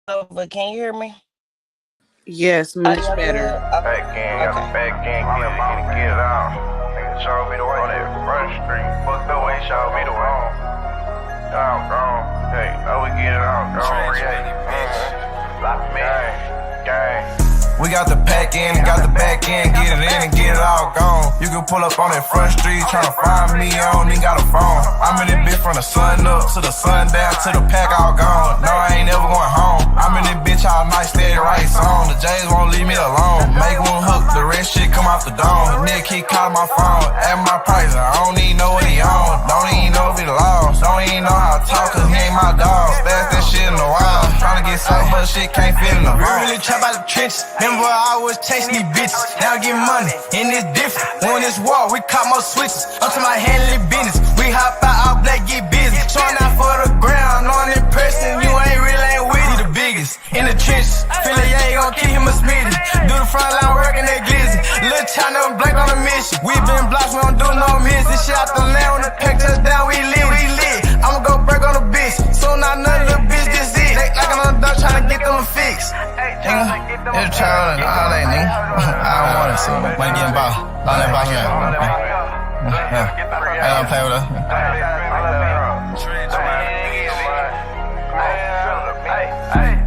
over. Can you hear me? Yes, much Audio better. good? Oh, Back in, got the okay. back end, get it out. Nigga showed me the way on that front street. Fucked up, ain't showed me the wrong. Down, gone. Hey, I would get it out, gone. Create. Lock me. Gang. We got the pack in, got the back end, get it in and get it all gone. You can pull up on that front street, tryna find me, I don't even got a phone. I'm in this bitch from the sun up to the sun down to the pack all gone. No, I ain't never going home. I'm in this bitch all night, steady right song. The J's won't leave me alone. Make one hook, the rest shit come off the dome. Nigga keep calling my phone, at my price, I don't even know what he on. Don't even know if he lost, don't even know how to talk, cause he ain't my dog. Stash that shit in the wild, tryna get so much shit, can't fit in the vault. Really trap out the trenches. Remember I was chasing these bitches, now I get money, and it's different. On this wall, we caught more switches, up to my handling business. We hop out, all black, get busy. Showing out for the ground, on impressing, you ain't real, ain't with it. The biggest, in the trenches, feel like yeah, gon' keep him a smitty. Do the front line work and that glizzy. Lil' China, blank on a mission. We been blocks, we don't do no miss. This shit out the land, on the pack touchdown, we lit. I'ma go break on the bitch, soon I know little bitch, this it. They like I'm done tryna get them a fix. Nigga, it's child and all that, nigga. I don't want it, so money getting by. All that by here. I don't play with us.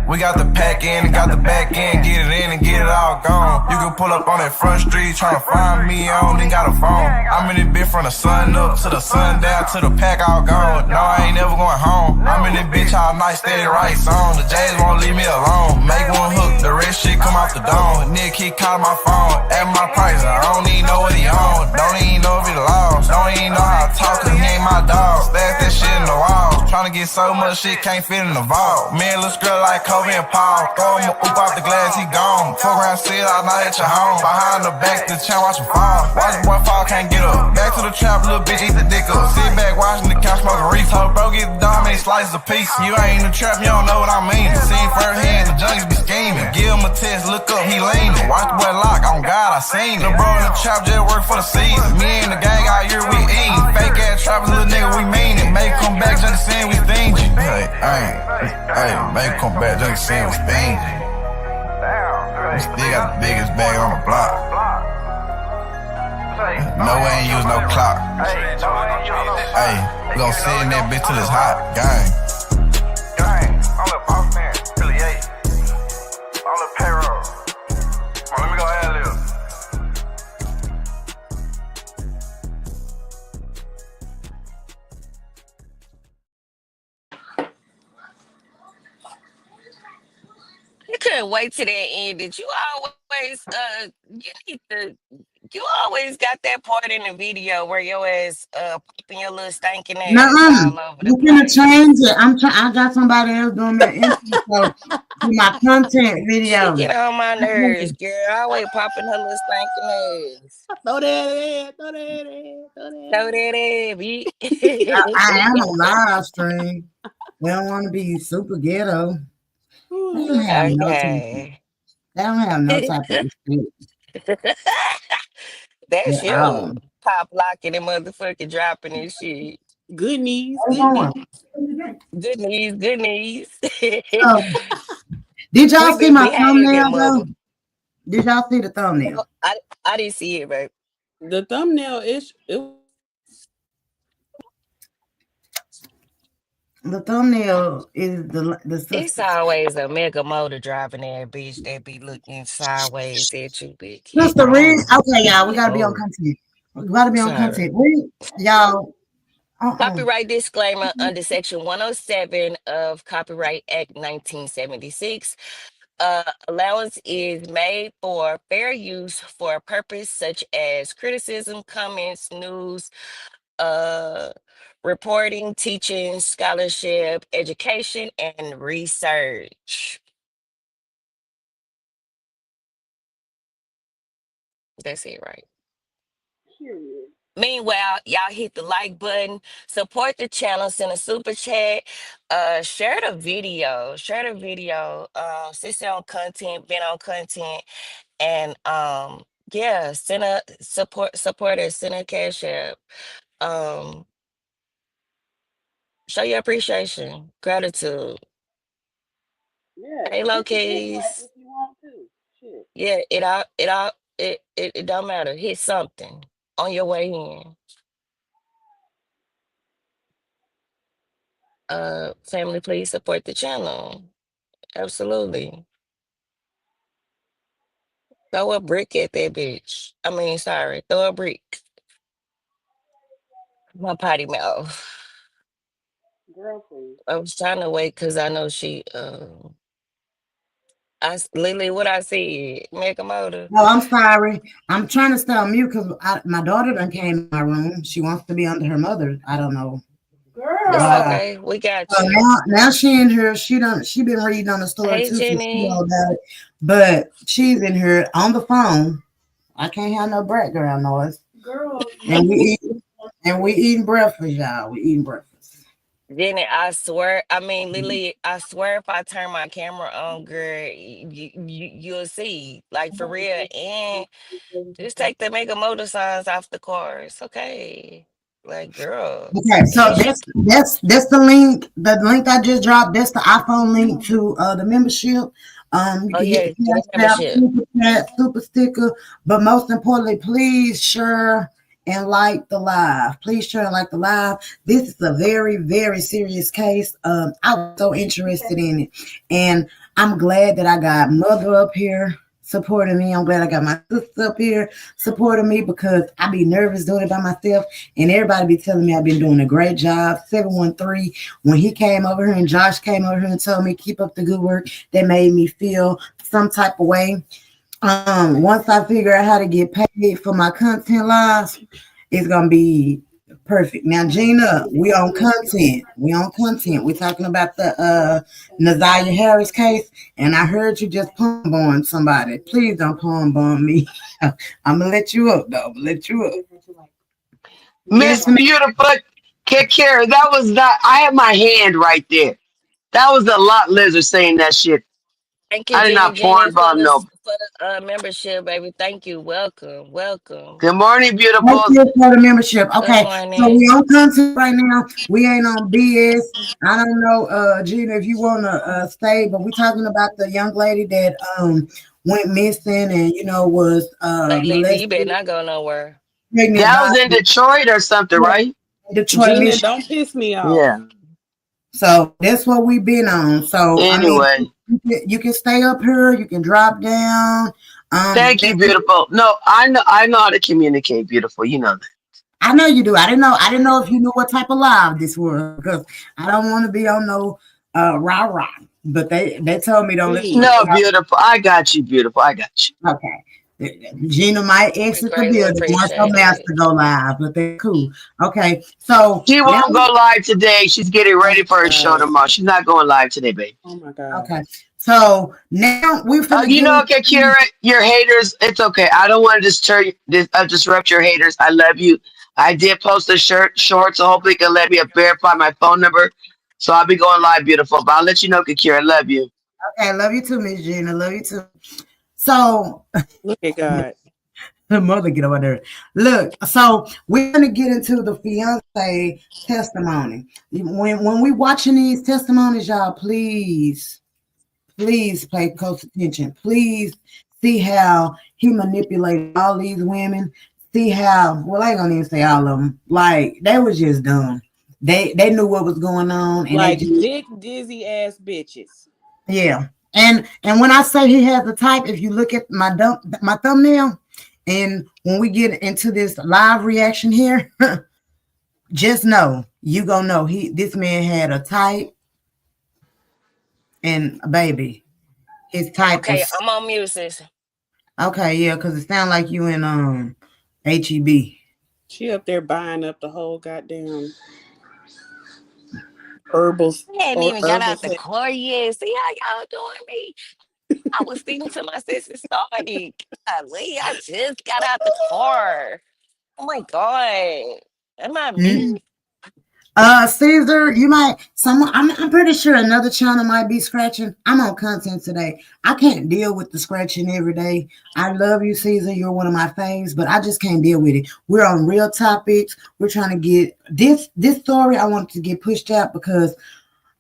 We got the pack in, got the back end, get it in and get it all gone. You can pull up on that front street, tryna find me, I don't even got a phone. I'm in this bitch from the sun up to the sun down to the pack all gone. No, I ain't never going home. I'm in this bitch all night, steady right song. The J's won't leave me alone. Make one hook, the rest shit come off the dome. Nigga keep calling my phone, at my price, I don't even know what he on. Don't even know if he lost, don't even know how to talk, cause he ain't my dog. Stash that shit in the wall, tryna get so much shit, can't fit in the vault. Me and little girl like Kobe and Paul, throw him a oop out the glass, he gone. Fuck around, sit all night at your home. Behind the back, the champ, watch him fall. Watch the boy fall, can't get up. Back to the trap, little bitch, eat the dick up. Sit back, watching the couch, smoking reef. Told bro, get the dog, many slices of piece. You ain't in the trap, you don't know what I mean. Seen firsthand, the junkies be scheming. Give him a test, look up, he leaning. Watch the boy lock, on God, I seen it. The bro in the trap just work for the season. Me and the gang all year, we eatin'. Fake ass trappers, little nigga, we mean it. Make come back, junkie saying we stingy. Hey, make come back, junkie saying we stingy. We still got the biggest bag on the block. No, we ain't use no clock. Hey, we gon' sit in that bitch till it's hot. Gang, I'm the boss man, really, hey. I'm the payroll. Come on, let me go ahead and live. You couldn't wait till that ended. You need to you always got that part in the video where your ass popping your little stinking ass Nuh-uh. all over the You finna place. change it. I got somebody else doing my intro to my content She video. get on my nerves, girl. Always popping her little stinking ass. Throw that in, throw that in, throw Throw that that ass, bitch. I am a live stream. We don't want to be super ghetto. They don't in. have no type of, Okay. they don't have no type of respect That's at all. you. Pop locking and motherfucking dropping and shit. Good knees, Hold good knees. on. Good news, good news. So, did y'all We see been my behaving, thumbnail though? mother. Did y'all see the thumbnail? No, I didn't see it, babe. The thumbnail is it. The thumbnail is the It's sister. always a mega motor driving that bitch that be looking sideways at you, bitch. Keep Sister Reed. on. Okay, y'all, we Keep gotta be on on. content. We gotta be on Sorry. content. Reed, y'all. Uh-uh. Copyright disclaimer under Section 107 of Copyright Act 1976. Allowance is made for fair use for a purpose such as criticism, comments, news, uh, reporting, teaching, scholarship, education, and research. That's it, right? Period. Meanwhile, y'all hit the like button, support the channel, send a super chat, share the video, sister on content, been on content, and yeah, send a supporter, send a cash app. Um, show your appreciation, gratitude. Yeah, Hey, you low can hit like keys. if you want to. Shit. Yeah, it don't matter. Hit something on your way in. Family, please support the channel. Absolutely. Throw a brick at that bitch. I mean, sorry, throw a brick. My potty mouth. Girl, please. I was trying to wait because I know Lily, what I said, make a motor. Oh, I'm sorry. I'm trying to stay on mute because my daughter done came in my room. She wants to be under her mother. I don't know It's Girl. why. okay. We got So you. now she in here. She been reading on the story Hey, too, so she know Jenny. about it. But she's in here on the phone. I can't have no background noise. Girl, And we you eat and we eating breakfast, y'all. We eating breakfast. Jenny, Lily, I swear if I turn my camera on, girl, you'll see. Like, for real. And just take the mega motor signs off the cars. Okay. Like, girl, Okay, so get your. that's the link. The link I just dropped. That's the iPhone link to the membership. You Oh, can hit yeah, the get a cash app, membership. super chat, super sticker. But most importantly, please share and like the live. Please share and like the live. This is a very, very serious case. I was so interested in it, and I'm glad that I got Mother up here supporting me. I'm glad I got my sister up here supporting me because I be nervous doing it by myself. And everybody be telling me I've been doing a great job. 713, when he came over here and Josh came over here and told me keep up the good work, that made me feel some type of way. Once I figure out how to get paid for my content lives, it's gonna be perfect. Now, Gina, we on content. We on content. We're talking about the Nazaria Harris case, and I heard you just palm bomb somebody. Please don't palm bomb me. I'm gonna let you up, though. I'm gonna let you up. Miss Beautiful, Kara, that was not. I had my hand right there. That was a lot lizard saying that shit. Thank you, I did Jenny not porn Jenny, bomb no. for the membership, baby. Thank you. Welcome. Welcome. Good morning, Thank beautiful. you for the membership. Good Okay, so we morning. on content right now. We ain't on BS. I don't know, Gina, if you wanna stay, but we talking about the young lady that went missing and was Lady, you better molested, not go nowhere. pregnant That by was in Detroit or something, right? Detroit, Gina, Michigan. don't piss me off. Yeah. So that's what we've been on. So I mean, Anyway, you can stay up here, you can drop down. thank you, beautiful. No, I know how to communicate, beautiful. You know that. I know you do. I didn't know if you knew what type of live this was because I don't want to be on no rah rah. But they told me don't listen to Please. No, beautiful. I got you, beautiful. I got you. okay. Gina might We exit the greatly building once her appreciate it. master go live, but they're cool. Okay, so She now won't go live today. She's getting Oh ready my for her show God. tomorrow. She's not going live today, babe. Oh my God. okay, so now we're finna You get know, okay, Kira, your haters, it's okay. I don't want to disrupt your haters. I love you. I did post a short, so hopefully you can let me verify my phone number. So I'll be going live, beautiful. But I'll let you know, Kira, I love you. okay. Love you too, Miss Gina. Love you too. So Look at God. her mother get over there. Look, so we're gonna get into the fiance testimony. When we watching these testimonies, y'all, please pay close attention. Please see how he manipulated all these women. See how I ain't gonna even say all of them. Like they was just dumb. They knew what was going on, and they Like just dick dizzy ass bitches. yeah. And when I say he has the type, if you look at my thumbnail, and when we get into this live reaction here, just know you gonna know this man had a type, and baby, his type Okay, was I'm on mute, sis. okay, yeah, because it sounds like you in HEB. She up there buying up the whole goddamn herbals I hadn't or even got herbal out the sex. car yet. See how y'all doing me? I was speaking to my sister started. Golly, I just got out the car. Oh my God. Am I Mm. me? Caesar, you might someone I'm pretty sure another channel might be scratching. I'm on content today. I can't deal with the scratching every day. I love you, Caesar. You're one of my faves, but I just can't deal with it. We're on real topics. We're trying to get this story I want to get pushed out because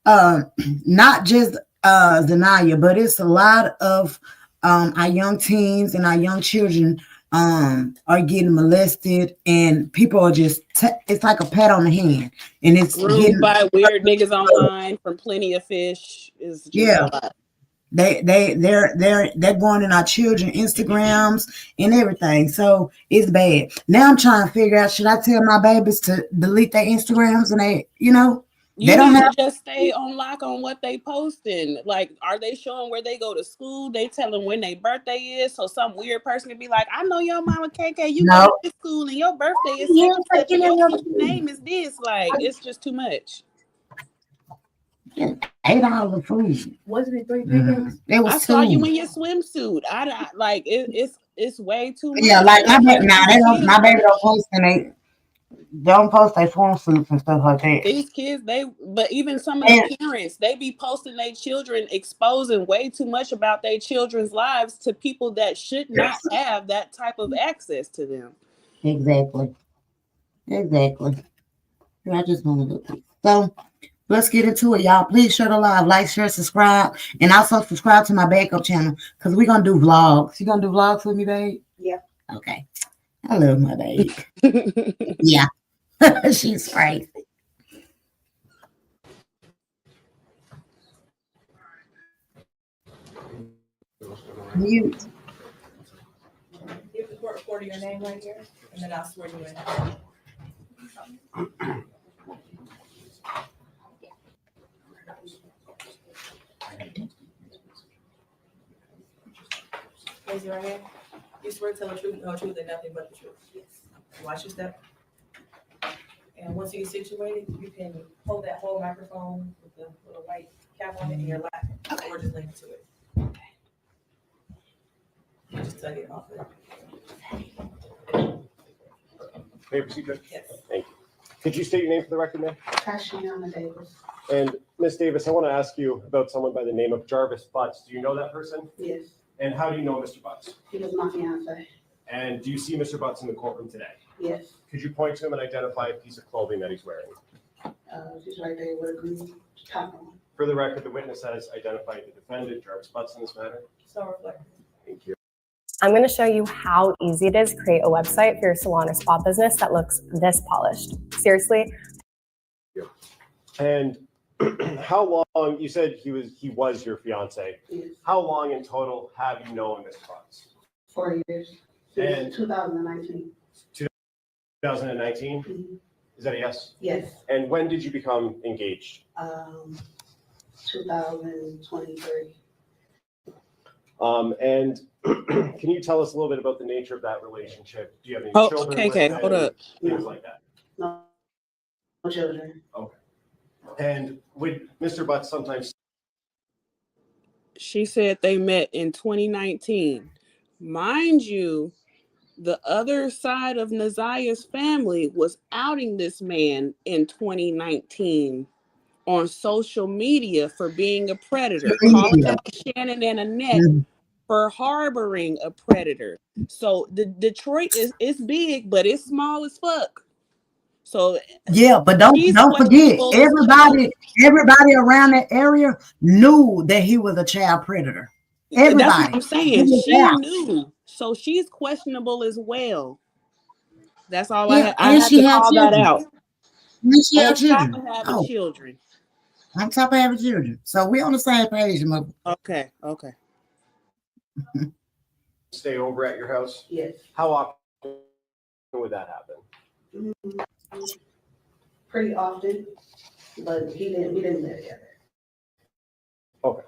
not just Zanaya, but it's a lot of our young teens and our young children are getting molested, and people are just it's like a pat on the hand, and it's Groomed getting by weird niggas online from Plenty of Fish is just yeah. a lot. They're going in our children Instagrams and everything, so it's bad. Now I'm trying to figure out, should I tell my babies to delete their Instagrams and they You don't need have to just stay on lock on what they posting. Like, are they showing where they go to school? They telling when their birthday is, so some weird person can be like, "I know your mama KK. You go to this school and your birthday is such and such, and your name is this." Like, it's just too much. $8 food. Wasn't it 3 pickups? It was I saw you two. in your swimsuit. I like it's way too much. Yeah, like my baby. Now my baby don't post their swimsuits and stuff like that. These kids, but even some of the parents, they be posting their children, exposing way too much about their children's lives to people that should not have that type of access to them. Exactly. I just want to so let's get into it, y'all. Please share the live, like, share, subscribe, and also subscribe to my backup channel because we're gonna do vlogs. You gonna do vlogs with me, babe? Yeah. Okay. I love my babe. Yeah. She's crazy. Mute. You have to record your name right here, and then I'll swear you in. Raise your right hand. You swear to tell the truth, no truth, and nothing but the truth. Yes. Watch your step. And once you get situated, you can hold that whole microphone with the little white cap on it in your lap, or just link to it. Okay. You just tug it off of it. May I proceed, Judge? Yes. Thank you. Could you state your name for the record, ma'am? Tashiana Davis. And Ms. Davis, I want to ask you about someone by the name of Jarvis Butts. Do you know that person? Yes. And how do you know Mr. Butts? He was my fiance. And do you see Mr. Butts in the courtroom today? Yes. Could you point to him and identify a piece of clothing that he's wearing? She's right there with a green top on. For the record, the witness has identified the defendant, Jarvis Butts, in this matter. So reflective. Thank you. I'm going to show you how easy it is to create a website for your salon or spa business that looks this polished. Seriously. And how long, you said he was your fiance. Yes. How long in total have you known Mr. Butts? 4 years. And- Since 2019. 2019? Mm-hmm. Is that a yes? Yes. And when did you become engaged? 2023. And can you tell us a little bit about the nature of that relationship? Do you have any Oh, children? KK, with him? hold up. Things like that. No children. And would Mr. Butts sometimes? She said they met in 2019. Mind you, the other side of Nazia's family was outing this man in 2019 on social media for being a predator, calling out Shannon and Annette for harboring a predator. So the Detroit is big, but it's small as fuck. So yeah, but don't forget, everybody around that area knew that he was a child predator. Everybody. That's what I'm saying. She knew. So she's questionable as well. That's all I had to call that out. And she had children. On top of having children. So we on the same page, mother. Okay. Stay over at your house? Yes. How often would that happen? Pretty often, but we didn't live together. Okay.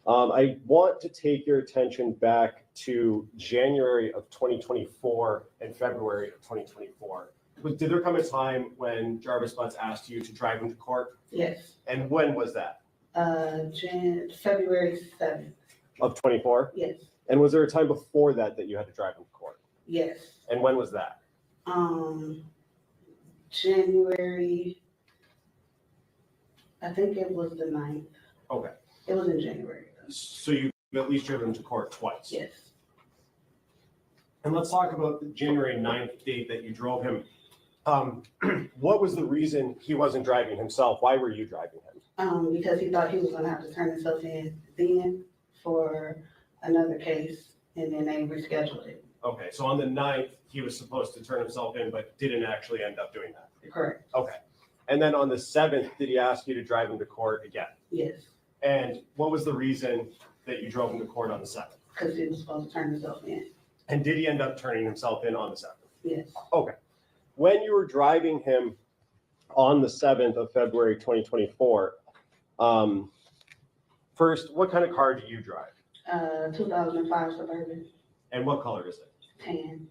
I want to take your attention back to January of 2024 and February of 2024. Did there come a time when Jarvis Butts asked you to drive him to court? Yes. And when was that? February 7th. Of 24? Yes. And was there a time before that you had to drive him to court? Yes. And when was that? January, I think it was the 9th. Okay. It was in January. So you've at least driven him to court twice? Yes. And let's talk about the January 9th date that you drove him. What was the reason he wasn't driving himself? Why were you driving him? Because he thought he was gonna have to turn himself in then for another case, and then they rescheduled it. Okay, so on the 9th, he was supposed to turn himself in, but didn't actually end up doing that. Correct, Okay. And then on the 7th, did he ask you to drive him to court again? yes, And what was the reason that you drove him to court on the 7th? because he was supposed to turn himself in, And did he end up turning himself in on the 7th? yes. Okay. When you were driving him on the 7th of February 2024, first, what kind of car do you drive? 2005 Suburban, And what color is it? 10,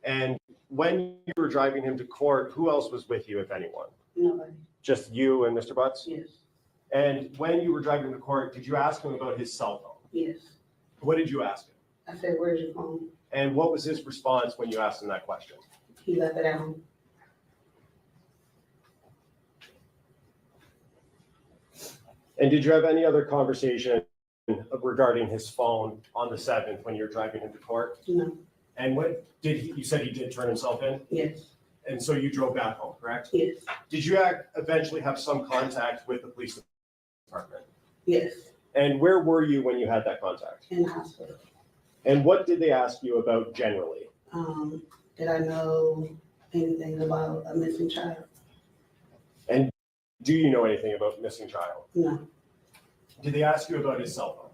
And when you were driving him to court, who else was with you, if anyone? nobody, Just you and Mr. Butts? yes, And when you were driving him to court, did you ask him about his cell phone? yes. What did you ask him? I said, where's your phone? And what was his response when you asked him that question? He left it at home. And did you have any other conversation regarding his phone on the 7th when you were driving him to court? No, And what did he, you said he did turn himself in? yes, And so you drove back home, correct? yes, Did you eventually have some contact with the police department? yes, And where were you when you had that contact? in the hospital. And what did they ask you about generally? Did I know anything about a missing child? And do you know anything about missing child? No. Did they ask you about his cell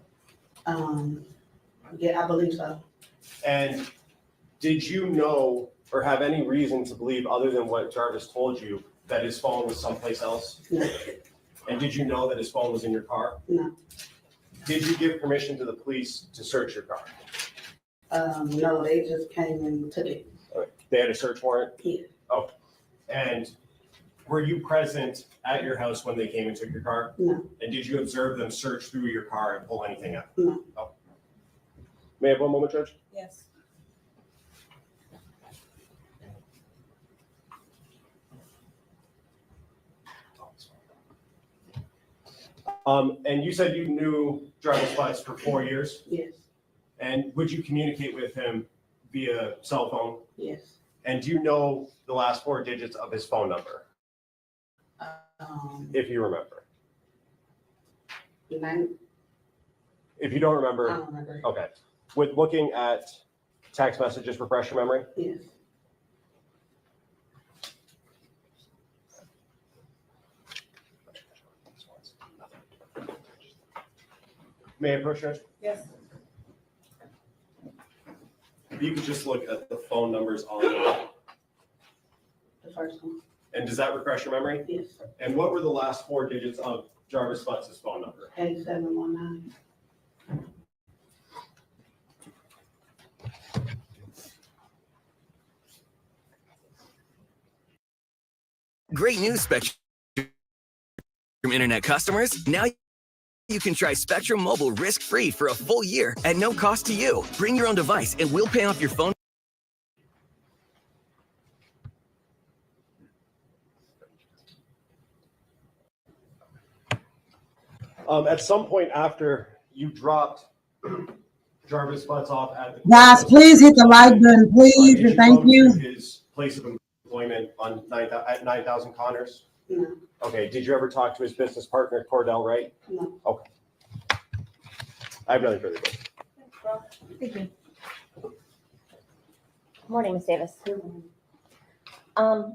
phone? Yeah, I believe so. And did you know or have any reason to believe, other than what Jarvis told you, that his phone was someplace else? No, And did you know that his phone was in your car? no, Did you give permission to the police to search your car? no, they just came and took it. They had a search warrant? Yeah, And were you present at your house when they came and took your car? no, And did you observe them search through your car and pull anything out? no. Oh. May I have one moment, Judge? Yes. And you said you knew Jarvis Butts for 4 years, Yes, and would you communicate with him via cell phone? yes. And do you know the last 4 digits of his phone number, if you remember? Nine, If you don't I remember, don't remember. okay. With looking at text messages, refresh your memory? Yes, May I approach, Judge? Yes. If you could just look at the phone numbers on, the first one. and does that refresh your memory? Yes, And what were the last 4 digits of Jarvis Butts' phone number? 8719. Great news, Spectrum Internet customers. Now you can try Spectrum Mobile risk-free for a full year at no cost to you. Bring your own device and we'll pay off your phone. At some point after you dropped Jarvis Butts off at the Guys, please hit the like button, please, did and thank go you. to his place of employment on at 9,000 Connors? No, Okay, did you ever talk to his business partner, Cordell Wright? no. Okay. I have nothing further. Thank you. Morning, Ms. Davis.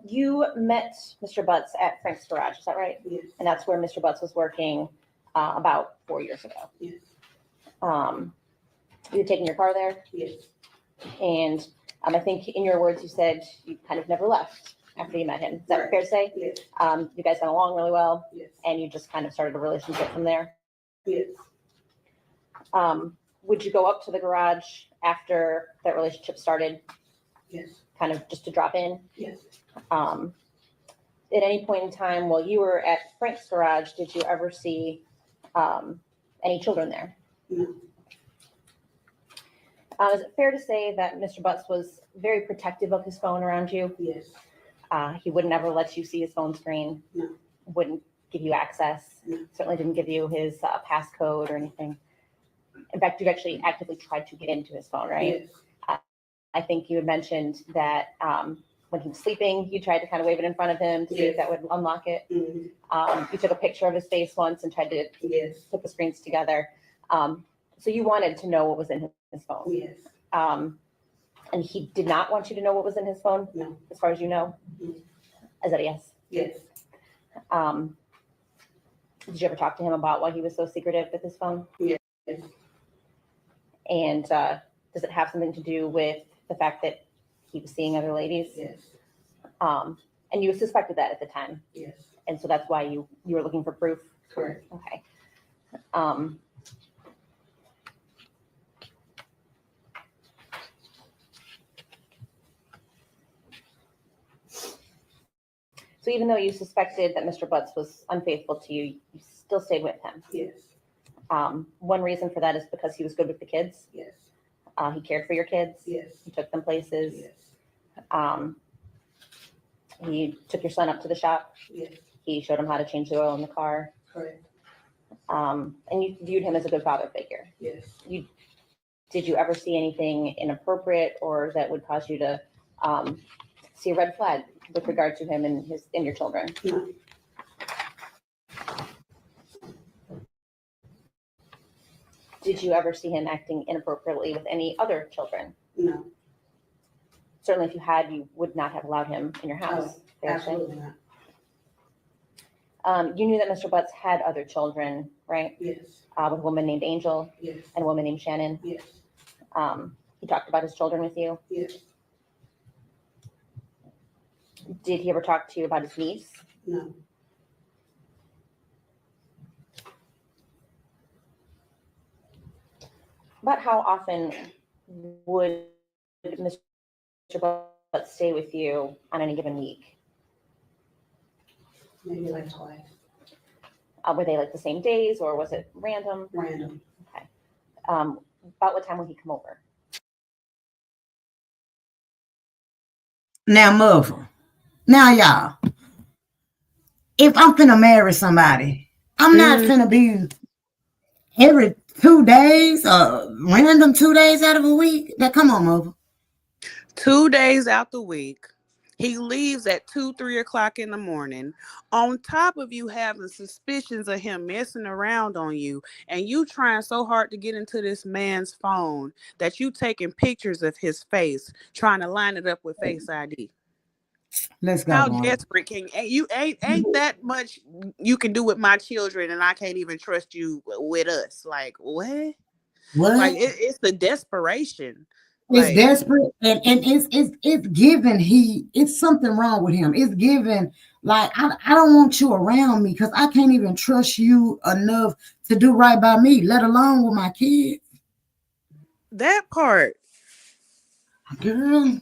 You met Mr. Butts at Frank's Garage, is that right? Yes, And that's where Mr. Butts was working about 4 years ago. yes, You were taking your car there, yes, and I think in your words, you said you kind of never left after you met him. Is that Right. fair to say? yes, You guys got along really well, yes, and you just kind of started a relationship from there. yes. Would you go up to the garage after that relationship started, Yes, kind of just to drop in? yes. At any point in time while you were at Frank's Garage, did you ever see any children there? No, Is it fair to say that Mr. Butts was very protective of his phone around you? yes, He would never let you see his phone screen? No. Wouldn't give you access? No. Certainly didn't give you his passcode or anything? In fact, you actually actively tried to get into his phone, right? yes, I think you had mentioned that when he was sleeping, you tried to kind of wave it in front of him to see if that would unlock it. Mhm. You took a picture of his face once and tried to Yes, put the screens together. So you wanted to know what was in his phone. yes, And he did not want you to know what was in his phone, no, as far as you know? Mhm. Is that a yes? yes, Did you ever talk to him about why he was so secretive with his phone? yes, And does it have something to do with the fact that he was seeing other ladies? yes, And you suspected that at the time, yes, and so that's why you were looking for proof? correct. Okay. So even though you suspected that Mr. Butts was unfaithful to you, you still stayed with him. Yes, One reason for that is because he was good with the kids. yes, He cared for your kids. yes, He took them places. yes, He took your son up to the shop. yes, He showed him how to change the oil in the car. correct. And you viewed him as a good father figure. Yes, Did you ever see anything inappropriate or that would cause you to see a red flag with regard to him and your children? no, Did you ever see him acting inappropriately with any other children? no, Certainly, if you had, you would not have allowed him in your house. fair to say? absolutely not. You knew that Mr. Butts had other children, right? Yes, With a woman named Angel yes, and a woman named Shannon. yes, He talked about his children with you. yes, Did he ever talk to you about his niece? no, About how often would Mr. Butts stay with you on any given week? maybe like twice, Were they like the same days or was it random? random. Okay. About what time would he come over? Now, mother. Now, y'all. If I'm finna marry somebody, I'm not finna be every 2 days or random 2 days out of a week. Now, come on, mother. 2 days out the week. He leaves at 2, 3 o'clock in the morning. On top of you having suspicions of him messing around on you, and you trying so hard to get into this man's phone that you taking pictures of his face, trying to line it up with Face ID. Let's go. How Mom. desperate can you ain't that much you can do with my children, and I can't even trust you with us? Like what? What? Like it's the desperation. It's Like, desperate, and it's given it's something wrong with him. It's given like I don't want you around me because I can't even trust you enough to do right by me, let alone with my kids. that part. Girl.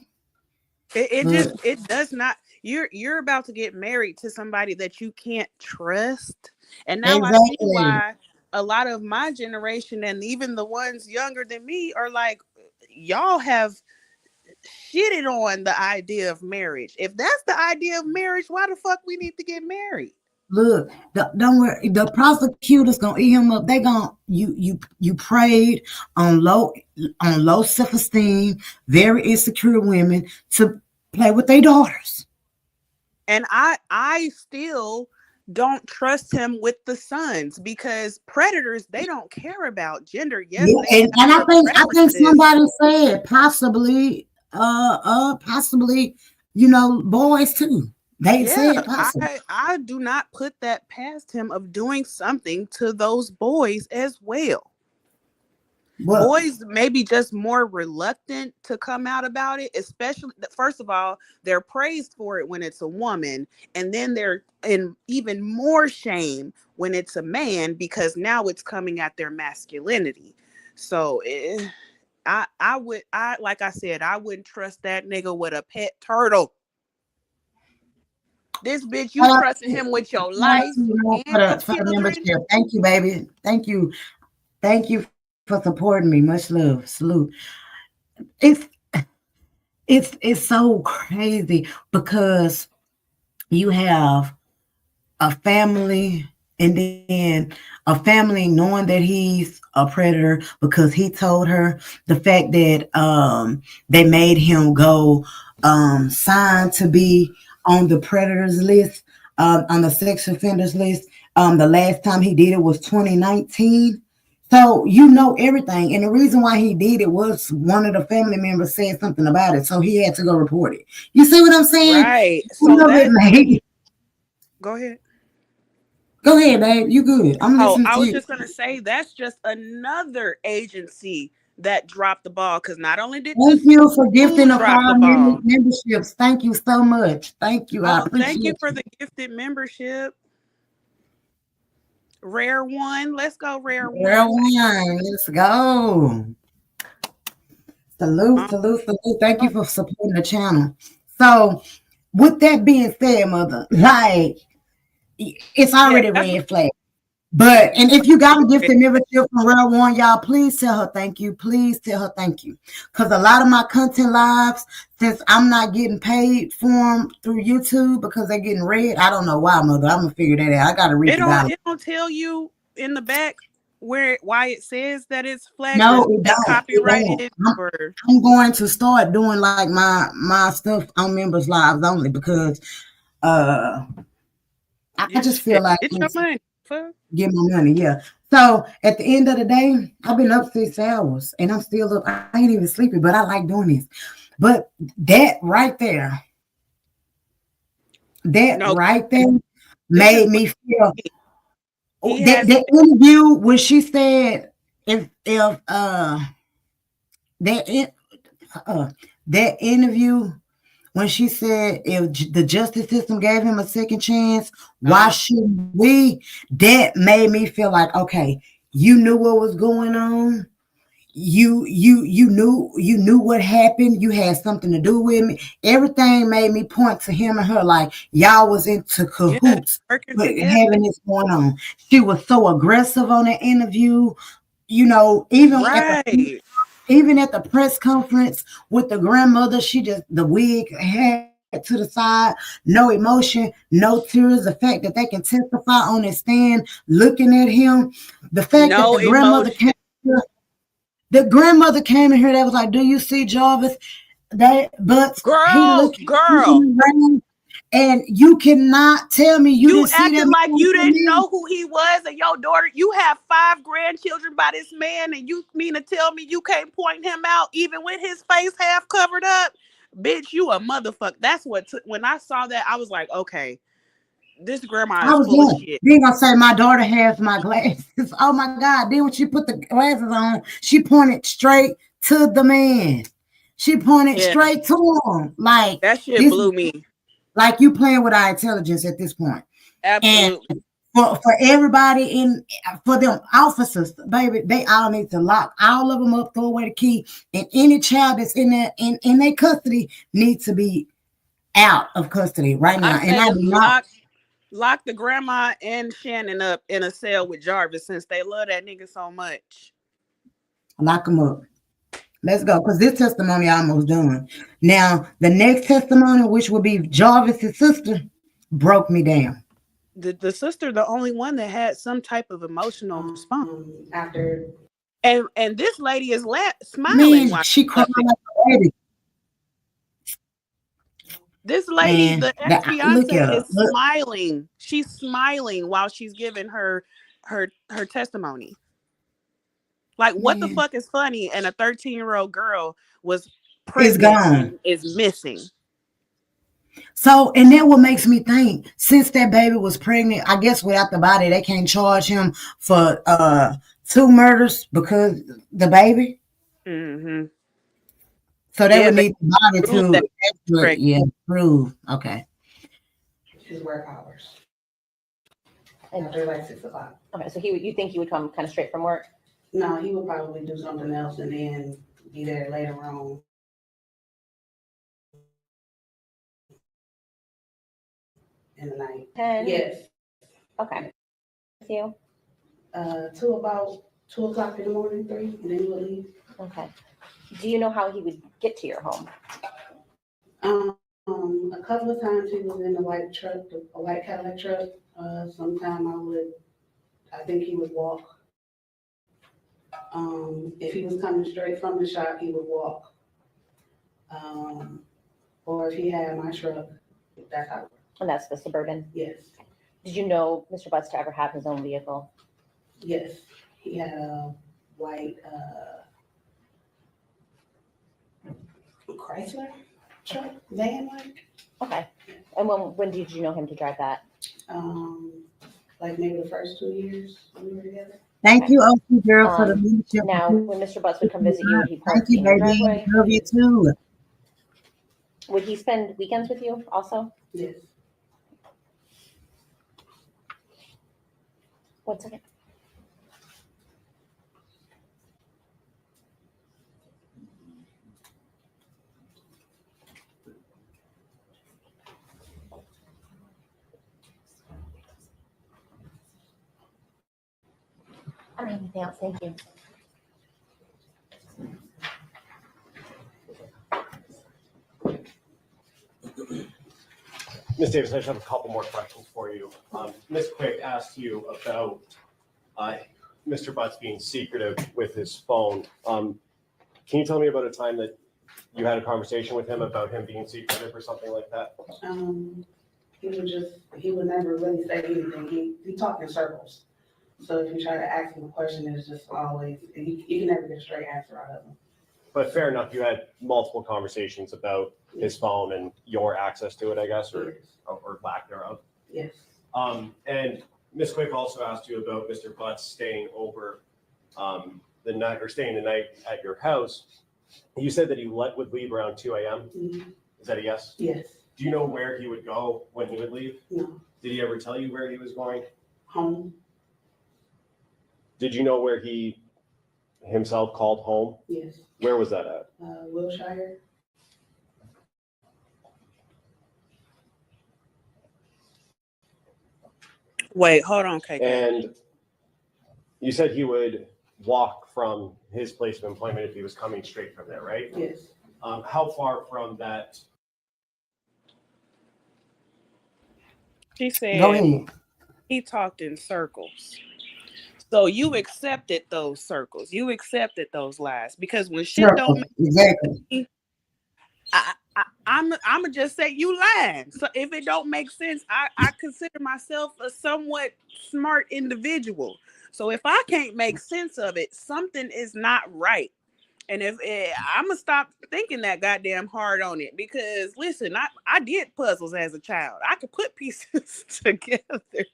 It does not. You're about to get married to somebody that you can't trust, and now I see why a lot of my generation and even the ones younger than me are like, y'all have shitted on the idea of marriage. If that's the idea of marriage, why the fuck we need to get married? Look, don't worry. The prosecutors gonna eat him up. They gonna you preyed on low self-esteem, very insecure women to play with their daughters. And I still don't trust him with the sons because predators, they don't care about gender. Yes, yeah, and I think somebody said possibly boys too. They said possibly. I do not put that past him of doing something to those boys as well. Well, boys may be just more reluctant to come out about it, especially, first of all, they're praised for it when it's a woman, and then they're in even more shame when it's a man because now it's coming at their masculinity. So like I said, I wouldn't trust that nigga with a pet turtle. This bitch, you trusting him with your life and for the membership. Thank you, baby. Thank you for supporting me. Much love. Salute. It's so crazy because you have a family and then a family knowing that he's a predator because he told her. The fact that they made him go signed to be on the predators list, on the sex offenders list. The last time he did it was 2019. So you know everything. And the reason why he did it was one of the family members said something about it. So he had to go report it. You see what I'm saying? Right. Some So of it made- go ahead. Go ahead, babe. You good. I'm listening I to was you. just gonna say that's just another agency that dropped the ball, because not only did Thank the you for gifting school the drop the 5 ball. memberships. Thank you so much. Thank you. I Oh, appreciate thank you for you. the gifted membership. Rare one. Let's go, Rare Girl one. one, let's go. Salute, salute, salute. Thank you for supporting the channel. So, with that being said, mother, like, it's Yeah, already that's red flag. But, and if you got a gifted membership from Real One, y'all, please tell her thank you. Please tell her thank you. Because a lot of my content lives, since I'm not getting paid for them through YouTube because they're getting read, I don't know why, mother. I'm going to figure that out. I got to read the guidelines. it don't tell you in the back why it says that it's flagged No, or it don't. copyrighted or I'm going to start doing like my stuff on members lives only because I just feel like it's your money. Fuck. Get my money, yeah. So at the end of the day, I've been up 6 hours and I'm still up. I ain't even sleepy, but I like doing this. But that right there made me feel that interview when she said that interview when she said if the justice system gave him a second chance, why shouldn't we? That made me feel like, okay, you knew what was going on. You knew what happened. You had something to do with me. Everything made me point to him and her like y'all was into cahoots with having this going on. She was so aggressive on that interview. You know, even at the press conference with the grandmother, she just the wig had to the side, no emotion, no tears. The fact that they can testify on his stand, looking at him, the fact that the grandmother came here, that was like, "Do you see Jarvis?" But he looked around, and you cannot tell me you didn't see acted that like you didn't know who he was, and your daughter, you have 5 grandchildren by this man, and you mean to tell me you can't point him out even with his face half covered up? Bitch, you a motherfucker. That's what when I saw that, I was like, okay, this grandma is full of shit. Then gonna say my daughter has my glasses. Oh my God. Then when she put the glasses on, she pointed straight to the man. She pointed straight to him. Like that shit blew me. Like you playing with our intelligence at this point. Absolutely. And for everybody for them officers, baby, they all need to lock all of them up, throw away the key, and any child that's in their custody needs to be out of custody right now. And I do not lock the grandma and Shannon up in a cell with Jarvis since they love that nigga so much. Lock them up. Let's go, because this testimony almost done. Now, the next testimony, which will be Jarvis's sister, broke me down. The sister, the only one that had some type of emotional response after, and this lady is smiling. Man, she cried like a baby. This lady, Man, the ex-fiance, is smiling. She's smiling while she's giving her testimony. Like, what the fuck is funny? And a 13-year-old girl was pregnant and is missing. So, and then what makes me think, since that baby was pregnant, I guess without the body, they can't charge him for 2 murders because the baby. Mm-hmm. So they would need the body to prove. Okay. His work hours. After like 6 o'clock. Okay, so you think he would come kind of straight from work? No, he would probably do something else and then be there later on. In the night. 10? Yes. Okay. With you? To about 2 o'clock in the morning, 3, and then he would leave. Okay. Do you know how he would get to your home? A couple of times he was in a white truck, a white Cadillac truck. Sometime I think he would walk. If he was coming straight from the shop, he would walk. or if he had my truck, that's how it works. And that's the Suburban. Yes, Did you know Mr. Butts to ever have his own vehicle? yes. He had a white Chrysler truck, van like. Okay. And when did you know him to drive that? Like maybe the first 2 years when we were together. Thank you, OC girl, for the leadership. Now, when Mr. Butts would come visit you, would he park Thank you, in your baby. driveway? Love you too. Would he spend weekends with you also? Yes. 1 second. I don't have anything else. Thank you. Ms. Davis, I just have a couple more questions for you. Ms. Quick asked you about Mr. Butts being secretive with his phone. Can you tell me about a time that you had a conversation with him about him being secretive or something like that? He would never really say anything. He talked in circles. So if you try to ask him a question, it's just always, you can never get a straight answer out of him. But fair enough, you had multiple conversations about his phone and your access to it, I guess, or lack thereof. Yes. And Ms. Quick also asked you about Mr. Butts staying over the night, or staying the night at your house. You said that he would leave around 2 a.m. Mm-hmm. Is that a yes? Yes. Do you know where he would go when he would leave? No. Did he ever tell you where he was going? Home. Did you know where he himself called home? Yes. Where was that at? Wilshire. Wait, hold on, KK. And you said he would walk from his place of employment if he was coming straight from there, right? Yes. How far from that? She Go said ahead. he talked in circles. So you accepted those circles. You accepted those lies because when shit don't make Exactly. I'm gonna just say you lying. So if it don't make sense, I consider myself a somewhat smart individual. So if I can't make sense of it, something is not right. And if I'm gonna stop thinking that goddamn hard on it, because listen, I did puzzles as a child. I could put pieces together.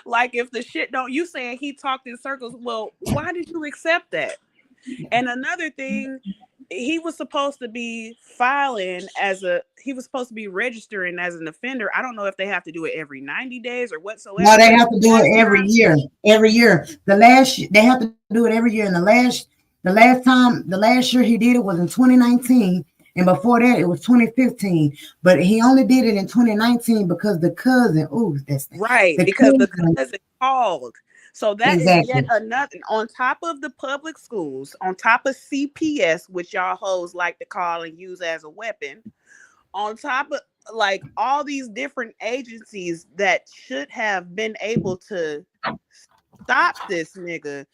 Like if the shit don't, you saying he talked in circles, well, why did you accept that? And another thing, he was supposed to be he was supposed to be registering as an offender. I don't know if they have to do it every 90 days or whatsoever. No, they have to do it every year. Every year. They have to do it every year. And the last year he did it was in 2019. And before that, it was 2015. But he only did it in 2019 because the cousin, because the cousin called. So that is Exactly. yet another, on top of the public schools, on top of CPS, which y'all hoes like to call and use as a weapon, on top of like all these different agencies that should have been able to stop this nigga.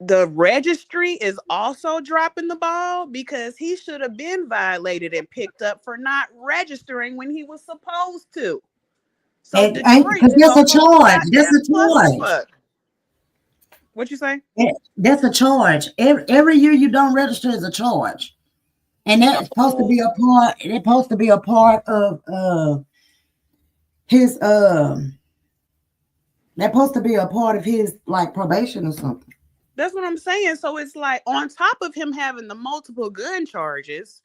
The registry is also dropping the ball because he should have been violated and picked up for not registering when he was supposed to. So because that's a charge. That's a charge. What you say? That's a charge. Every year you don't register is a charge, and that's supposed to be a part. It's supposed to be a part of his. That's supposed to be a part of his like probation or something. That's what I'm saying. So it's like on top of him having the multiple gun charges,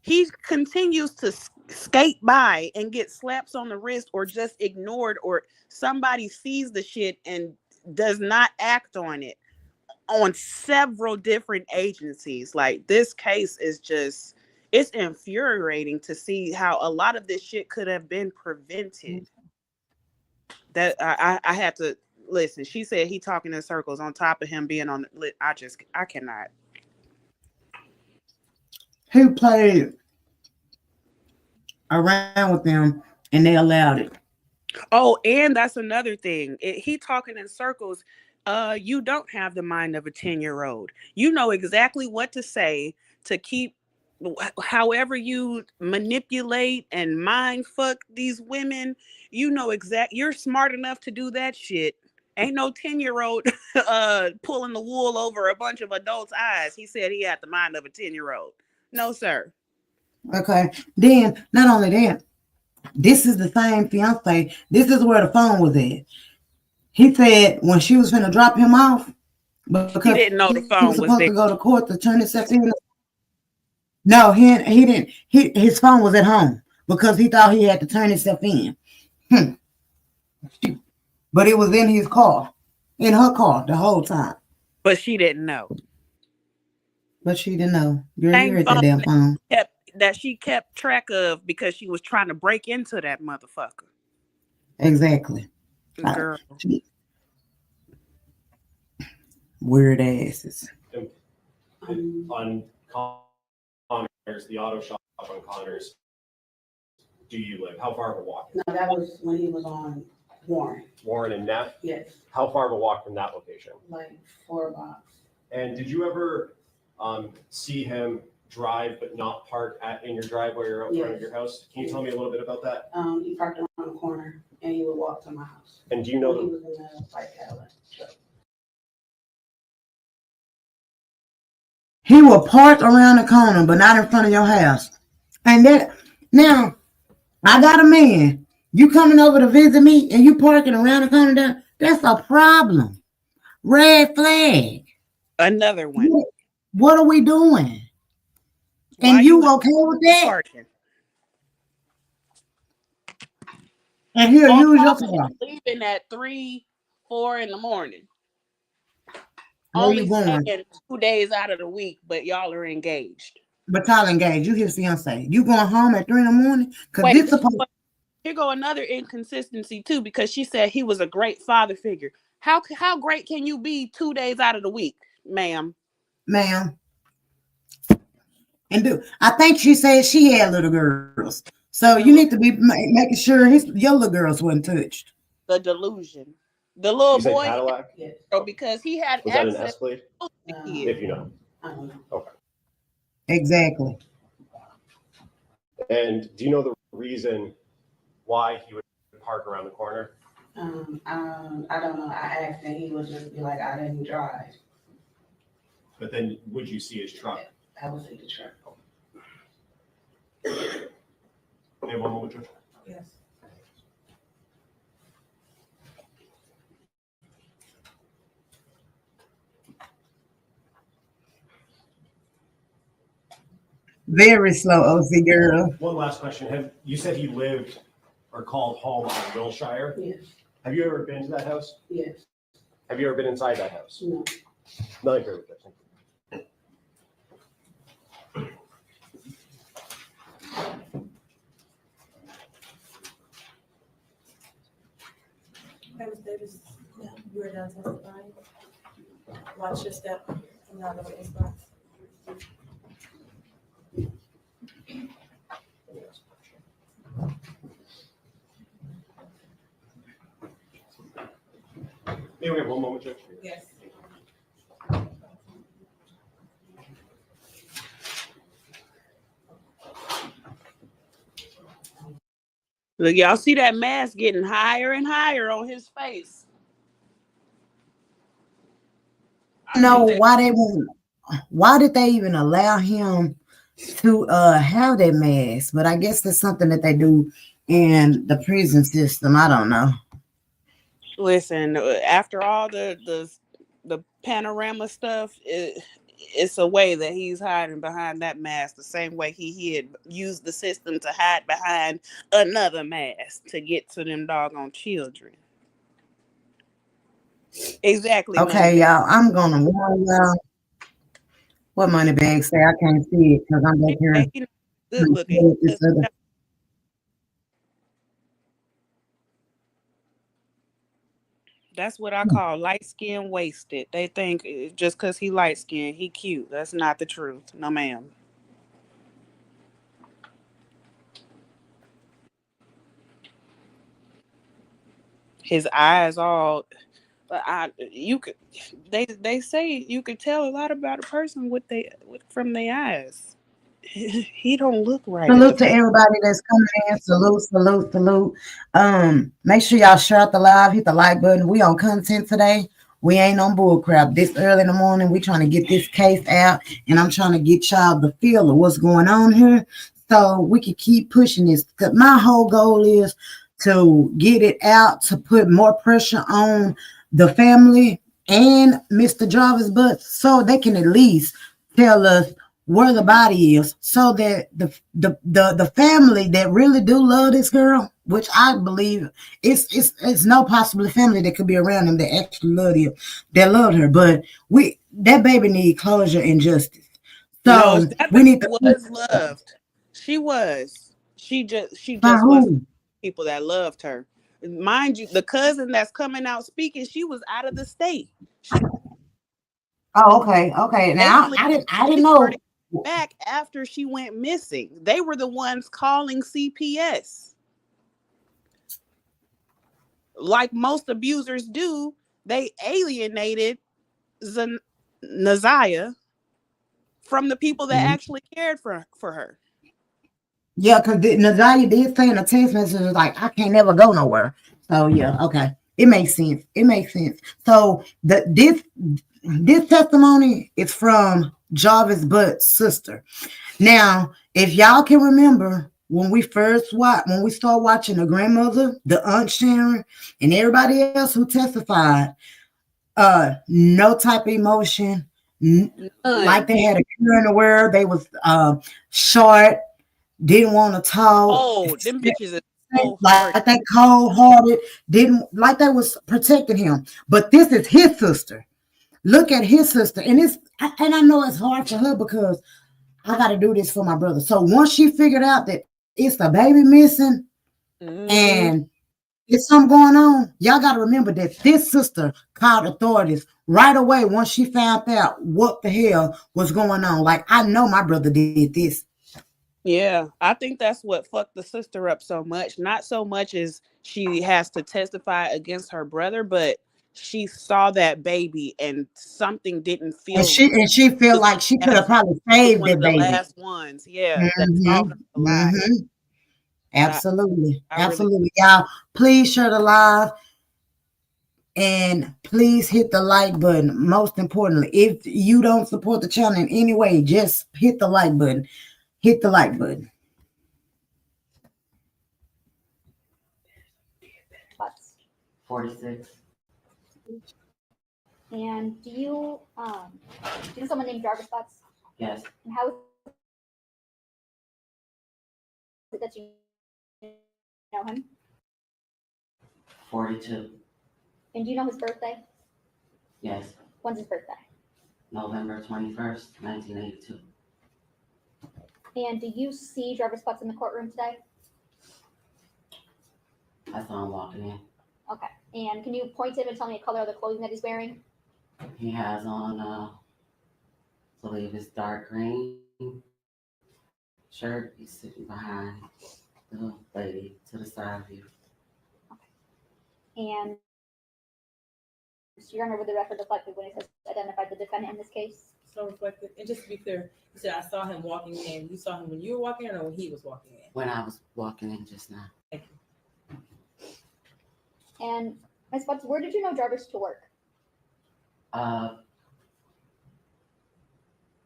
he continues to skate by and get slaps on the wrist or just ignored, or somebody sees the shit and does not act on it on several different agencies. Like this case is just, it's infuriating to see how a lot of this shit could have been prevented. That I had to listen. She said he talking in circles on top of him being on the, I cannot. Who played around with them and they allowed it? Oh, and that's another thing. He talking in circles. You don't have the mind of a 10-year-old. You know exactly what to say to keep however you manipulate and mind fuck these women, you know you're smart enough to do that shit. Ain't no 10-year-old pulling the wool over a bunch of adults' eyes. He said he had the mind of a 10-year-old. No, sir. Okay. Then, not only that, this is the same fiance. This is where the phone was at. He said when she was going to drop him off, because he didn't know the phone was supposed there. to go to court to turn himself in. No, he didn't. His phone was at home because he thought he had to turn himself in. But it was in his car, in her car the whole time. But she didn't know. But she didn't know. You're at that damn phone. That she kept track of because she was trying to break into that motherfucker. Exactly. Girl. Weird asses. On Connors, the auto shop on Connors, do you live? How far of a walk? No, that was when he was on Warren. Warren and Neff? Yes, How far of a walk from that location? like 4 blocks. And did you ever see him drive but not park in your driveway or out front of your house? Can you tell me a little bit about that? He parked around the corner and he would walk to my house. And do you know He the was in the white Cadillac. He will park around the corner, but not in front of your house. And that now, I got a man. You coming over to visit me and you parking around the corner, that's a problem. Red flag. Another one. What are we doing? And Why you okay with that? Parking? And he'll use your car. Leaving at 3, 4 in the morning. Where Only you going? staying 2 days out of the week, but y'all are engaged. But y'all engaged. You his fiance. You going home at 3 in the morning? Because here go another inconsistency too, because she said he was a great father figure. How great can you be 2 days out of the week, ma'am? Ma'am. And I think she said she had little girls. So you need to be making sure your little girls wasn't touched. The delusion. The little you boy. Cadillac? Yes. Because he had Was that an access Escalade? to the No. kid. If you know. I don't know. Okay. Exactly. And do you know the reason why he would park around the corner? I don't know. I asked and he would just be like, I didn't drive. But then would you see his truck? I would see the truck. Hey, one more truck. Yes. Very slow, OC girl. One last question. You said he lived or called home on Wilshire? Yes. Have you ever been to that house? Yes. Have you ever been inside that house? No. No, you're with that. Okay, Ms. Davis, you are done testifying. Watch your step from now to witness box. May we have one moment, Judge? Yes. Look, y'all see that mask getting higher and higher on his face. No, why did they even allow him to have that mask? But I guess that's something that they do in the prison system. I don't know. Listen, after all the panorama stuff, it's a way that he's hiding behind that mask, the same way he had used the system to hide behind another mask to get to them doggone children. Exactly. Okay, y'all. I'm gonna warn y'all. What Moneybag say? I can't see it because I'm back here. Good looking. That's what I call light skin wasted. They think just because he light skin, he cute. That's not the truth. No, ma'am. His eyes all, they say you could tell a lot about a person from their eyes. He don't look right at the Salute to everybody that's coming in. Salute, salute, salute. Make sure y'all share out the live, hit the like button. We on content today. We ain't on bull crap. This early in the morning, we trying to get this case out, and I'm trying to get y'all the feel of what's going on here, so we can keep pushing this. Cause my whole goal is to get it out, to put more pressure on the family and Mr. Jarvis, but so they can at least tell us where the body is, so that the family that really do love this girl, which I believe it's no possible family that could be around them that actually love you, that loved her, but that baby need closure and justice. no, So that we baby need to was loved. She was. She by just wasn't who? people that loved her. Mind you, the cousin that's coming out speaking, she was out of the state. Oh, okay. Now Basically, I didn't they know. started back after she went missing. They were the ones calling CPS. Like most abusers do, they alienated Naziah from the people that actually cared for her. Yeah, because Nazaria did say in a text message, like, I can't never go nowhere. So yeah, okay. It makes sense. It makes sense. So this testimony is from Jarvis Butt's sister. Now, if y'all can remember when we start watching the grandmother, the aunt Sharon, and everybody else who testified, no type of emotion, like they had a cure in the world. They was short, didn't want to talk. Oh, them bitches are so hard. Like they cold-hearted, didn't like they was protecting him. But this is his sister. Look at his sister, and I know it's hard for her because I got to do this for my brother. So once she figured out that it's the baby missing, and it's something going on, y'all got to remember that this sister called authorities right away once she found out what the hell was going on. Like, I know my brother did this. Yeah, I think that's what fucked the sister up so much. Not so much as she has to testify against her brother, but she saw that baby and something didn't feel. And she felt like she could have probably saved that baby. The last ones, yeah, that saw her alive. Absolutely, absolutely, y'all. Please share the live. And please hit the like button. Most importantly, if you don't support the channel in any way, just hit the like button. Hit the like button. 46. And do you know someone named Jarvis Butts? Yes. And how is it that you know him? 42. And do you know his birthday? Yes. When's his birthday? November 21st, 1982. And do you see Jarvis Butts in the courtroom today? I saw him walking in. Okay. And can you point to him and tell me the color of the clothing that he's wearing? He has on, I believe it's dark green shirt. He's sitting behind the lady to the side of you. And so you're with the record reflected when it says identified the defendant in this case? So reflected. And just to be clear, you said I saw him walking in. You saw him when you were walking in or when he was walking in? When I was walking in just now. Thank you. And Ms. Butts, where did you know Jarvis to work?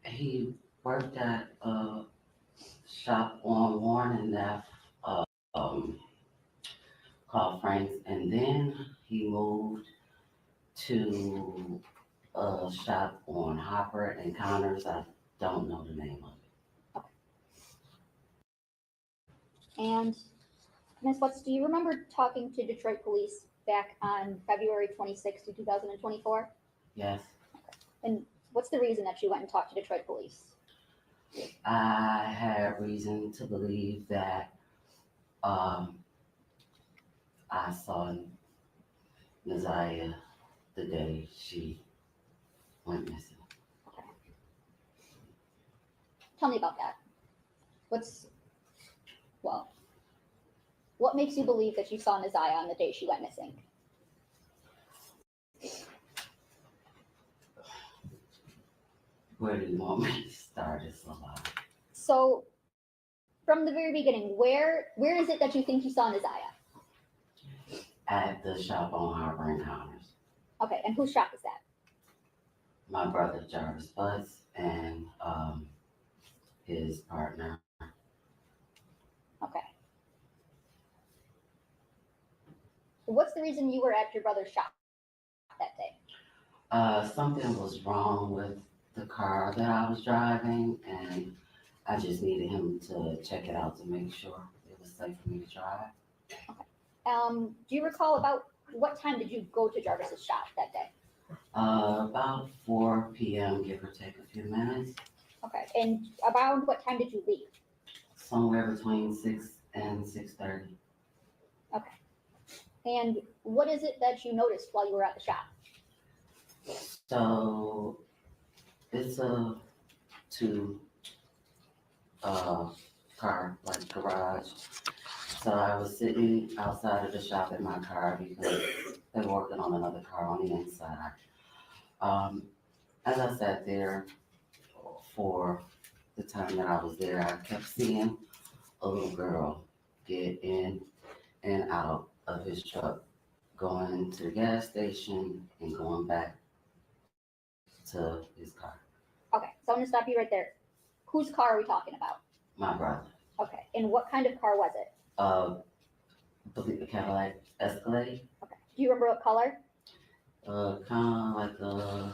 He worked at a shop on Warren and Neff, called Frank's, and then he moved to a shop on Hopper and Connors. I don't know the name of it. And Ms. Butts, do you remember talking to Detroit police back on February 26, 2024? Yes. And what's the reason that you went and talked to Detroit police? I had reason to believe that I saw Naziah the day she went missing. Okay. Tell me about that. What makes you believe that you saw Naziah on the day she went missing? Where do you want me to start? It's a lot. So from the very beginning, where is it that you think you saw Neziah? At the shop on Harbor and Commerce. Okay, and whose shop is that? My brother Jarvis Butts and his partner. Okay. What's the reason you were at your brother's shop that day? Something was wrong with the car that I was driving, and I just needed him to check it out to make sure it was safe for me to drive. Do you recall about what time did you go to Jarvis's shop that day? About 4 p.m., give or take a few minutes. Okay, and about what time did you leave? Somewhere between 6 and 6:30. Okay. And what is it that you noticed while you were at the shop? So it's a two car, like garage. So I was sitting outside of the shop in my car because they were working on another car on the inside. As I sat there for the time that I was there, I kept seeing a little girl get in and out of his truck, going to the gas station and going back to his car. Okay, so I'm gonna stop you right there. Whose car are we talking about? My brother. Okay, and what kind of car was it? I believe the Cadillac Escalade. Okay, do you remember what color? Kind of like a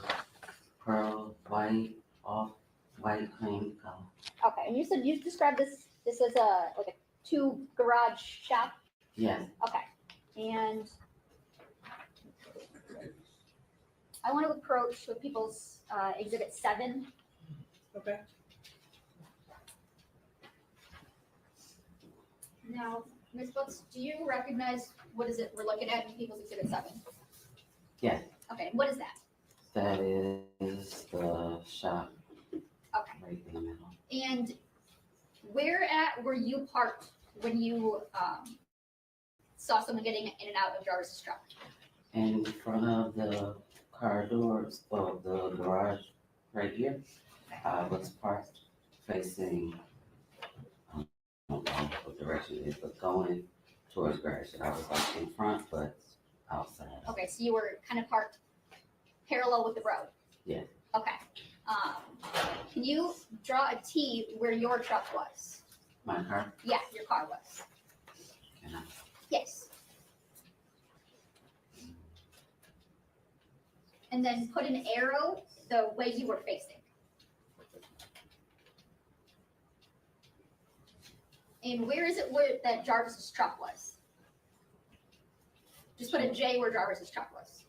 pearl white, off white cream color. Okay, and you said you described this as a two garage shop? Yes. Okay, and I want to approach with people's exhibit 7. Okay. Now, Ms. Butts, do you recognize what is it we're looking at in people's exhibit 7? Yes. Okay, what is that? That is the shop. Okay. Right in the middle. And where at were you parked when you saw someone getting in and out of Jarvis's truck? In front of the car doors of the garage right here, I was parked facing, I don't know what direction it is, but going towards garage. I was like in front, but outside. Okay, so you were kind of parked parallel with the road? Yeah. Okay. Can you draw a T where your truck was? My car? Yeah, your car was. Can I? Yes. And then put an arrow the way you were facing. And where is it that Jarvis's truck was? Just put a J where Jarvis's truck was.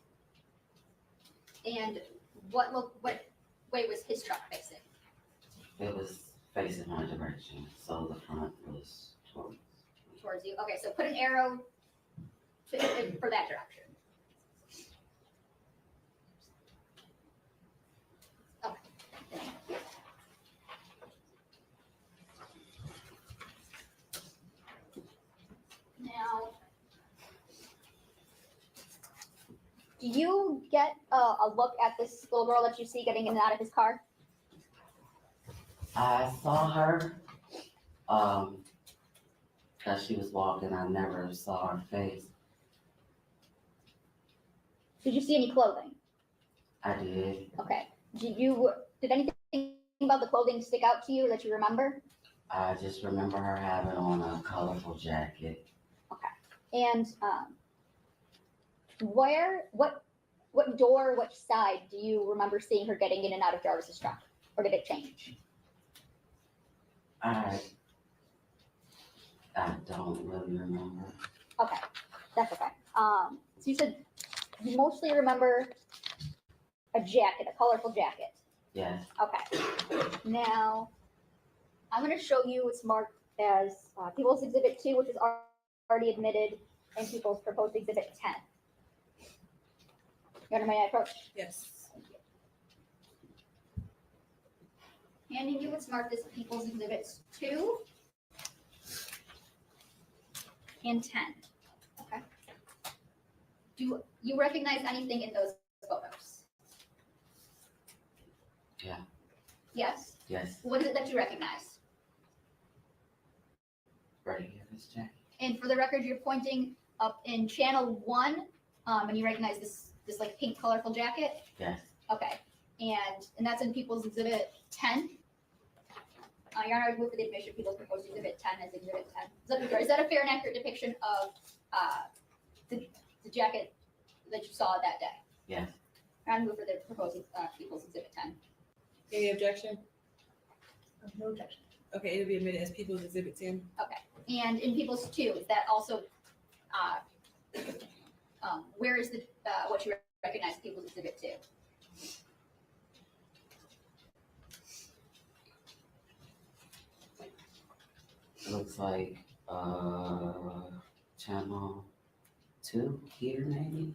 And what way was his truck facing? It was facing my direction, so the front was Towards you. Okay, so put an arrow for that direction. Okay. Now, do you get a look at this little girl that you see getting in and out of his car? I saw her as she was walking. I never saw her face. Did you see any clothing? I did. Okay. Did anything about the clothing stick out to you that you remember? I just remember her having on a colorful jacket. Okay. And what door, which side do you remember seeing her getting in and out of Jarvis's truck? Or did it change? I don't really remember. Okay, that's okay. So you said you mostly remember a jacket, a colorful jacket. Yes. Okay. Now, I'm going to show you what's marked as People's Exhibit 2, which is already admitted, and People's Proposed Exhibit 10. You under my approach? Yes. Handing you what's marked as People's Exhibits 2 and 10. Okay. Do you recognize anything in those photos? Yeah. Yes? Yes. What is it that you recognize? right here, this jacket. And for the record, you're pointing up in channel 1, and you recognize this like pink colorful jacket? Yes. Okay. And that's in People's Exhibit 10? Your Honor, I move for the admission of People's Proposed Exhibit 10 as Exhibit 10. Is that a fair and accurate depiction of the jacket that you saw that day? Yes. I move for the proposed People's Exhibit 10. Any objection? No objection. Okay, it'll be admitted as People's Exhibit 10. Okay. And in People's 2, is that also, where is the what you recognize People's Exhibit 2? It looks like channel 2 here, maybe.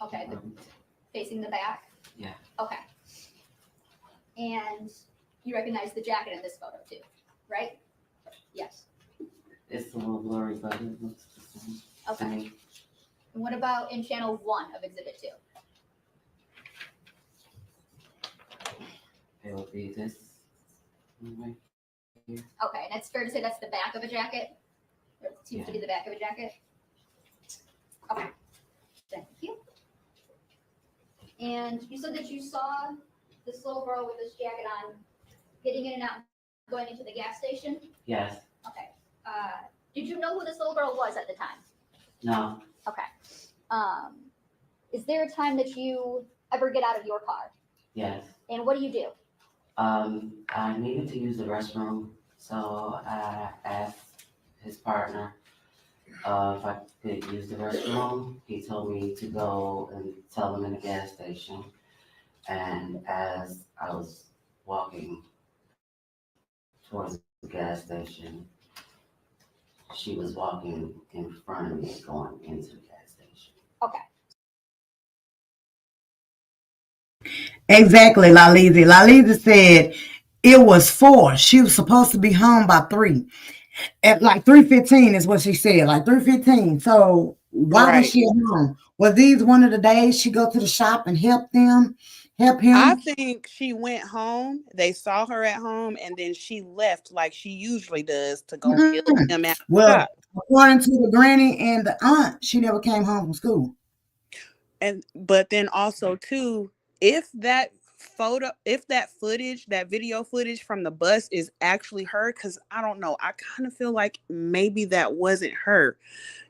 Okay, facing the back? Yeah. Okay. And you recognize the jacket in this photo too, right? Yes. It's a little blurry, but it looks the same. Okay. And what about in channel 1 of Exhibit 2? It would be this right here. Okay, and it's fair to say that's the back of a jacket? Or it seems to be the back of a jacket? Okay. Thank you. And you said that you saw this little girl with this jacket on getting in and out, going into the gas station? Yes. Okay. Did you know who this little girl was at the time? No. Okay. Is there a time that you ever get out of your car? Yes. And what do you do? I needed to use the restroom, so I asked his partner if I could use the restroom. He told me to go and tell him in the gas station. And as I was walking towards the gas station, she was walking in front of me going into the gas station. Okay. Exactly, Lalizi. Lalizi said it was 4. She was supposed to be home by 3. At like 3:15 is what she said, like 3:15. So why was she at home? Was these one of the days she go to the shop and help him? I think she went home. They saw her at home, and then she left like she usually does to go help him at the shop. According to the granny and the aunt, she never came home from school. But then also too, if that footage, that video footage from the bus is actually her, because I don't know, I kind of feel like maybe that wasn't her.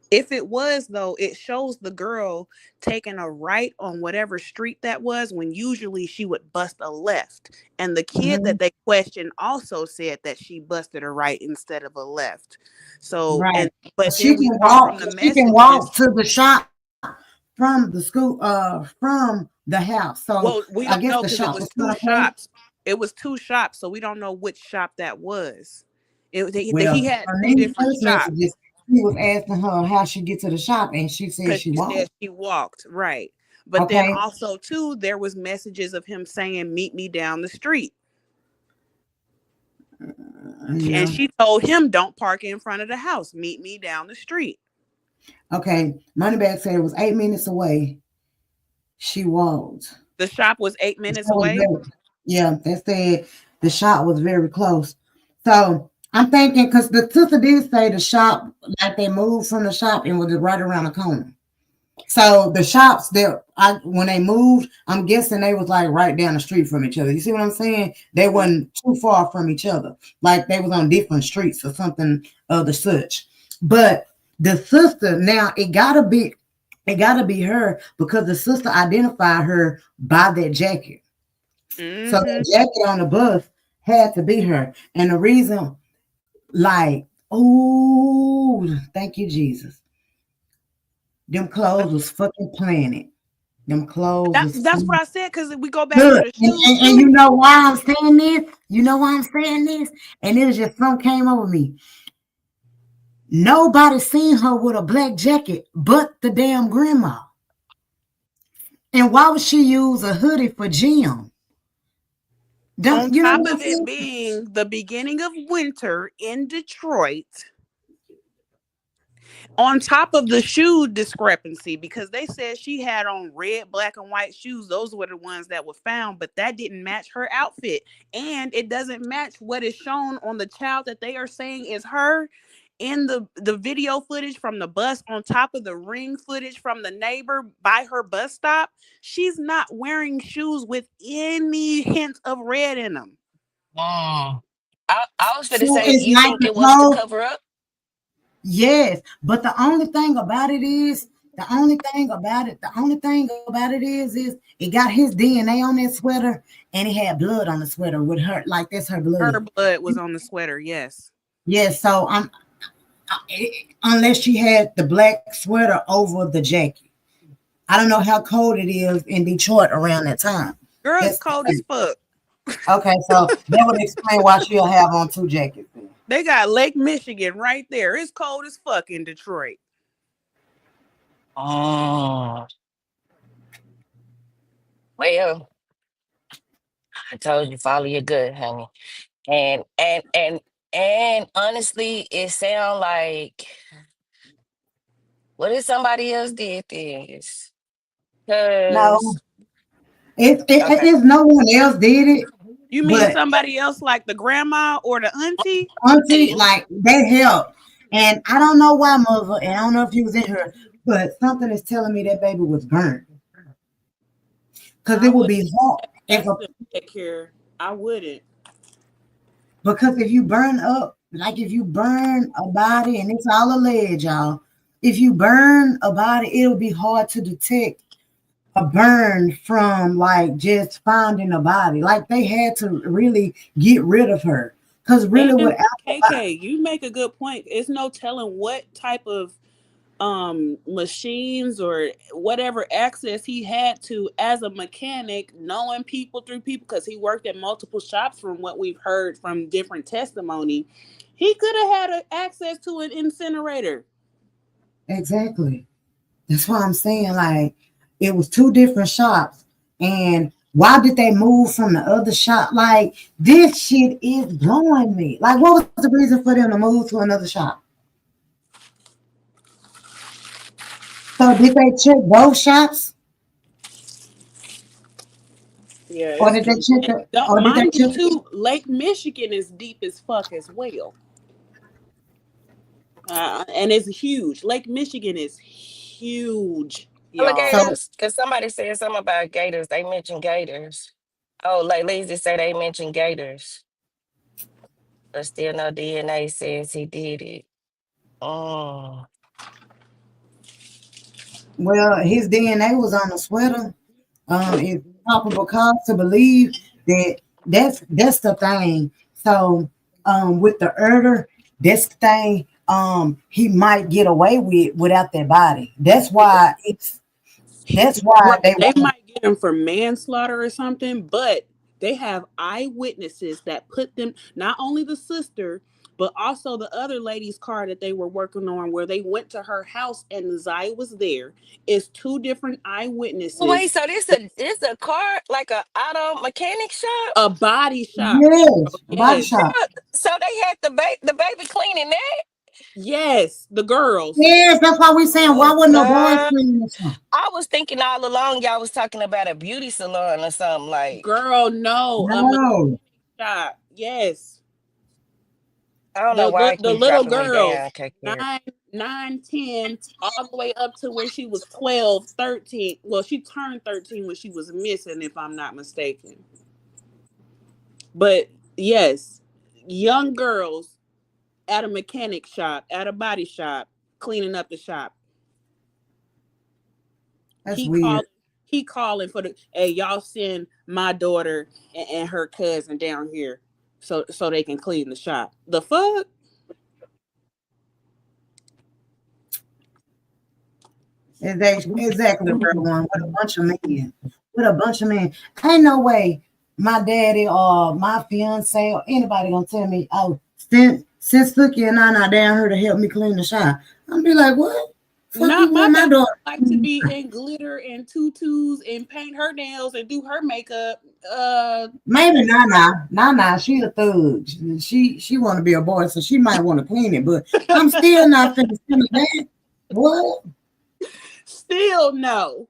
If it was, though, it shows the girl taking a right on whatever street that was, when usually she would bust a left. And the kid that they questioned also said that she busted a right instead of a left. So, but she can walk. She can walk to the shop from the school, from the house. So we don't know because it was 2 shops. It was 2 shops, so we don't know which shop that was. He had 2 different shops. He was asking her how she get to the shop, and she said she walked. She walked, right. But then also too, there was messages of him saying, "Meet me down the street." And she told him, "Don't park in front of the house. Meet me down the street." Okay, Moneybag said it was 8 minutes away. She walked. The shop was 8 minutes away. Yeah, they said the shop was very close. So I'm thinking, because the sister did say the shop, like they moved from the shop and was right around the corner. So the shops there, when they moved, I'm guessing they was like right down the street from each other. You see what I'm saying? They wasn't too far from each other, like they was on different streets or something of the such. But the sister, now it gotta be her, because the sister identified her by that jacket. So the jacket on the bus had to be her, and the reason. Like, oh, thank you, Jesus. Them clothes was fucking planted. Them clothes. That's what I said, because we go back to the shoes. And you know why I'm saying this? You know why I'm saying this? And it was just something came over me. Nobody seen her with a black jacket but the damn grandma. And why would she use a hoodie for Jim? On top of it being the beginning of winter in Detroit, On top of the shoe discrepancy, because they said she had on red, black, and white shoes. Those were the ones that were found, but that didn't match her outfit. And it doesn't match what is shown on the child that they are saying is her in the video footage from the bus, on top of the ring footage from the neighbor by her bus stop. She's not wearing shoes with any hint of red in them. I was going to So say, it's you like think the it was to clothes. cover up? Yes, but the only thing about it is it got his DNA on that sweater, and it had blood on the sweater with her, like that's her blood. Her blood was on the sweater, yes. Yes, so unless she had the black sweater over the jacket. I don't know how cold it is in Detroit around that time. Girl, it's cold as fuck. Okay, so that would explain why she'll have on two jackets. They got Lake Michigan right there. It's cold as fuck in Detroit. Oh. Well, I told you, follow your gut, honey. And honestly, it sounds like, what if somebody else did this? No, Because it's no one else did it. You mean but somebody else like the grandma or the auntie? Auntie, like they helped. And I don't know why, mother, and I don't know if you was in here, but something is telling me that baby was burnt. Because it would be hard. Take care. I wouldn't. Because if you burn up, like if you burn a body, and it's all alleged, y'all. If you burn a body, it'll be hard to detect a burn from like just finding a body. Like they had to really get rid of her. Because really And without KK, you make a good point. It's no telling what type of machines or whatever access he had to as a mechanic, knowing people through people, because he worked at multiple shops from what we've heard from different testimony. He could have had access to an incinerator. Exactly. That's why I'm saying, like, it was two different shops. And why did they move from the other shop? Like, this shit is blowing me. Like, what was the reason for them to move to another shop? So did they check both shops? Yeah. Or did they check Mind you, too, Lake Michigan is deep as fuck as well. And it's huge. Lake Michigan is huge. Alligators, because somebody said something about gators. They mentioned gators. Oh, like Lazy said they mentioned gators. But still no DNA says he did it. Oh. Well, his DNA was on the sweater. It's probable cause to believe that that's the thing. So with the Erder, that's the thing he might get away with without their body. That's why they might get him for manslaughter or something, but they have eyewitnesses that put them, not only the sister, but also the other lady's car that they were working on, where they went to her house and Nazaya was there. It's two different eyewitnesses. Wait, so this a car, like a auto mechanic shop? A body shop. Yes, a body shop. So they had the baby cleaning that? Yes, the girls. Yes, that's why we're saying, why wouldn't no boys cleaning this one? I was thinking all along y'all was talking about a beauty salon or something like. Girl, no. A mechanic shop. Yes. I don't know why the little girl, 9, 10, all the way up to when she was 12, 13. Well, she turned 13 when she was missing, if I'm not mistaken. But yes, young girls at a mechanic shop, at a body shop, cleaning up the shop. That's weird. He calling for hey, y'all send my daughter and her cousin down here so they can clean the shop. The fuck? Exactly, everyone. With a bunch of men. Ain't no way my daddy or my fiance or anybody gonna tell me, oh, since Suki and I not down here to help me clean the shop. I'll be like, what? Not my daughter like to be in glitter and tutus and paint her nails and do her makeup. Maybe Nana, she a thug. She want to be a boy, so she might want to clean it. But I'm still not finna that. What? Still no.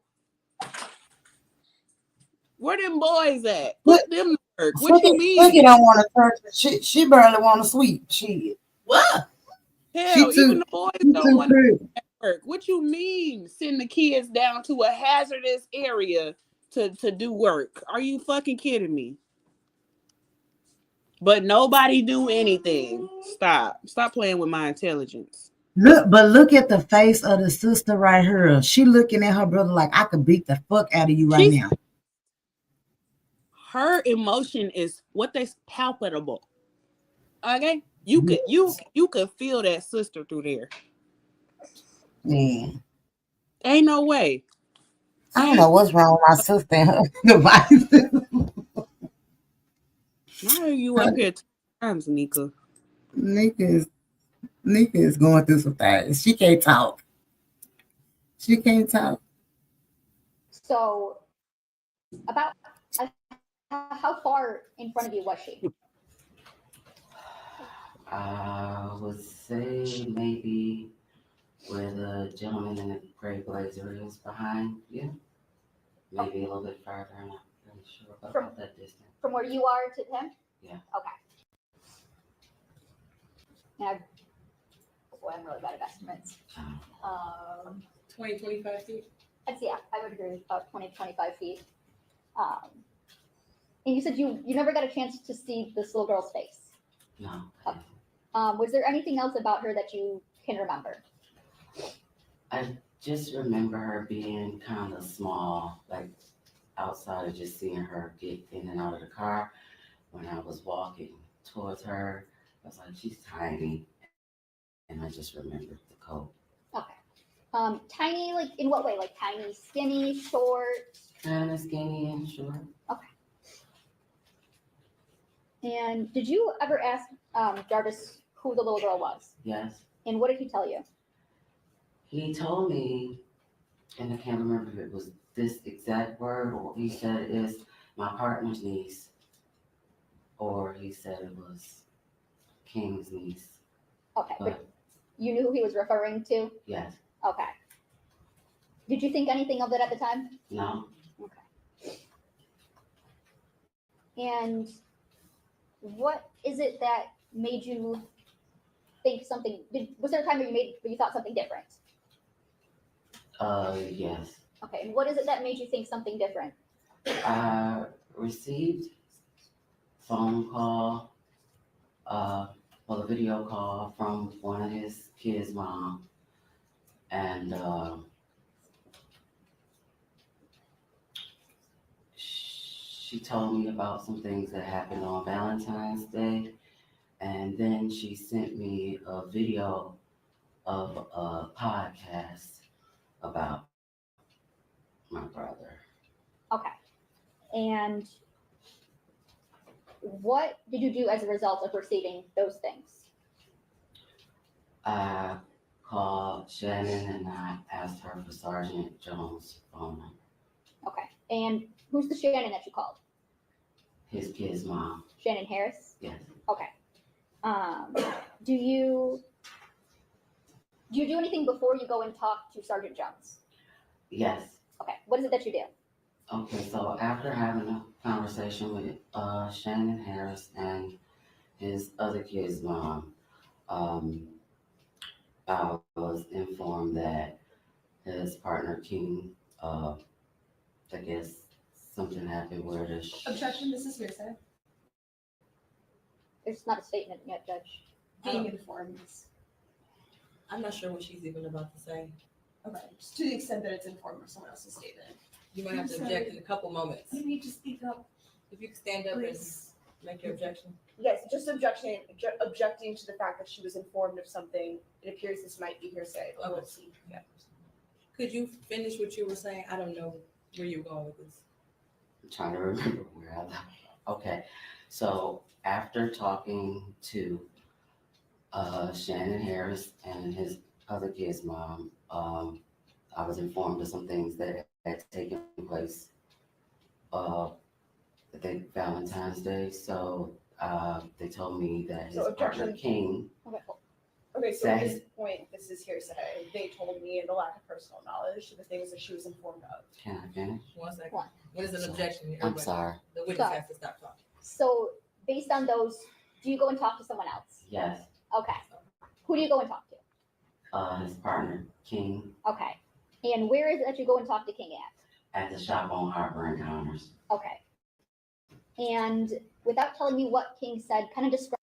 Where them boys at? Put them to work. What you mean? Cookie don't want to church. She barely want to sweep. Shit. What? Hell, even the boys don't want to work. What you mean? Send the kids down to a hazardous area to do work? Are you fucking kidding me? But nobody do anything. Stop playing with my intelligence. Look at the face of the sister right here. She looking at her brother like I could beat the fuck out of you right now. Her emotion is what they palpable. Okay, you could feel that sister through there. Yeah, ain't no way. I don't know what's wrong with my sister and her devices. Why are you up here 2 times, Nika? Nika is going through some things. She can't talk. So, about how far in front of you was she? I would say maybe where the gentleman in the gray blazer is behind you. Maybe a little bit farther. I'm not really sure about that distance. From where you are to him? Yeah. Okay. And I'm really bad at estimates. 20, 25 feet? Yeah, I would agree with about 20, 25 feet. And you said you never got a chance to see this little girl's face. No. Okay. Was there anything else about her that you can remember? I just remember her being kind of small, like outside of just seeing her get in and out of the car. When I was walking towards her, I was like, she's tiny. And I just remembered the coat. Okay. Tiny, like in what way? Like tiny, skinny, short? Kind of skinny and short. Okay. And did you ever ask Jarvis who the little girl was? Yes. And what did he tell you? He told me, and I can't remember if it was this exact word or he said it is my partner's niece, or he said it was King's niece. Okay, but you knew who he was referring to? Yes. Okay. Did you think anything of it at the time? No. Okay. And what is it that made you think something? Was there a time where you thought something different? Yes. Okay. And what is it that made you think something different? I received phone call, a video call from one of his kids' mom, and she told me about some things that happened on Valentine's Day, and then she sent me a video of a podcast about my brother. Okay. And what did you do as a result of receiving those things? I called Shannon and I asked her for Sergeant Jones' phone number. Okay. And who's the Shannon that you called? His kid's mom. Shannon Harris? Yes. Okay. Do you do anything before you go and talk to Sergeant Jones? Yes. Okay. What is it that you do? Okay, so after having a conversation with Shannon Harris and his other kid's mom, I was informed that his partner King, I guess something happened where the Objection, this is hearsay. There's not a statement yet, Judge. Being informed. I'm not sure what she's even about to say. Okay, just to the extent that it's informed of someone else's statement. You might have to object in a couple moments. You need to speak up. If you could stand up Please. and make your objection. Yes, just objecting to the fact that she was informed of something. It appears this might be hearsay, but let's see. Yeah. Could you finish what you were saying? I don't know where you're going with this. I'm trying to remember where I left. Okay, so after talking to Shannon Harris and his other kid's mom, I was informed of some things that had taken place, I think Valentine's Day. So they told me that his partner King. Okay. Okay, so at Say- this point, this is hearsay. They told me, and the lack of personal knowledge, the things that she was informed of. Can I finish? One second. What? What is an objection? I'm Everybody- sorry. The witness Sorry. has to stop talking. So based on those, do you go and talk to someone else? Yes. Okay. Who do you go and talk to? His partner, King, Okay. And where is it that you go and talk to King at? at the shop on Harbor Encounters. Okay. And without telling me what King said, kind of describe.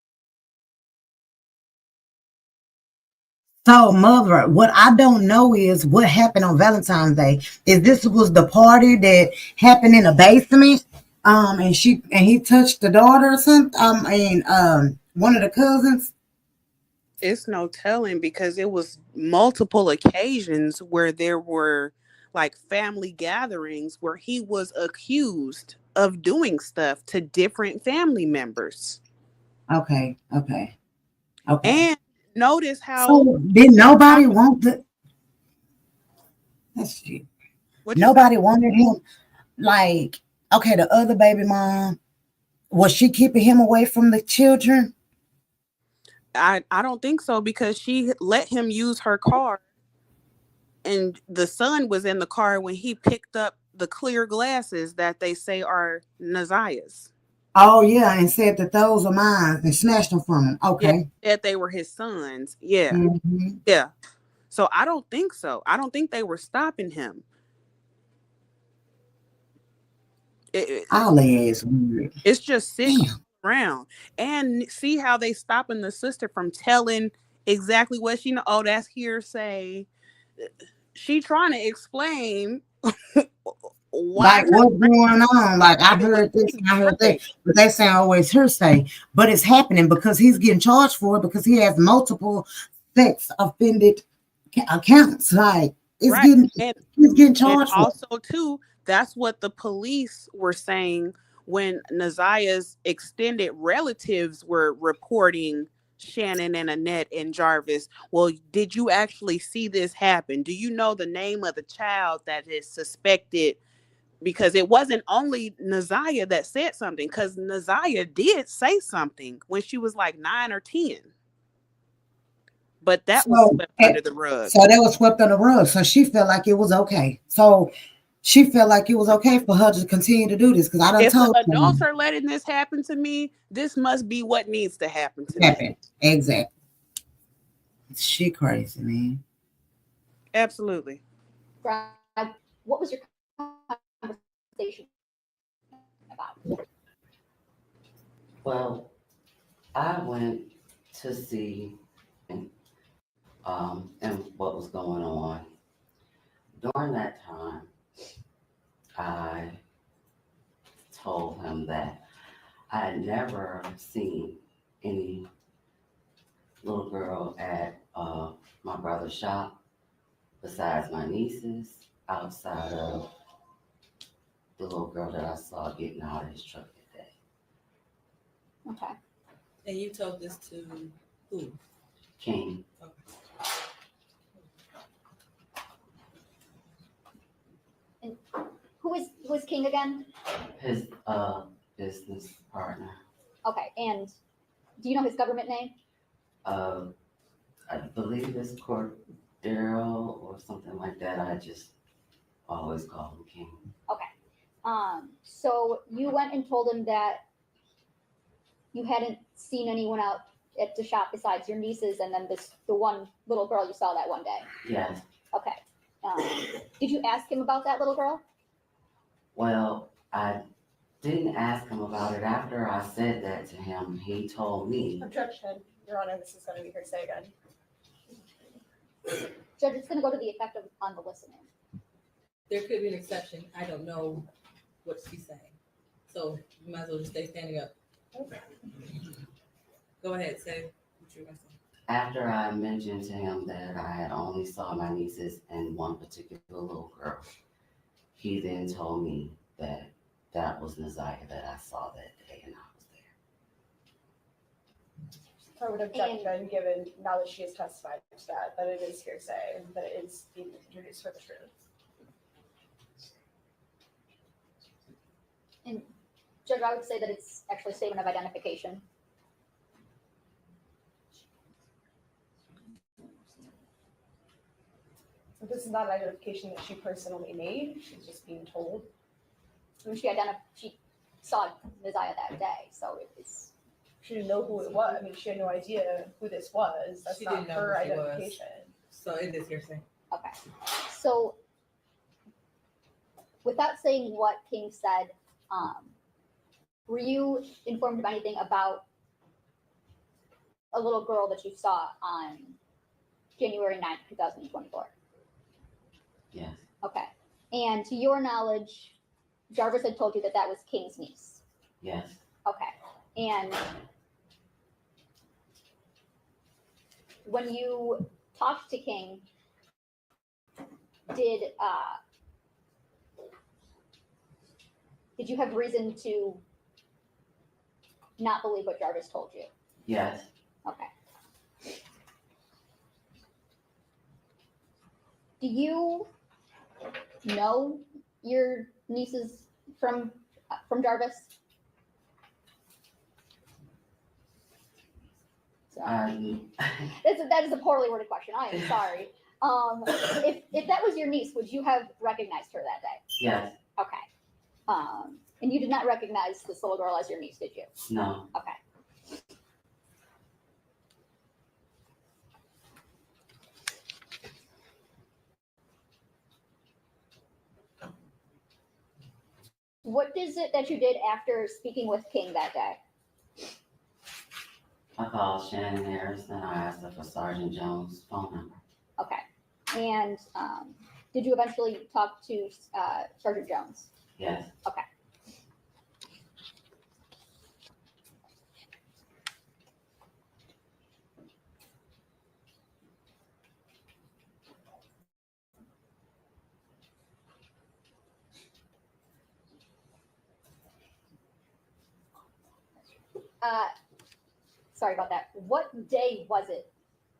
So, mother, what I don't know is what happened on Valentine's Day. Is this was the party that happened in a basement? And he touched the daughter or something? One of the cousins. It's no telling because it was multiple occasions where there were like family gatherings where he was accused of doing stuff to different family members. Okay. And notice how So did nobody want the? That's shit. Nobody wanted him. Like, okay, the other baby mom, was she keeping him away from the children? I don't think so because she let him use her car and the son was in the car when he picked up the clear glasses that they say are Nazia's. Oh yeah, and said that those are mine and snatched them from him. Okay. Yeah, that they were his sons. Yeah. Mhm. Yeah. So I don't think so. I don't think they were stopping him. All that is weird. It's just sitting around. And see how they stopping the sister from telling exactly what she know. Oh, that's hearsay. She trying to explain why Like what's going on? Like I heard this and I heard that, but they say always hearsay. But it's happening because he's getting charged for it because he has multiple sex offended accounts. Like it's right. getting And, he's getting charged and for. also too, that's what the police were saying when Nazia's extended relatives were reporting Shannon and Annette and Jarvis. Well, did you actually see this happen? Do you know the name of the child that is suspected? Because it wasn't only Nazia that said something, because Nazia did say something when she was like 9 or 10. But that was swept under the rug. So that was swept under the rug. So she felt like it was okay. So she felt like it was okay for her to continue to do this because I done If told the adults her. are letting this happen to me, this must be what needs to happen to me. Exactly. She crazy, man. Absolutely. What was your conversation about? Well, I went to see and what was going on. During that time, I told him that I had never seen any little girl at my brother's shop besides my nieces, outside of the little girl that I saw getting out of his truck that day. Okay. And you told this to who? King. Okay. And who is King again? His business partner. Okay. And do you know his government name? I believe it's Cordero or something like that. I just always call him King. Okay. So you went and told him that you hadn't seen anyone out at the shop besides your nieces and then the one little girl you saw that one day. Yes. Okay. Did you ask him about that little girl? Well, I didn't ask him about it. After I said that to him, he told me. Objection, Your Honor, this is going to be hearsay again. Judge, it's going to go to the effect on the listening. There could be an exception. I don't know what she's saying. So you might as well just stay standing up. Go ahead, say what you're going to say. After I mentioned to him that I had only saw my nieces and one particular little girl, he then told me that that was Nazia that I saw that day and I was there. I would object then, given now that she has testified to that it is hearsay and that it is being introduced for the truth. And Judge, I would say that it's actually a statement of identification. This is not an identification that she personally made. She's just being told. I mean, she saw Messiah that day, so it's. She didn't know who it was. I mean, she had no idea who this was. That's She not didn't know her who she was. identification. So it is hearsay. Okay. So, without saying what King said, were you informed of anything about a little girl that you saw on January 9th, 2024? Yes. Okay. And to your knowledge, Jarvis had told you that that was King's niece. Yes. Okay. And when you talked to King, did you have reason to not believe what Jarvis told you? Yes. Okay. Do you know your nieces from Jarvis? Sorry. That is a poorly worded question. I am sorry. If that was your niece, would you have recognized her that day? Yes. Okay. And you did not recognize this little girl as your niece, did you? No. Okay. What is it that you did after speaking with King that day? I called Shannon Harris and I asked her for Sergeant Jones' phone number. Okay. And did you eventually talk to Sergeant Jones? Yes. Okay. Sorry about that. What day was it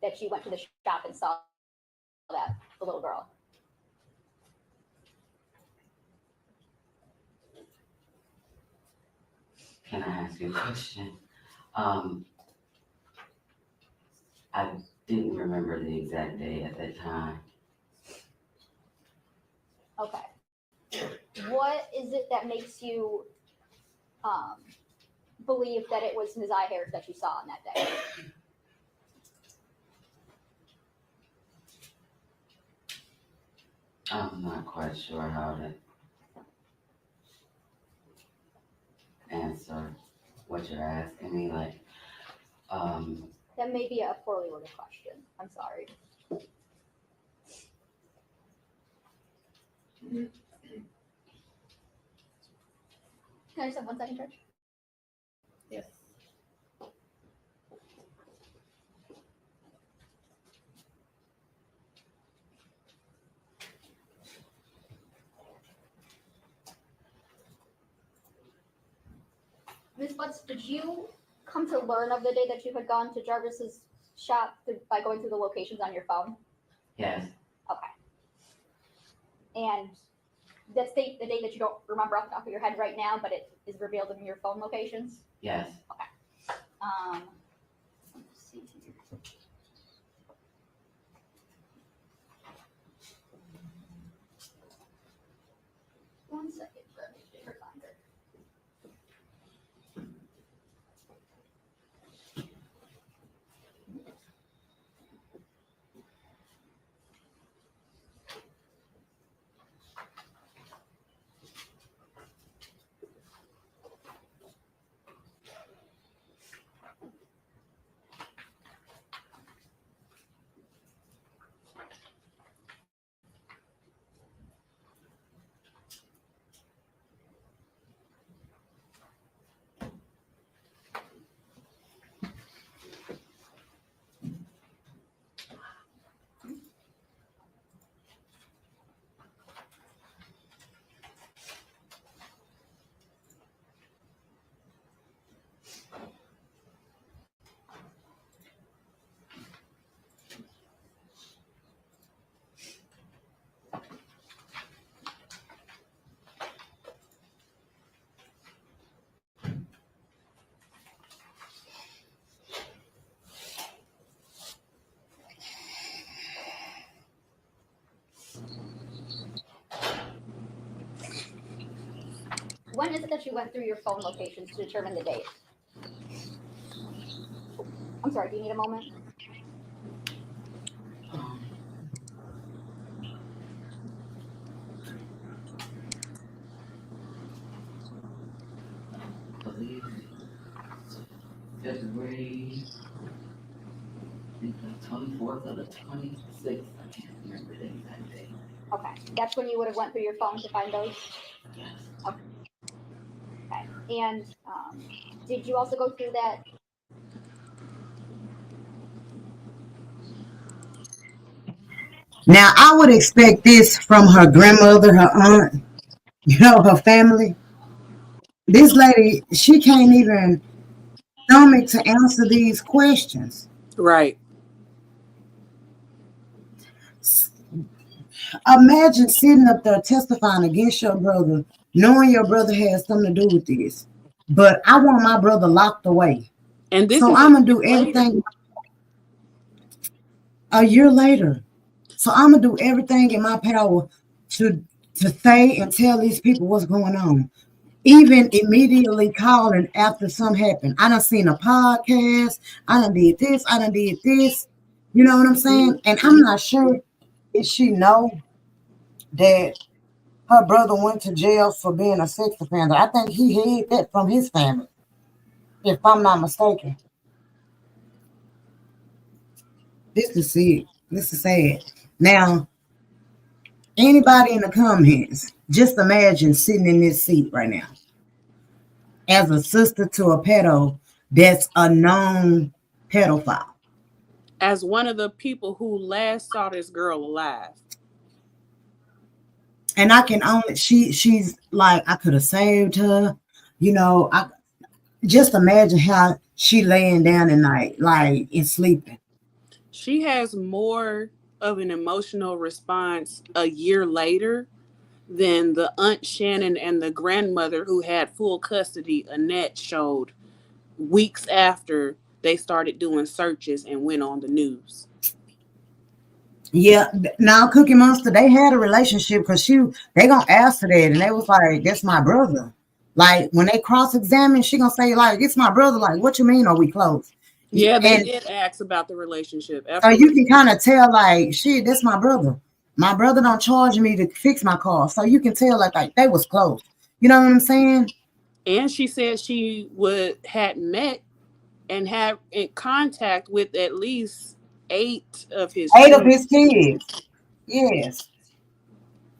that you went to the shop and saw the little girl? Can I ask you a question? I didn't remember the exact day at that time. Okay. What is it that makes you believe that it was Ms. Harris that you saw on that day? I'm not quite sure how to answer what you're asking me. Like, That may be a poorly worded question. I'm sorry. Can I just have 1 second, George? Yes. Ms. Butts, did you come to learn of the day that you had gone to Jarvis's shop by going through the locations on your phone? yes, Okay. And that's the day that you don't remember off the top of your head right now, but it is revealed in your phone locations? yes. Let's see here. One second, let me get her finder. when is it that you went through your phone locations to determine the date? I'm sorry, do you need a moment? I believe February, I think the 24th or the 26th. I can't remember the exact date. Okay, that's when you would have went through your phone to find those? Yes. Okay, and did you also go through that? Now, I would expect this from her grandmother, her aunt, her family. This lady, she can't even stomach to answer these questions. Right. Imagine sitting up there testifying against your brother, knowing your brother has something to do with this. But I want my brother locked away. And this so is I'm going to do everything a year later. So I'm going to do everything in my power to say and tell these people what's going on. Even immediately calling after something happened. I done seen a podcast. I done did this. I done did this. You know what I'm saying? And I'm not sure if she know that her brother went to jail for being a sex offender. I think he hid that from his family, if I'm not mistaken. This is it. This is sad. Now, anybody in the comments, just imagine sitting in this seat right now as a sister to a pedo that's a known pedophile. As one of the people who last saw this girl alive. And I can only, she's like, I could have saved her. You know, I just imagine how she laying down at night, like, and sleeping. She has more of an emotional response a year later than the Aunt Shannon and the grandmother who had full custody, Annette, showed weeks after they started doing searches and went on the news. Yeah, now Cookie Monster, they had a relationship because they gonna ask her that, and they was like, "That's my brother." Like when they cross-examine, she gonna say like, "It's my brother." Like, what you mean? Are we close? Yeah, they did ask about the relationship. So you can kind of tell, like, shit, that's my brother. My brother don't charge me to fix my car, so you can tell like they was close. You know what I'm saying? And she said she had met and had in contact with at least 8 of his kids. Yes,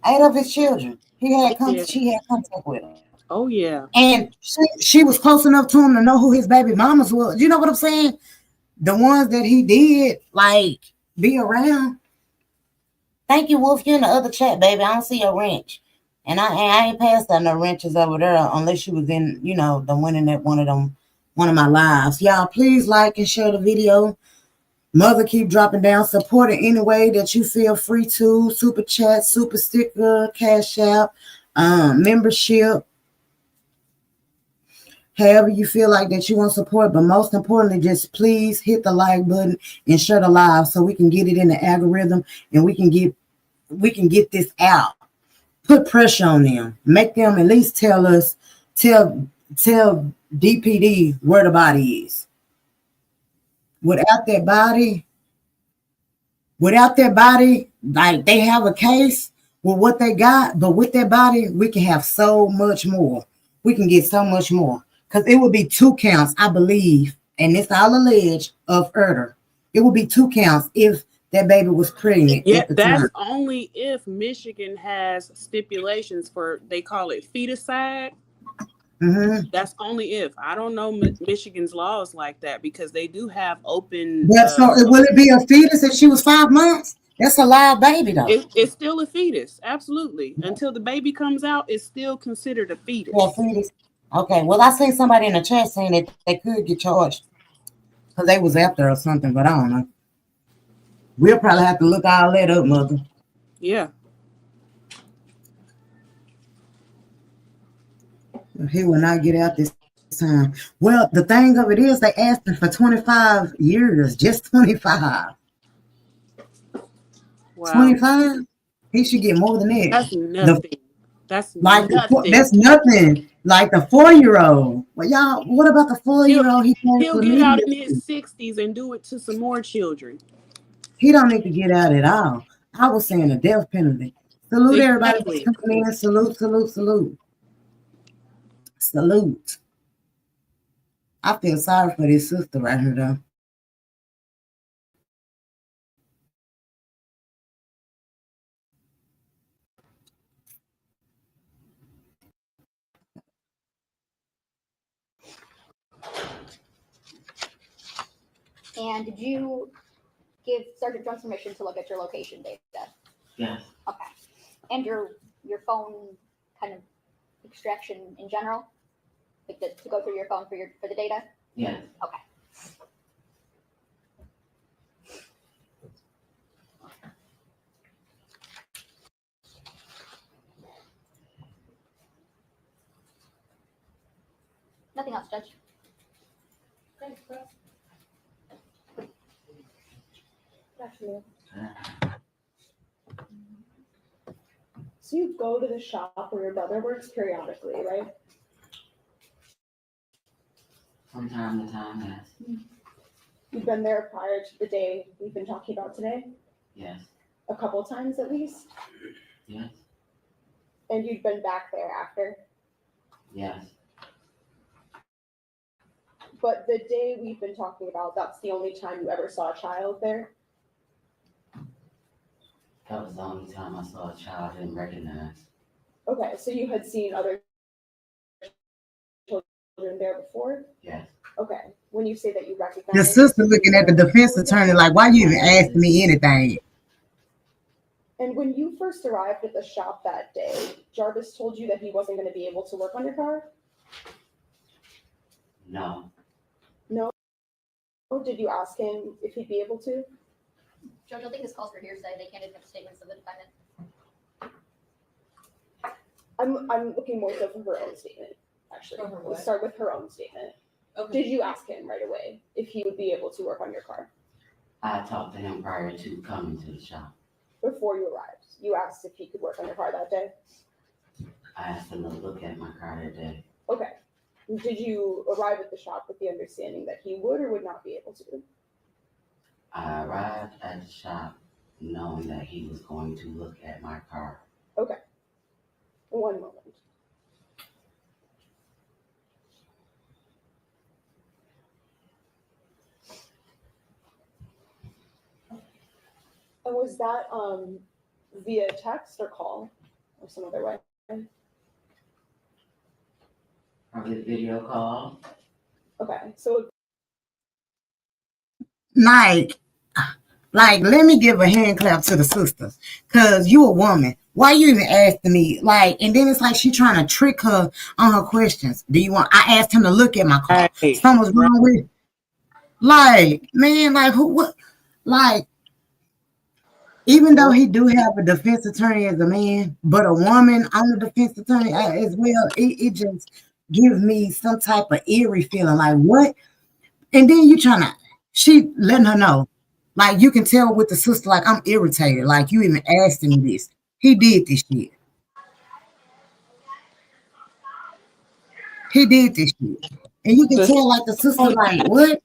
8 of his children. She had contact with him. Oh yeah. And she was close enough to him to know who his baby mamas was. You know what I'm saying? The ones that he did like be around. Thank you, Wolf. You're in the other chat, baby. I don't see your wrench. And I ain't passed out no wrenches over there unless you was in, the one in that one of my lives. Y'all, please like and share the video. Mother, keep dropping down. Support it any way that you feel free to. Super chat, super sticker, cash app, membership. However you feel like that you want support, but most importantly, just please hit the like button and share the live so we can get it in the algorithm and we can get this out. Put pressure on them. Make them at least tell DPD where the body is. Without their body, like they have a case with what they got, but with their body, we can have so much more. We can get so much more. Because it would be 2 counts, I believe, and it's all alleged, of murder. It would be 2 counts if that baby was pregnant. Yeah, at the that's time. only if Michigan has stipulations for, they call it feticide. Mm-hmm. That's only if. I don't know Michigan's laws like that because they do have open. But so will it be a fetus if she was 5 months? That's a live baby, though. It's still a fetus, absolutely. Until the baby comes out, it's still considered a fetus. Yeah, fetus. Okay, well, I seen somebody in the chat saying that they could get charged because they was after or something, but I don't know. We'll probably have to look all that up, Mother. Yeah. He will not get out this time. Well, the thing of it is, they asked him for 25 years, just 25. Wow. 25? He should get more than that. That's nothing. That's like nothing. That's nothing. Like the 4-year-old. Well, y'all, what about the 4-year-old? He'll get out in his 60s and do it to some more children. He don't need to get out at all. I was saying a death penalty. Salute everybody Exactly. that's coming in. Salute, salute, salute. Salute. I feel sorry for this sister right here, though. And did you give Sergeant Jones permission to look at your location data? Yes. Okay. And your phone kind of extraction in general? Like to go through your phone for the data? Yes. Okay. Nothing else, Judge. Thanks, Chris. Good afternoon. So you go to the shop where your brother works periodically, right? From time to time, yes. You've been there prior to the day we've been talking about today? Yes. A couple times at least? Yes. And you've been back there after? Yes. But the day we've been talking about, that's the only time you ever saw a child there? That was the only time I saw a child I didn't recognize. Okay, so you had seen other children there before? Yes. Okay, when you say that you recognize. The sister looking at the defense attorney like, why you even asking me anything? And when you first arrived at the shop that day, Jarvis told you that he wasn't going to be able to work on your car? No. No? Did you ask him if he'd be able to? Judge, I think this calls for hearsay. They can't accept statements of the defendant. I'm looking more so for her own statement, actually. For her We'll what? start with her own statement. Okay. Did you ask him right away if he would be able to work on your car I talked to him prior to coming to the shop. before you arrived? You asked if he could work on your car that day? I asked him to look at my car that day. Okay. Did you arrive at the shop with the understanding that he would or would not be able to? I arrived at the shop knowing that he was going to look at my car. Okay. One moment. And was that via text or call or some other way? Probably a video call. Okay, so Like, let me give a hand clap to the sisters, cause you a woman. Why you even asking me? Like, and then it's like she trying to trick her on her questions. Do you want? I asked him to look at my car. Right. Something's wrong with it. Like, man, like who? What? Like, even though he do have a defense attorney as a man, but a woman on the defense attorney as well, it just gives me some type of eerie feeling. Like what? And then you trying to, she letting her know. Like you can tell with the sister, like I'm irritated. Like you even asked him this. He did this shit. He did this shit. And you can tell like the sister, like, what?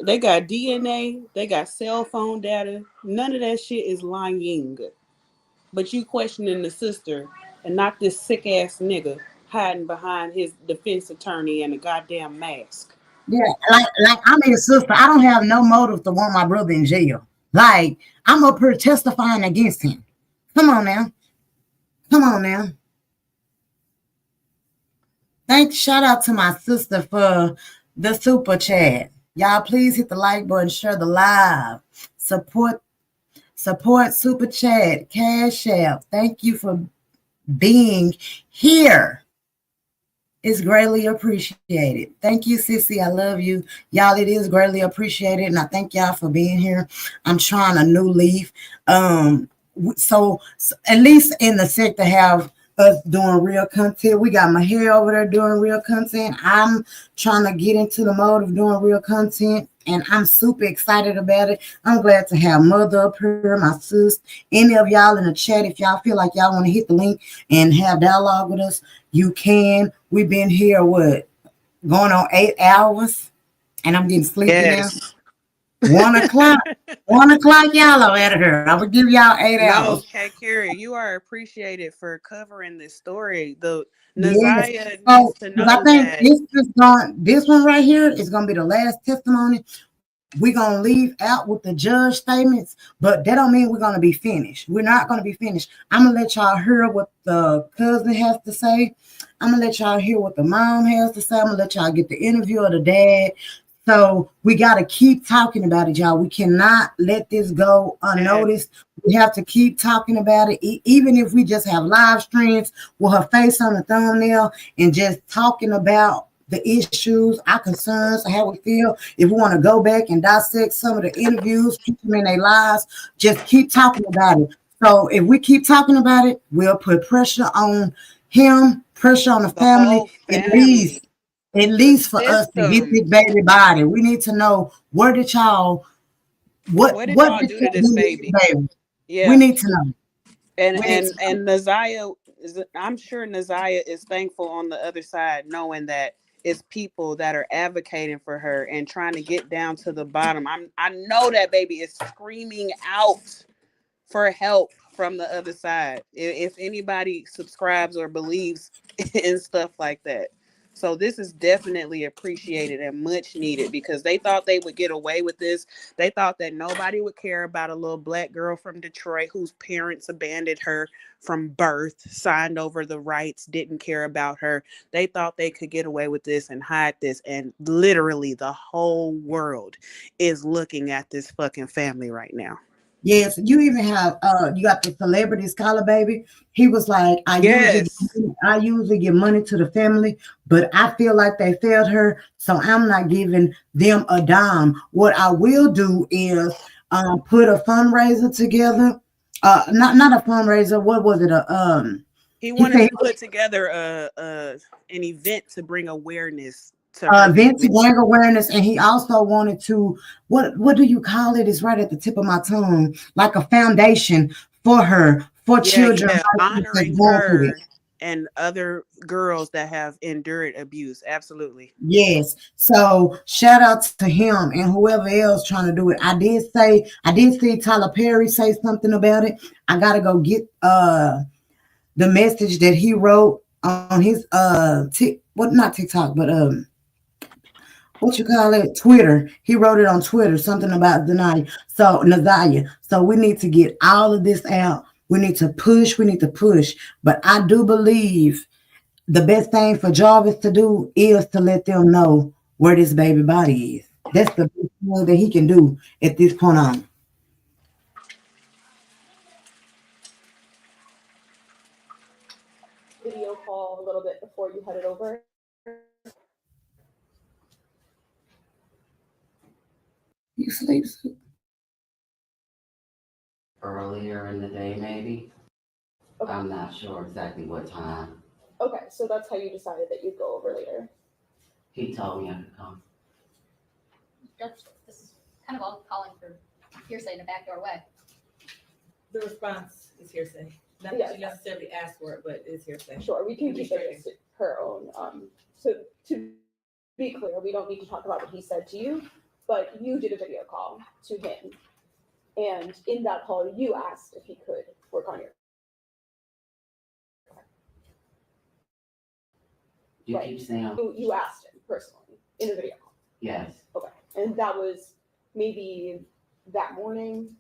They got DNA, they got cell phone data. None of that shit is lying. But you questioning the sister and not this sick ass nigga hiding behind his defense attorney and a goddamn mask. Yeah, like I'm his sister. I don't have no motive to want my brother in jail. Like, I'm up here testifying against him. Come on now. Come on now. Shout out to my sister for the super chat. Y'all please hit the like button, share the live. Support super chat, Cash App. Thank you for being here. It's greatly appreciated. Thank you, Sissy. I love you. Y'all, it is greatly appreciated. And I thank y'all for being here. I'm trying a new leaf. So at least in the sector have us doing real content. We got my hair over there doing real content. I'm trying to get into the mode of doing real content. and I'm super excited about it. I'm glad to have Mother up here, my sis, any of y'all in the chat. If y'all feel like y'all want to hit the link and have dialogue with us, you can. We've been here, going on 8 hours, and I'm getting sleepy now. 1 o'clock. 1 o'clock, y'all are at her. I will give y'all 8 hours. No, Carrie, you are appreciated for covering this story. The Yes. Nazaya So, needs to 'cause know I think that. this one right here is gonna be the last testimony. We're gonna leave out with the judge statements, but that don't mean we're gonna be finished. We're not gonna be finished. I'm gonna let y'all hear what the cousin has to say. I'm gonna let y'all hear what the mom has to say. I'm gonna let y'all get the interview of the dad. So we got to keep talking about it, y'all. We cannot let this go unnoticed. We have to keep talking about it, even if we just have live streams with her face on the thumbnail and just talking about the issues, our concerns, how we feel. If we want to go back and dissect some of the interviews, keep them in their lives, just keep talking about it. So if we keep talking about it, we'll put pressure on him, pressure on the family, at least for us to get this baby body. We need to know where did y'all what did y'all do to this baby? Yeah. We need to know. And Nazaya I'm sure Nazaya is thankful on the other side, knowing that it's people that are advocating for her and trying to get down to the bottom. I know that baby is screaming out for help from the other side. If anybody subscribes or believes in stuff like that. So this is definitely appreciated and much needed, because they thought they would get away with this. They thought that nobody would care about a little Black girl from Detroit whose parents abandoned her from birth, signed over the rights, didn't care about her. They thought they could get away with this and hide this. And literally the whole world is looking at this fucking family right now. Yes, you even have you got the celebrity scholar baby. He was like, I usually give money to the family, but I feel like they failed her, so I'm not giving them a dime. What I will do is put a fundraiser together. Not a fundraiser. What was it? He wanted to put together an event to bring awareness to event to bring awareness, and he also wanted to what do you call it? It's right at the tip of my tongue, like a foundation for her, for children, honoring her and other girls that have endured abuse. Absolutely. Yes. So shout out to him and whoever else trying to do it. I did see Tyler Perry say something about it. I gotta go get the message that he wrote on his not TikTok, but Twitter. He wrote it on Twitter, something about Nazaya. So we need to get all of this out. We need to push. But I do believe the best thing for Jarvis to do is to let them know where this baby body is. That's the best thing that he can do at this point on. Video call a little bit before you headed over. You sleep? Earlier in the day, maybe. Okay. I'm not sure exactly what time. Okay, so that's how you decided that you'd go over later. He told me I could come. This is kind of all calling for hearsay in a backdoor way. The response is hearsay. Not that you necessarily asked for it, but it's hearsay. Sure, we can keep it her own. So to be clear, we don't need to talk about what he said to you, but you did a video call to him. And in that call, you asked if he could work on your. You keep saying. You asked him personally in a video call. Yes. Okay. And that was maybe that morning.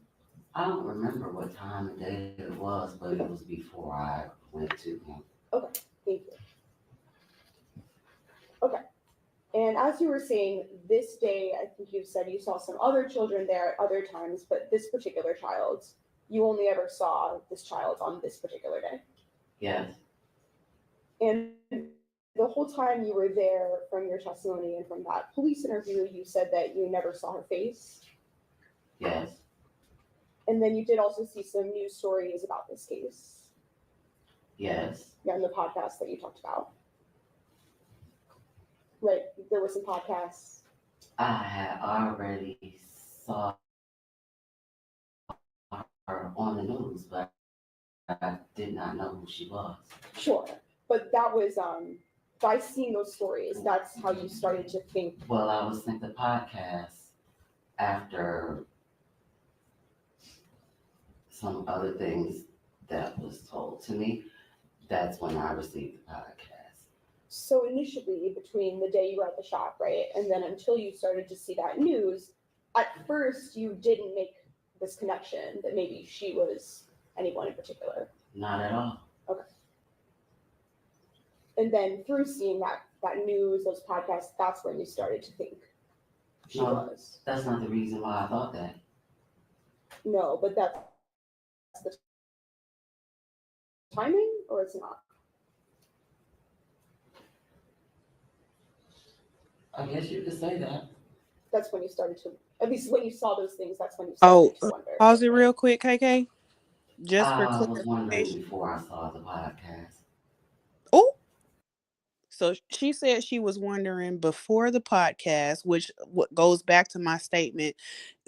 I don't remember what time of day it was, but it was before I went to him. Okay. Thank you. Okay. And as you were saying, this day, I think you said you saw some other children there at other times, but this particular child, you only ever saw this child on this particular day. Yes. And the whole time you were there, from your testimony and from that police interview, you said that you never saw her face. Yes. And then you did also see some news stories about this case. Yes. Yeah, in the podcast that you talked about. Right, there were some podcasts. I had already saw her on the news, but I did not know who she was. Sure, but that was by seeing those stories, that's how you started to think. Well, I was sent the podcast after some other things that was told to me. That's when I received the podcast. So initially, between the day you were at the shop, right, and then until you started to see that news, at first you didn't make this connection that maybe she was anyone in particular. Not at all. Okay. And then through seeing that news, those podcasts, that's when you started to think she was. That's not the reason why I thought that. No, but that's the timing, or it's not? I guess you could say that. That's when you started to, at least when you saw those things, that's when you Oh, started to wonder. pause it real quick, KK. Just for I was wondering clarification. before I saw the podcast. Oh, so she said she was wondering before the podcast, which goes back to my statement.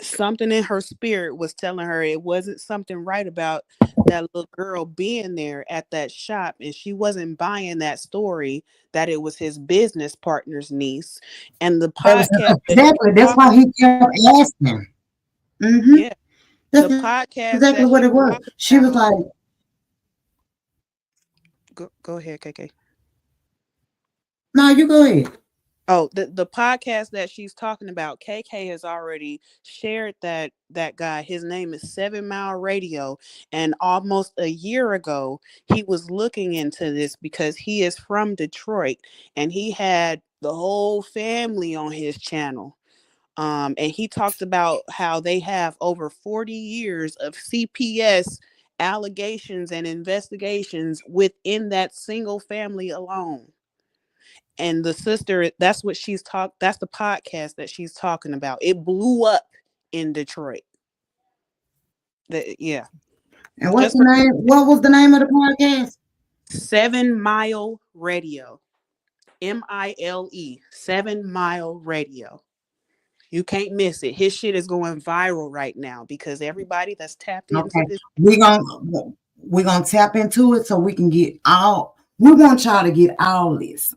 Something in her spirit was telling her it wasn't something right about that little girl being there at that shop, and she wasn't buying that story that it was his business partner's niece. And the podcast, exactly. That's why he kept asking. Mm-hmm. Yeah, that's the podcast exactly what it was. She was like, "Go ahead, KK." No, you go ahead. Oh, the podcast that she's talking about, KK has already shared that guy. His name is 7 Mile Radio, and almost a year ago, he was looking into this because he is from Detroit, and he had the whole family on his channel. And he talked about how they have over 40 years of CPS allegations and investigations within that single family alone. And the sister, that's what she's that's the podcast that she's talking about. It blew up in Detroit. Yeah. And what's the name? What was the name of the podcast? 7 Mile Radio. MILE. 7 Mile Radio. You can't miss it. His shit is going viral right now because everybody that's tapped into this. We're gonna tap into it so we can get all. We want y'all to get all this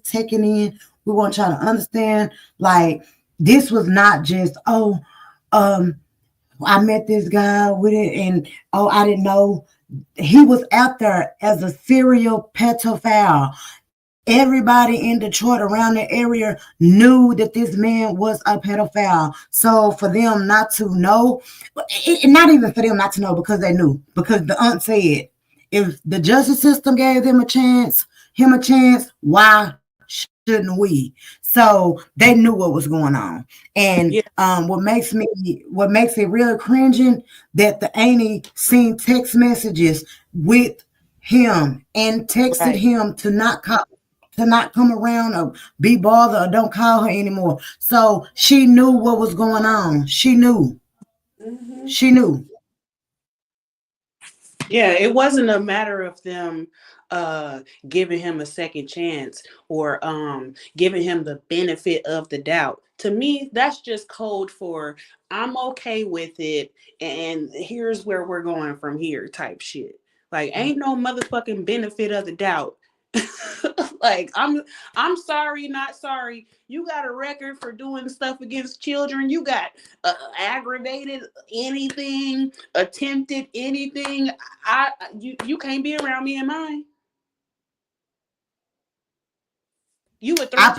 taken in. We want y'all to understand, like, this was not just, I met this guy with it, and I didn't know. He was out there as a serial pedophile. Everybody in Detroit around the area knew that this man was a pedophile. So for them not to know, not even for them not to know, because they knew, because the aunt said, if the justice system gave him a chance, why shouldn't we? So they knew what was going on. And what makes it really cringing that the auntie seen text messages with him and texted him to not come around or be bothered or don't call her anymore. So she knew what was going on. She knew. Mm-hmm. She knew. Yeah, it wasn't a matter of them giving him a second chance or giving him the benefit of the doubt. To me, that's just code for I'm okay with it, and here's where we're going from here type shit. Like, ain't no motherfucking benefit of the doubt. Like, I'm sorry, not sorry. You got a record for doing stuff against children. You got aggravated anything, attempted anything. You can't be around me and mine. You would I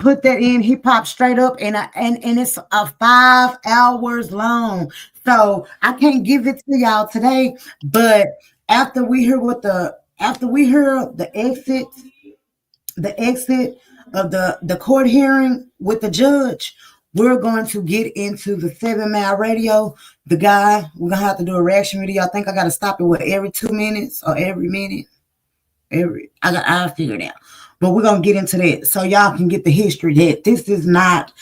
put that in. He popped straight up, and it's 5 hours long. So I can't give it to y'all today. But after we hear the exit of the court hearing with the judge, we're going to get into the 7 Mile Radio. The guy, we're gonna have to do a reaction video. I think I gotta stop it every 2 minutes or every minute. I'll figure it out. But we're gonna get into that so y'all can get the history that this is not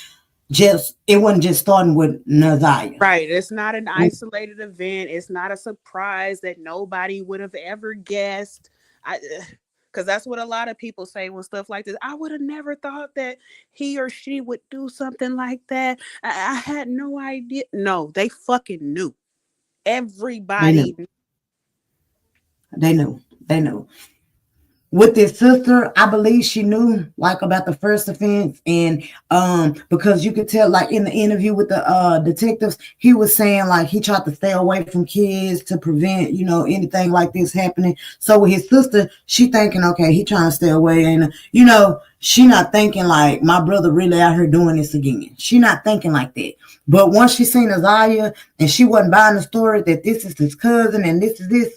just, it wasn't just starting with Naziah. Right. It's not an isolated event. It's not a surprise that nobody would have ever guessed. Because that's what a lot of people say when stuff like this. I would have never thought that he or she would do something like that. I had no idea. No, they fucking knew. Everybody. They knew. They knew. With his sister, I believe she knew like about the first offense, and because you could tell like in the interview with the detectives, he was saying like he tried to stay away from kids to prevent, you know, anything like this happening. So with his sister, she thinking, okay, he trying to stay away, and you know, she not thinking like my brother really out here doing this again. She not thinking like that. But once she seen Isaiah and she wasn't buying the story that this is his cousin and this is this,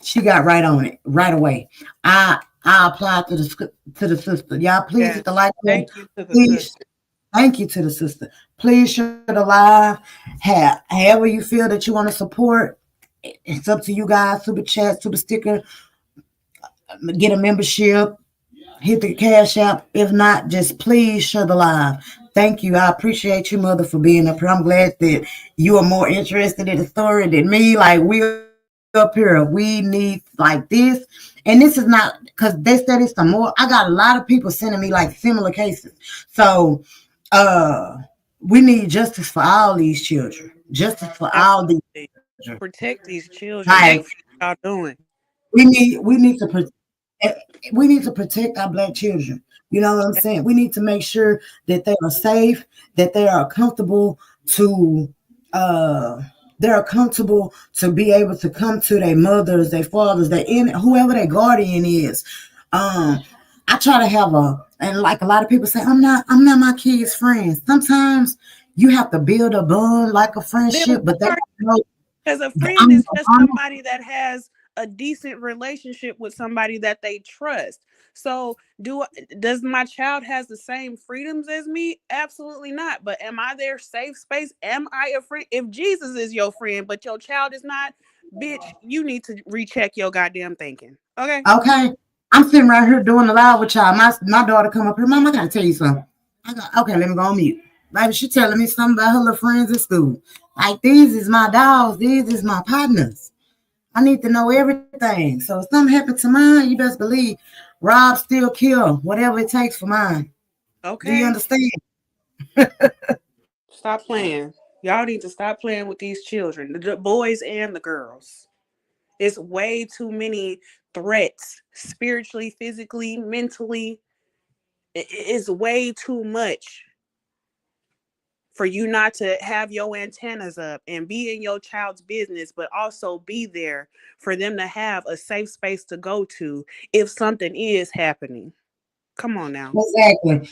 she got right on it right away. I applied to the sister. Y'all please hit the like button. Thank you to the Please, sister. thank you to the sister. Please share the live. However you feel that you want to support, it's up to you guys. Super chat, super sticker, get a membership, hit the cash app. If not, just please share the live. Thank you. I appreciate you, mother, for being up here. I'm glad that you are more interested in the story than me. Like we're up here, we need like this, and this is not because they said it's some more. I got a lot of people sending me like similar cases, so we need justice for all these children, justice for all these children. Protect these children. Like, what y'all doing? we need to protect our Black children. You know what I'm saying? We need to make sure that they are safe, that they are comfortable to be able to come to their mothers, their fathers, whoever their guardian is. I try to have and like a lot of people say, I'm not my kid's friend. Sometimes you have to build a bond like a friendship, but they know. Because a friend is just somebody that has a decent relationship with somebody that they trust. So does my child has the same freedoms as me? Absolutely not. But am I their safe space? Am I a friend? If Jesus is your friend, but your child is not, bitch, you need to recheck your goddamn thinking. Okay. Okay. I'm sitting right here doing the live with y'all. My daughter come up here. Mom, I gotta tell you something. Okay, let me go on mute. Baby, she telling me something about her little friends at school. Like, these is my dogs. These is my partners. I need to know everything. So if something happened to mine, you best believe Rob still kill whatever it takes for mine. Okay. Do you understand? Stop playing. Y'all need to stop playing with these children, the boys and the girls. It's way too many threats, spiritually, physically, mentally. It's way too much for you not to have your antennas up and be in your child's business, but also be there for them to have a safe space to go to if something is happening. Come on now. Exactly.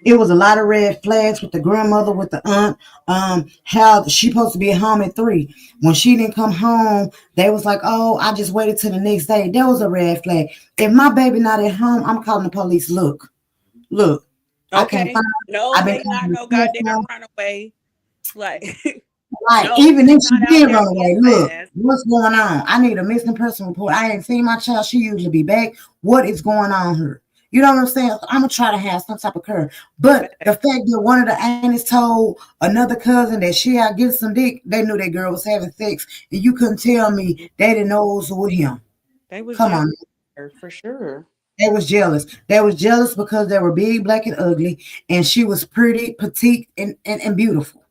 It was a lot of red flags with the grandmother, with the aunt. How she supposed to be at home at 3. When she didn't come home, they was like, "Oh, I just waited till the next day." That was a red flag. If my baby not at home, I'm calling the police. Look. Okay. I can't find. No, they not no goddamn runaway. Like no, even if she did run away, look, what's going on? I need a missing person report. I ain't seen my child. She usually be back. What is going on here? You know what I'm saying? I'm gonna try to have some type of curve. But the fact that one of the aunties told another cousin that she had given some dick, they knew that girl was having sex, and you couldn't tell me they didn't know it was with him. They was Come on, for sure. They was jealous. They was jealous because they were big, black, and ugly, and she was pretty, petite, and beautiful.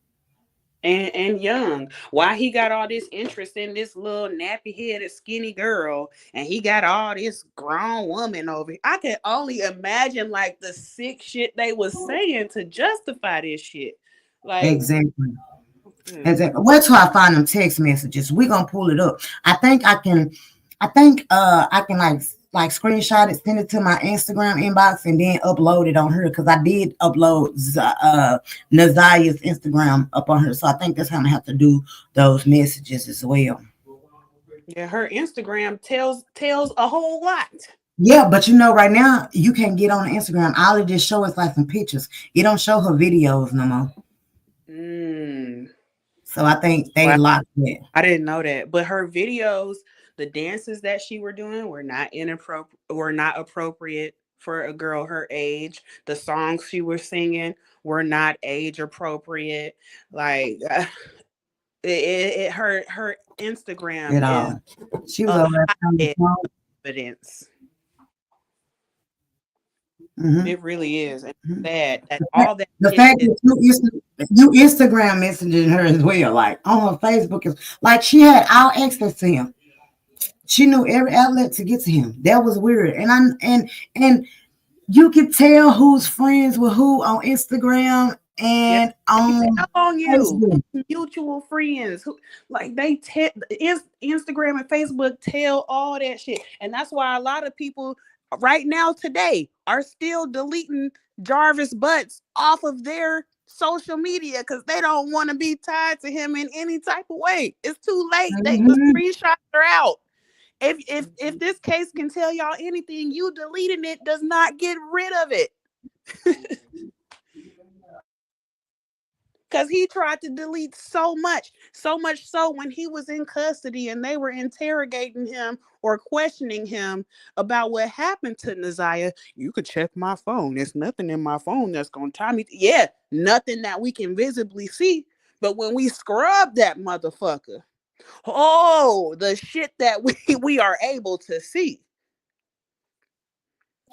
And young. Why he got all this interest in this little nappy-headed, skinny girl, and he got all this grown woman over here? I can only imagine like the sick shit they was saying to justify this shit. Like exactly. Where till I find them text messages? We're gonna pull it up. I think I can like screenshot it, send it to my Instagram inbox, and then upload it on her, because I did upload Naziah's Instagram up on her. So I think that's how I have to do those messages as well. Yeah, her Instagram tells a whole lot. Yeah, but you know, right now you can't get on the Instagram. All it just show is like some pictures. It don't show her videos no more. So I think they locked it. I didn't know that, but her videos, the dances that she were doing were not appropriate for a girl her age. The songs she was singing were not age appropriate. Like her Instagram she was over evidence. Mhm. It really is. And Mhm. sad that all that The shit fact is that you Instagram messaging her as well, like on her Facebook is like she had all access to him. She knew every outlet to get to him. That was weird. And you could tell who's friends with who on Instagram yeah, and they on tell on you. Facebook. Mutual friends who like they Instagram and Facebook tell all that shit. And that's why a lot of people right now today are still deleting Jarvis Butts off of their social media because they don't want to be tied to him in any type of way. It's too late. The Mhm. screenshots are out. If this case can tell y'all anything, you deleting it does not get rid of it. Because he tried to delete so much so when he was in custody and they were interrogating him or questioning him about what happened to Naziah, you could check my phone. There's nothing in my phone that's going to tie me. Yeah, nothing that we can visibly see. But when we scrub that motherfucker, oh, the shit that we are able to see.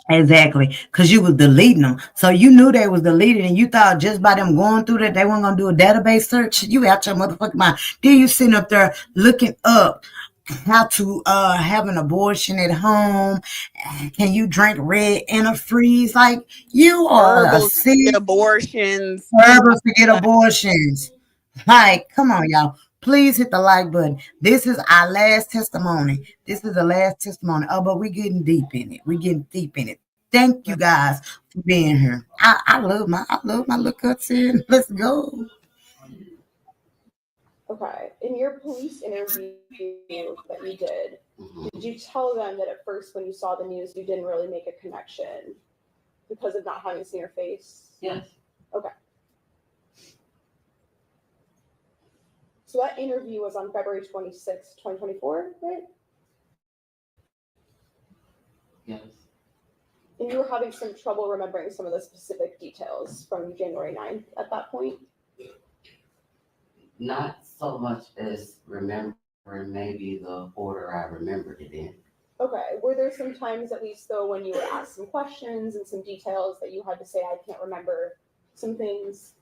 Exactly, because you was deleting them, so you knew they was deleted, and you thought just by them going through that they weren't gonna do a database search. You out your motherfucking mind. Then you sitting up there looking up how to have an abortion at home. Can you drink red antifreeze? Like you are a Herbal sick abortions. herbals to get abortions. Like, come on, y'all. Please hit the like button. This is our last testimony. This is the last testimony. Oh, but we getting deep in it. We getting deep in it. Thank you guys for being here. I love my little cutscene. Let's go. Okay. In your police interview that you did you tell them that at first when you saw the news you didn't really make a connection because of not having seen your face? Yes. Okay. So that interview was on February 26th, 2024, right? Yes. And you were having some trouble remembering some of the specific details from January 9th at that point? Not so much as remembering maybe the order I remembered it in. Okay. Were there some times, at least though, when you were asked some questions and some details that you had to say, I can't remember some things?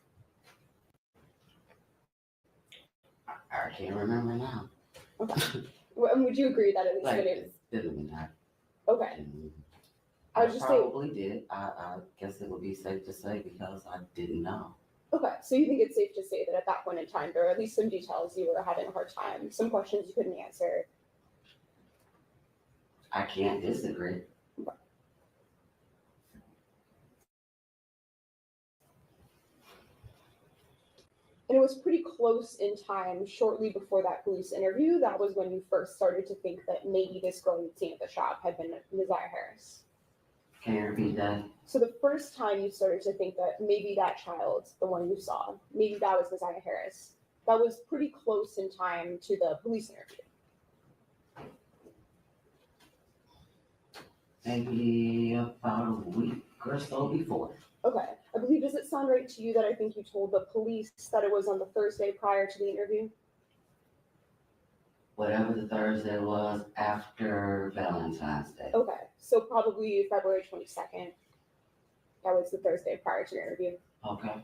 I can't remember now. Okay. And would you agree that at least Like, when it didn't I? okay. I was just saying. Probably did. I guess it would be safe to say because I didn't know. Okay, so you think it's safe to say that at that point in time, there are at least some details you were having a hard time, some questions you couldn't answer. I can't disagree. And it was pretty close in time, shortly before that police interview. That was when you first started to think that maybe this girl you'd seen at the shop had been Naziah Harris. Can you repeat that? So the first time you started to think that maybe that child, the one you saw, maybe that was Naziah Harris, that was pretty close in time to the police interview. Maybe about a week or so before. Okay. I believe, does it sound right to you that I think you told the police that it was on the Thursday prior to the interview? Whatever the Thursday was after Valentine's Day. Okay. So probably February 22nd. That was the Thursday prior to your interview. Okay.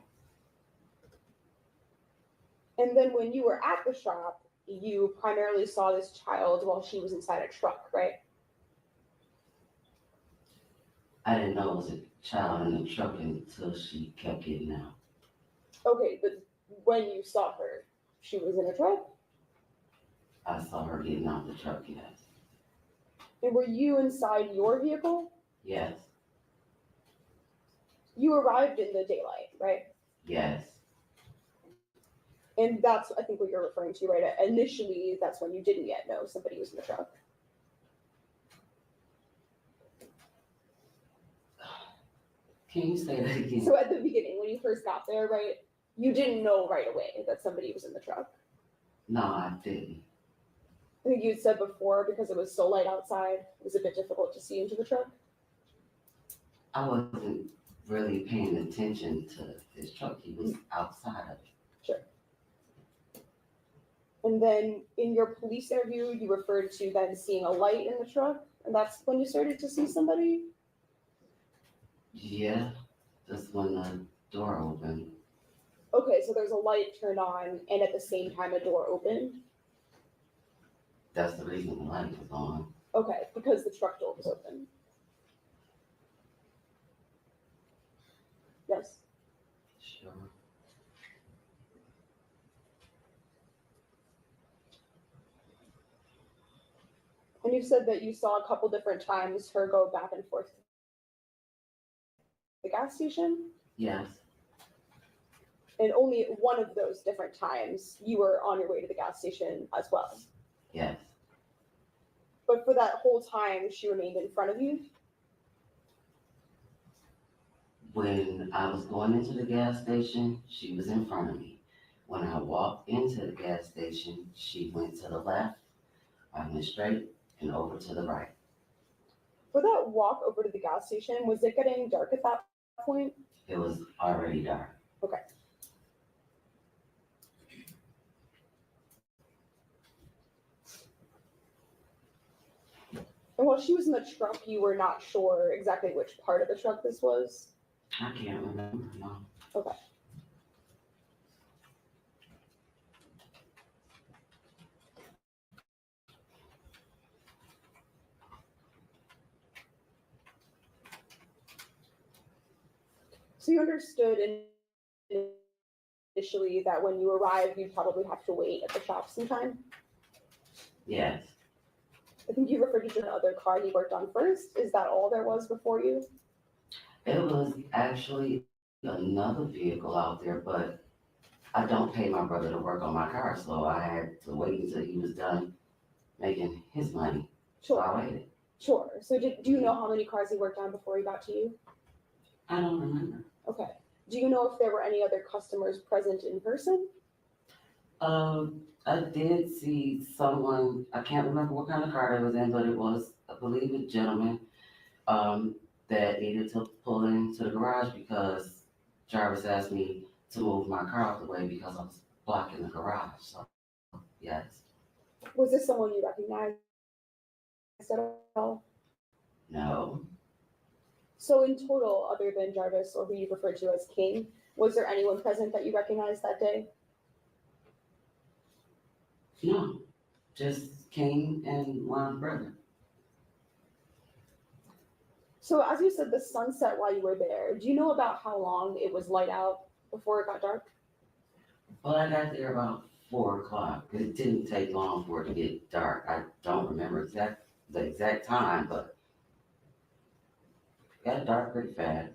And then when you were at the shop, you primarily saw this child while she was inside a truck, right? I didn't know it was a child in the truck until she kept getting out. Okay, but when you saw her, she was in a truck? I saw her getting out the truck, yes. And were you inside your vehicle? Yes. You arrived in the daylight, right? Yes. And that's, I think, what you're referring to, right? Initially, that's when you didn't yet know somebody was in the truck. Can you say that again? So at the beginning, when you first got there, right, you didn't know right away that somebody was in the truck. No, I didn't. I think you had said before, because it was so light outside, it was a bit difficult to see into the truck. I wasn't really paying attention to his truck. He was outside of it. Sure. And then in your police interview, you referred to then seeing a light in the truck, and that's when you started to see somebody? Yeah, just when the door opened. Okay, so there's a light turned on and at the same time a door opened? That's the reason the light was on. Okay, because the truck door was open. Yes. Sure. And you said that you saw a couple different times her go back and forth to the gas station? Yes. And only one of those different times you were on your way to the gas station as well. Yes. But for that whole time, she remained in front of you? When I was going into the gas station, she was in front of me. When I walked into the gas station, she went to the left, I went straight, and over to the right. For that walk over to the gas station, was it getting dark at that point? It was already dark. Okay. And while she was in the truck, you were not sure exactly which part of the truck this was? I can't remember, no. Okay. So you understood initially that when you arrived, you'd probably have to wait at the shop sometime? Yes. I think you referred to the other car he worked on first. Is that all there was before you? It was actually another vehicle out there, but I don't pay my brother to work on my car, so I had to wait until he was done making his money. So I waited. Sure. So do you know how many cars he worked on before he got to you? I don't remember. Okay. Do you know if there were any other customers present in person? I did see someone, I can't remember what kind of car it was in, but it was, I believe, a gentleman that needed to pull into the garage because Jarvis asked me to move my car out the way because I was blocking the garage. So, yes. Was this someone you recognized at all? No. So in total, other than Jarvis, or who you referred to as King, was there anyone present that you recognized that day? No. Just King and my brother. So as you said, the sun set while you were there. Do you know about how long it was light out before it got dark? Well, I got there about 4 o'clock. It didn't take long for it to get dark. I don't remember the exact time, but it got dark pretty fast.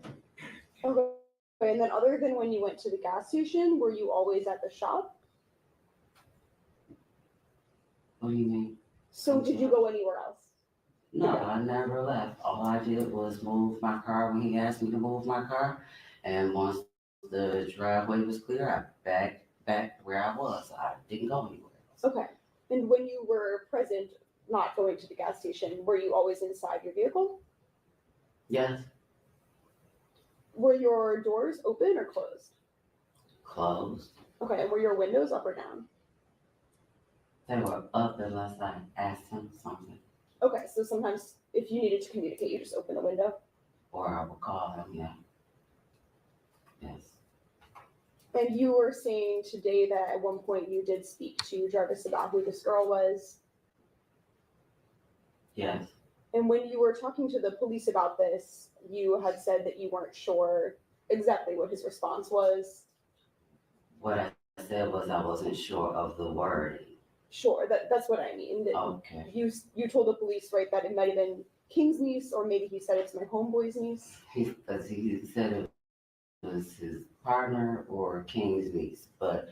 Okay. And then other than when you went to the gas station, were you always at the shop? What do you mean? So did you go anywhere else? No, I never left. All I did was move my car when he asked me to move my car. And once the driveway was clear, I back where I was. I didn't go anywhere else. Okay. And when you were present, not going to the gas station, were you always inside your vehicle? Yes, Were your doors open or closed? closed. Okay. And were your windows up or down? They were up unless I asked him something. Okay. So sometimes if you needed to communicate, you just open the window. Or I would call him, yeah. Yes. And you were saying today that at one point you did speak to Jarvis about who this girl was. Yes. And when you were talking to the police about this, you had said that you weren't sure exactly what his response was. What I said was I wasn't sure of the wording. Sure, that's what I mean. That Okay. You told the police, right, that it might have been King's niece, or maybe he said it's my homeboy's niece. He said it was his partner or King's niece, but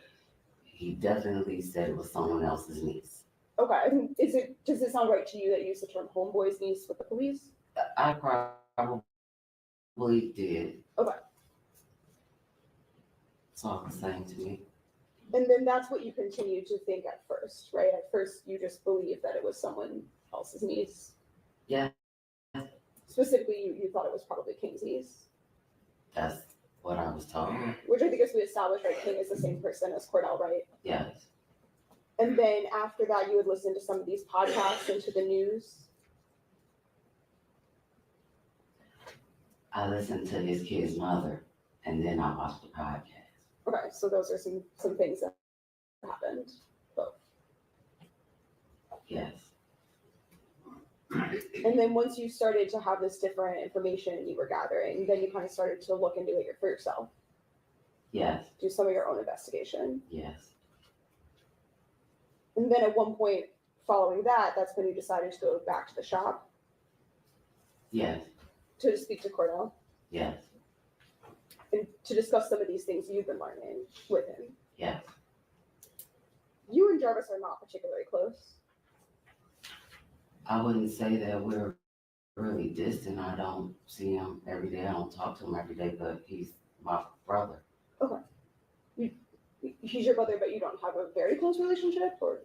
he definitely said it was someone else's niece. Okay, I think, does it sound right to you that you used the term homeboy's niece with the police? I probably did. Okay. It's all the same to me. And then that's what you continued to think at first, right? At first, you just believed that it was someone else's niece. Yeah. Specifically, you thought it was probably King's niece. That's what I was told. Which I think as we established, right, King is the same person as Cordell, right? Yes. And then after that, you would listen to some of these podcasts and to the news. I listened to his kid's mother, and then I watched the podcast. Okay, so those are some things that happened. Both. Yes. And then once you started to have this different information you were gathering, then you kind of started to look into it for yourself. Yes. Do some of your own investigation. Yes. And then at one point following that, that's when you decided to go back to the shop Yes. to speak to Cordell Yes. and to discuss some of these things you've been learning with him. Yes. You and Jarvis are not particularly close. I wouldn't say that we're really distant. I don't see him every day. I don't talk to him every day, but he's my brother. Okay. He's your brother, but you don't have a very close relationship, or?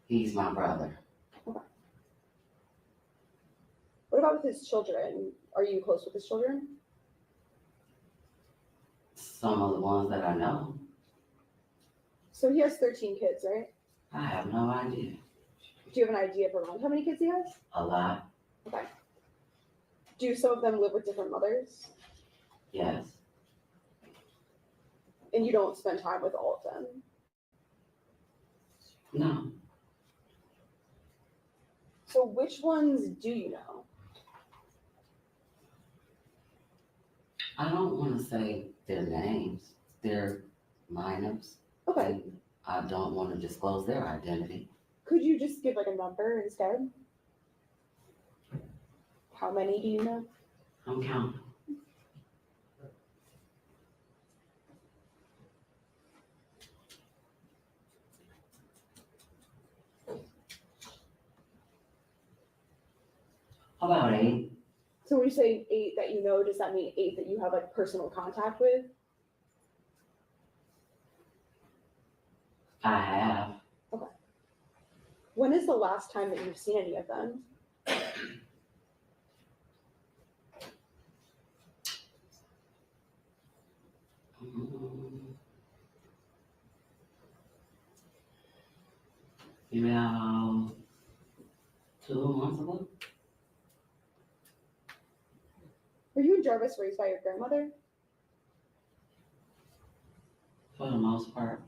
He's my brother. Okay. What about with his children? Are you close with his children? Some of the ones that I know, So he has 13 kids, right? I have no idea. Do you have an idea of around how many kids he has? A lot. Okay. Do some of them live with different mothers? Yes. And you don't spend time with all of them? No. So which ones do you know? I don't want to say their names. They're minors. Okay. And I don't want to disclose their identity. Could you just give like a number instead? How many do you know? I'm counting. About 8. So when you say 8 that you know, does that mean 8 that you have like personal contact with? I have. Okay. When is the last time that you've seen any of them? About 2 months ago. Were you and Jarvis raised by your grandmother? For the most part.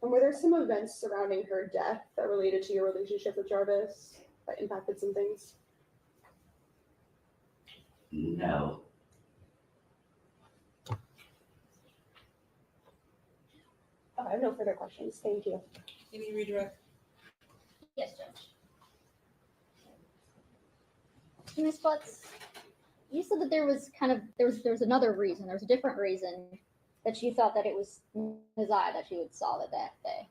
And were there some events surrounding her death that related to your relationship with Jarvis that impacted some things? No. Oh, I have no further questions. Thank you. Any redirect? Yes, Judge. Ms. Butts, you said that there was another reason, there was a different reason that you thought that it was Neziah that you had saw that day.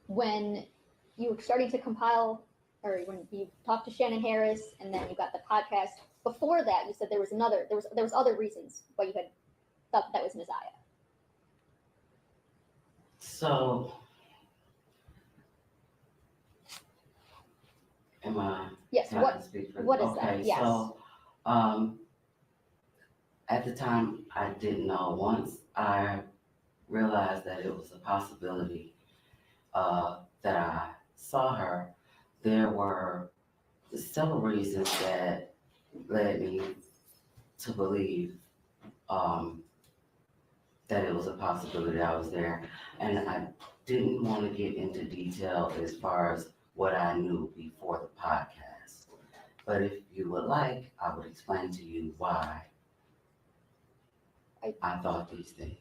When you were starting to compile, or when you talked to Shannon Harris, and then you got the podcast. Before that, you said there was other reasons why you had thought that was Neziah. So, am I? Yes. can I What? speak for- What is okay, that? Yes. So, at the time, I didn't know. Once I realized that it was a possibility that I saw her, there were several reasons that led me to believe that it was a possibility I was there. And I didn't want to get into detail as far as what I knew before the podcast. But if you would like, I would explain to you why I thought these things.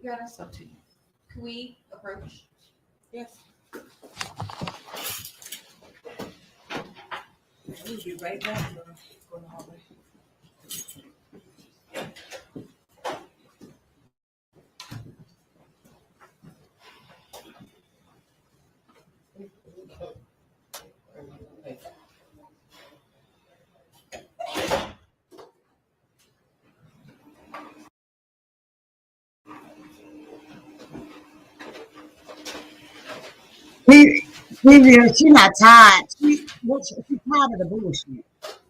Your Honor, It's up to you. can we approach? Yes. We'll be right back. Go in the hallway. She not tired. She tired of the bullshit.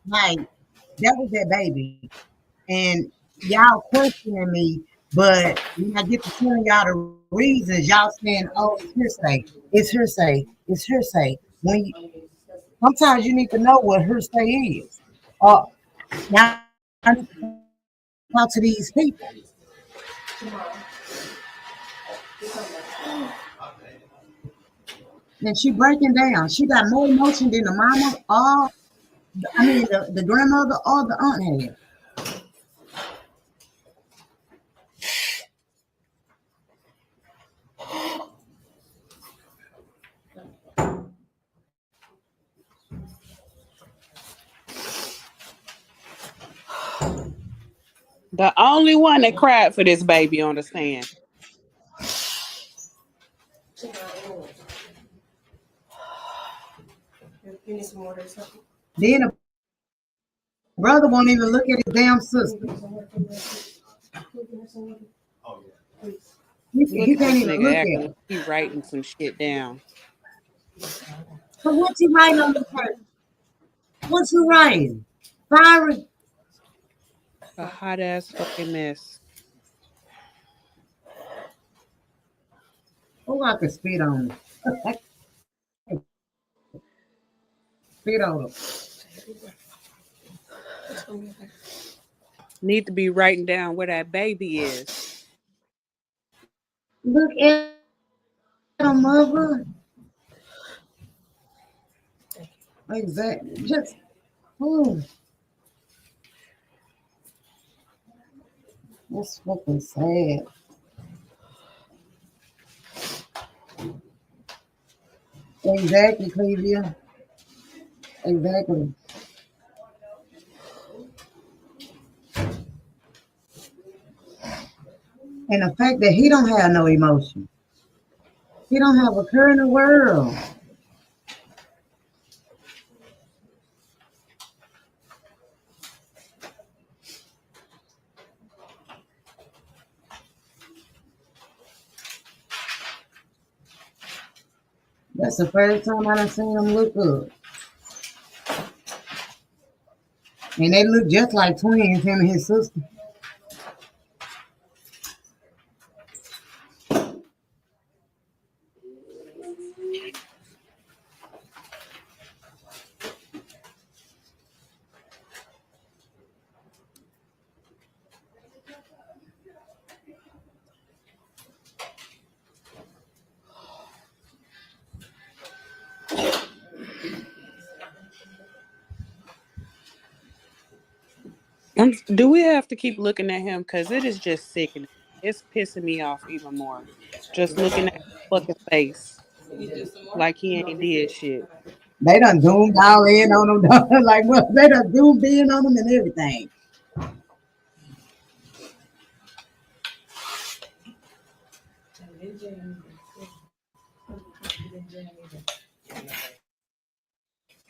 Like, that was that baby. and y'all questioning me, but when I get to telling y'all the reasons, y'all saying, "Oh, it's hearsay, it's hearsay, it's hearsay." When sometimes you need to know what hearsay is. Now I need to talk to these people. And she breaking down. She got more emotion than the mama, the grandmother or the aunt had. The only one that cried for this baby on the stand. You need some water or something? Then the brother won't even look at his damn sister. He Look at can't this even nigga look acting at like her. he writing some shit down. So what you writing on the paper? What you writing? Fire. A hot ass fucking mess. Oh, I could spit on it. Spit on it. Need to be writing down where that baby is. Look at her, mother. Exactly. Just, oh, that's fucking sad. Exactly, Clevia. Exactly. And the fact that he don't have no emotion. He don't have a care in the world. That's the first time I done seen him look up. And they look just like twins, him and his sister. Do we have to keep looking at him? Because it is just sickening. It's pissing me off even more. Just looking at his fucking face. Like he ain't did shit. They done zoomed all in on them. Like, well, they done zoomed in on them and everything.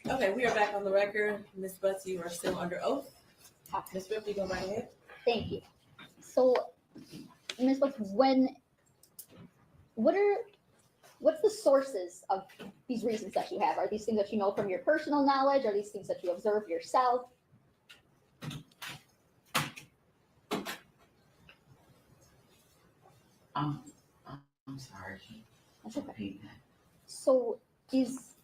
Okay, we are back on the record. Ms. Butts, you are still under oath. Ms. Swift, you go right ahead. Thank you. So, Ms. Butts, what's the sources of these reasons that you have? Are these things that you know from your personal knowledge? Are these things that you observe yourself? I'm sorry. That's okay. Repeat that. So these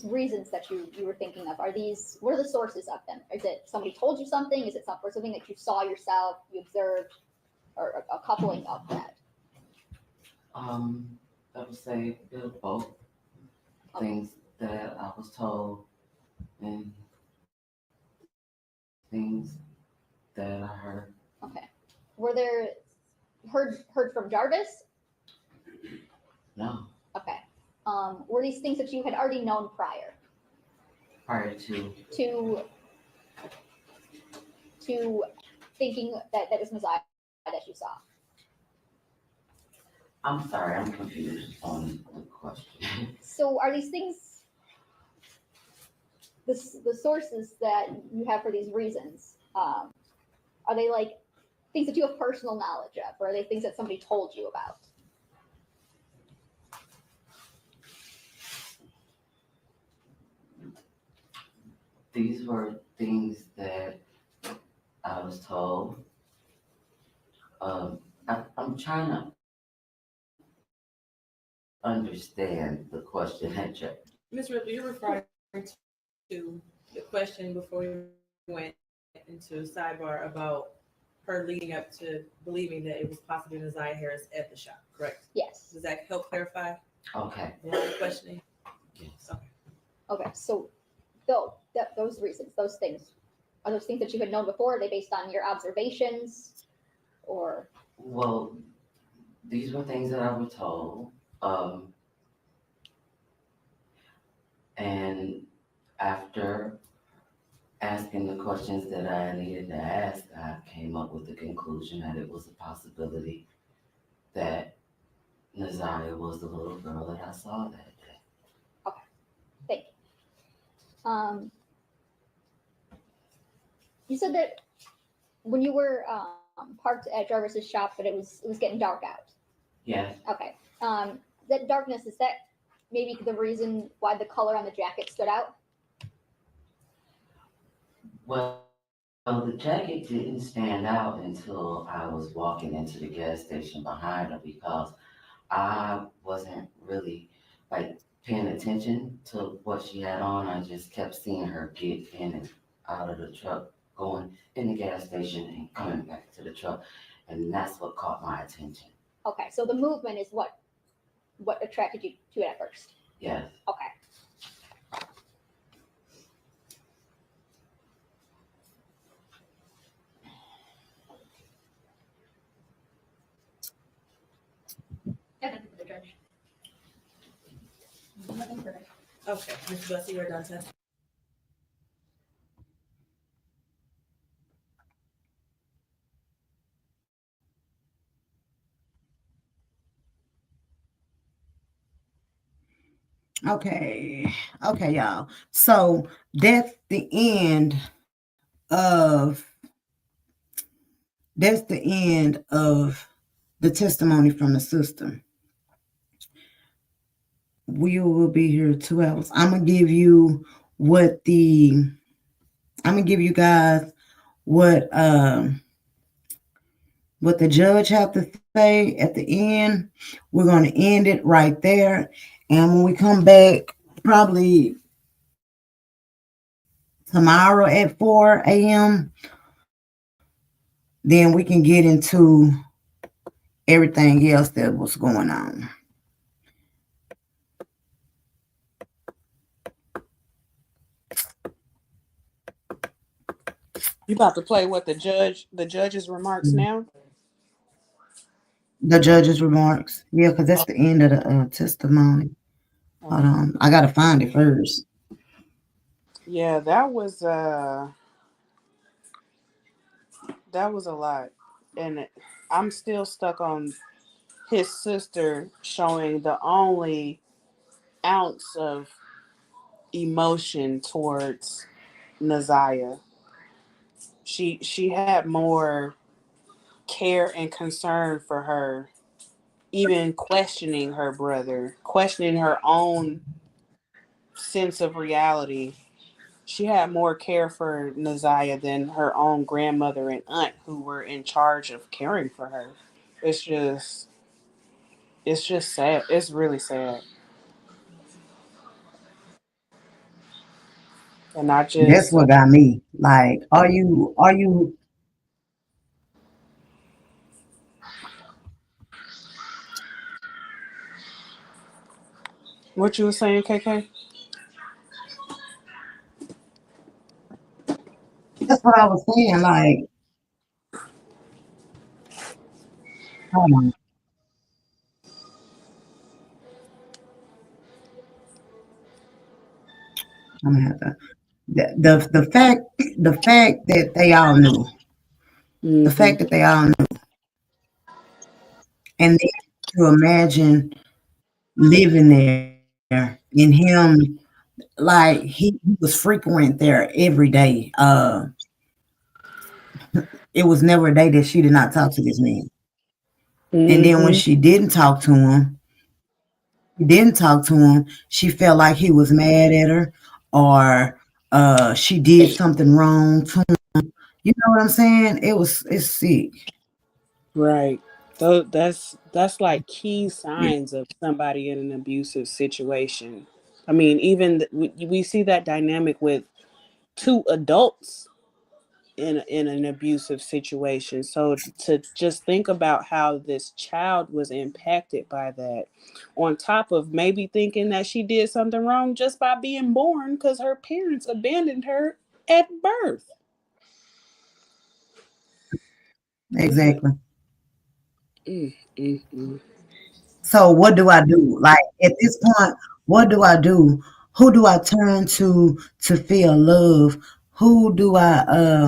reasons that you were thinking of, what are the sources of them? Is it somebody told you something? Is it something that you saw yourself, you observed, or a coupling of that? I would say a bit of both. Things that I was told and things that I heard. Okay. Were there heard from Jarvis? No. Okay. Were these things that you had already known prior to thinking that was Messiah that you saw? I'm sorry, I'm confused on the question. So are these things the sources that you have for these reasons? Are they like things that you have personal knowledge of, or are they things that somebody told you about? These were things that I was told. I'm trying to understand the question that you. Ms. Ripley, you're referring to the question before we went into sidebar about her leading up to believing that it was possibly Naziah Harris at the shop, correct? Yes. Does that help clarify Okay. the line of questioning? Yes. Okay, so those reasons, those things, are those things that you had known before? Are they based on your observations or? Well, these were things that I was told. And after asking the questions that I needed to ask, I came up with the conclusion that it was a possibility that Naziah was the little girl that I saw that day. Okay, thank you. You said that when you were parked at Jarvis's shop, that it was getting dark out. Yes. Okay. That darkness, is that maybe the reason why the color on the jacket stood out? Well, the jacket didn't stand out until I was walking into the gas station behind her because I wasn't really like paying attention to what she had on. I just kept seeing her get in and out of the truck, going in the gas station and coming back to the truck. And that's what caught my attention. Okay, so the movement is what attracted you to it at first? Yes. Okay. Nothing for the judge. Nothing for it. Okay, Mr. Bussey, you're done testifying. Okay, y'all. So that's the end of the testimony from the sister. We will be here 2 hours. I'm gonna give you guys what the judge have to say at the end. We're gonna end it right there. And when we come back, probably tomorrow at 4 a.m., then we can get into everything else that was going on. You about to play what the judge's remarks now? The judge's remarks. Yeah, because that's the end of the testimony. Hold on. I gotta find it first. Yeah, that was a lot. And I'm still stuck on his sister showing the only ounce of emotion towards Naziah. She had more care and concern for her, even questioning her brother, questioning her own sense of reality. She had more care for Naziah than her own grandmother and aunt who were in charge of caring for her. It's just sad. It's really sad. And I just That's what got me. Like, are you what you were saying, KK? That's what I was saying. Like, hold on. I'm gonna have to. The fact that they all knew. The fact that they all knew. And then to imagine living there and him, like he was frequent there every day. It was never a day that she did not talk to this man. And then when she didn't talk to him, she felt like he was mad at her or she did something wrong to him. You know what I'm saying? It's sick. Right. So that's like key signs of somebody in an abusive situation. I mean, even we see that dynamic with two adults in an abusive situation. So to just think about how this child was impacted by that, on top of maybe thinking that she did something wrong just by being born because her parents abandoned her at birth. Exactly. Mm. So what do I do? Like at this point, what do I do? Who do I turn to feel love? Who do I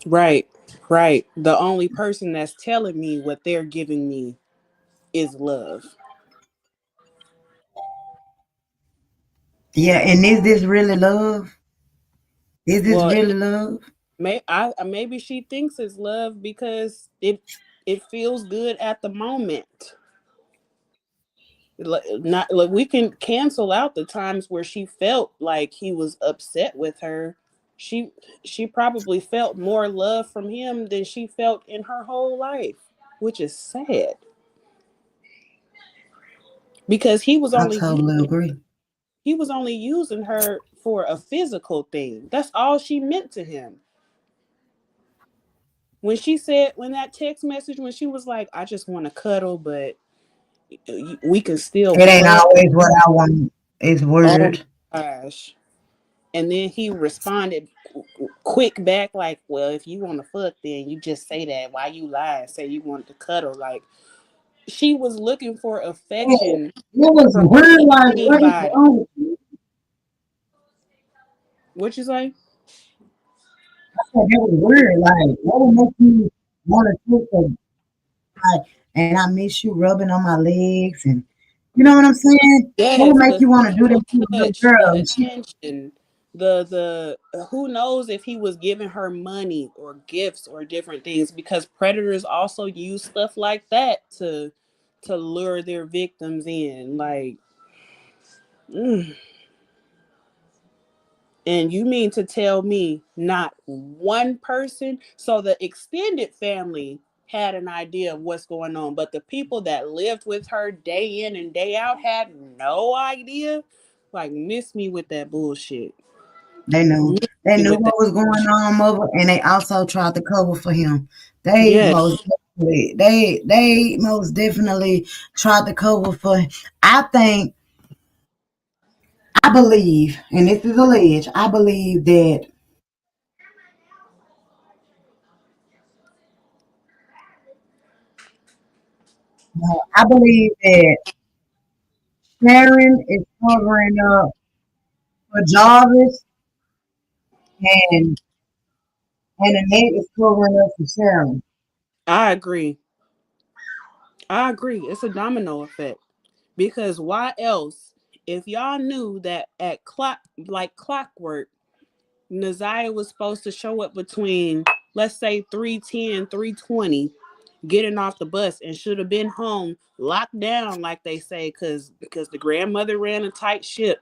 Right. The only person that's telling me what they're giving me is love. Yeah, and is this really love? Is this Well, really love? maybe she thinks it's love because it feels good at the moment. Not like we can cancel out the times where she felt like he was upset with her. She she probably felt more love from him than she felt in her whole life, which is sad because I totally agree. he was only using her for a physical thing. That's all she meant to him. When she said, when that text message, when she was like, I just want to cuddle, but we can still It ain't fuck. always what I want. It's Oh word. my gosh. And then he responded quick back, like, well, if you want to fuck, then you just say that. Why you lie? Say you want to cuddle. Like, she was looking for affection It was from weird, like what is anybody. wrong with you? What you say? I said that was weird. Like what would make you want to take a like and I miss you rubbing on my legs and you know what I'm saying? What would Yes, make the you want to do physical that to a little touch, the girl? attention, the who knows if he was giving her money or gifts or different things, because predators also use stuff like that to lure their victims in. Like, mm. And you mean to tell me not one person? So the extended family had an idea of what's going on, but the people that lived with her day in and day out had no idea? Like, miss me with that bullshit. They knew. Miss They me knew with that what was going bullshit. on, mother, and they also tried to cover for him. Yes. They most definitely tried to cover for him. I believe, and this is alleged, I believe that I believe that Sharon is covering up for Jarvis and Annette is covering up for Sharon. I agree. It's a domino effect. Because why else, if y'all knew that at clockwork, Naziah was supposed to show up between, let's say, 3:10, 3:20, getting off the bus, and should have been home locked down, like they say, because the grandmother ran a tight ship.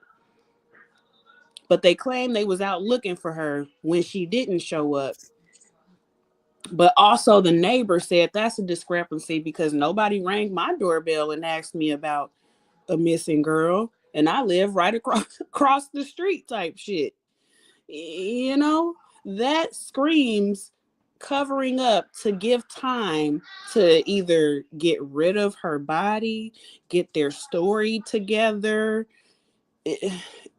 But they claim they was out looking for her when she didn't show up. But also the neighbor said that's a discrepancy because nobody rang my doorbell and asked me about a missing girl, and I live right across the street type shit. You know, that screams covering up to give time to either get rid of her body, get their story together.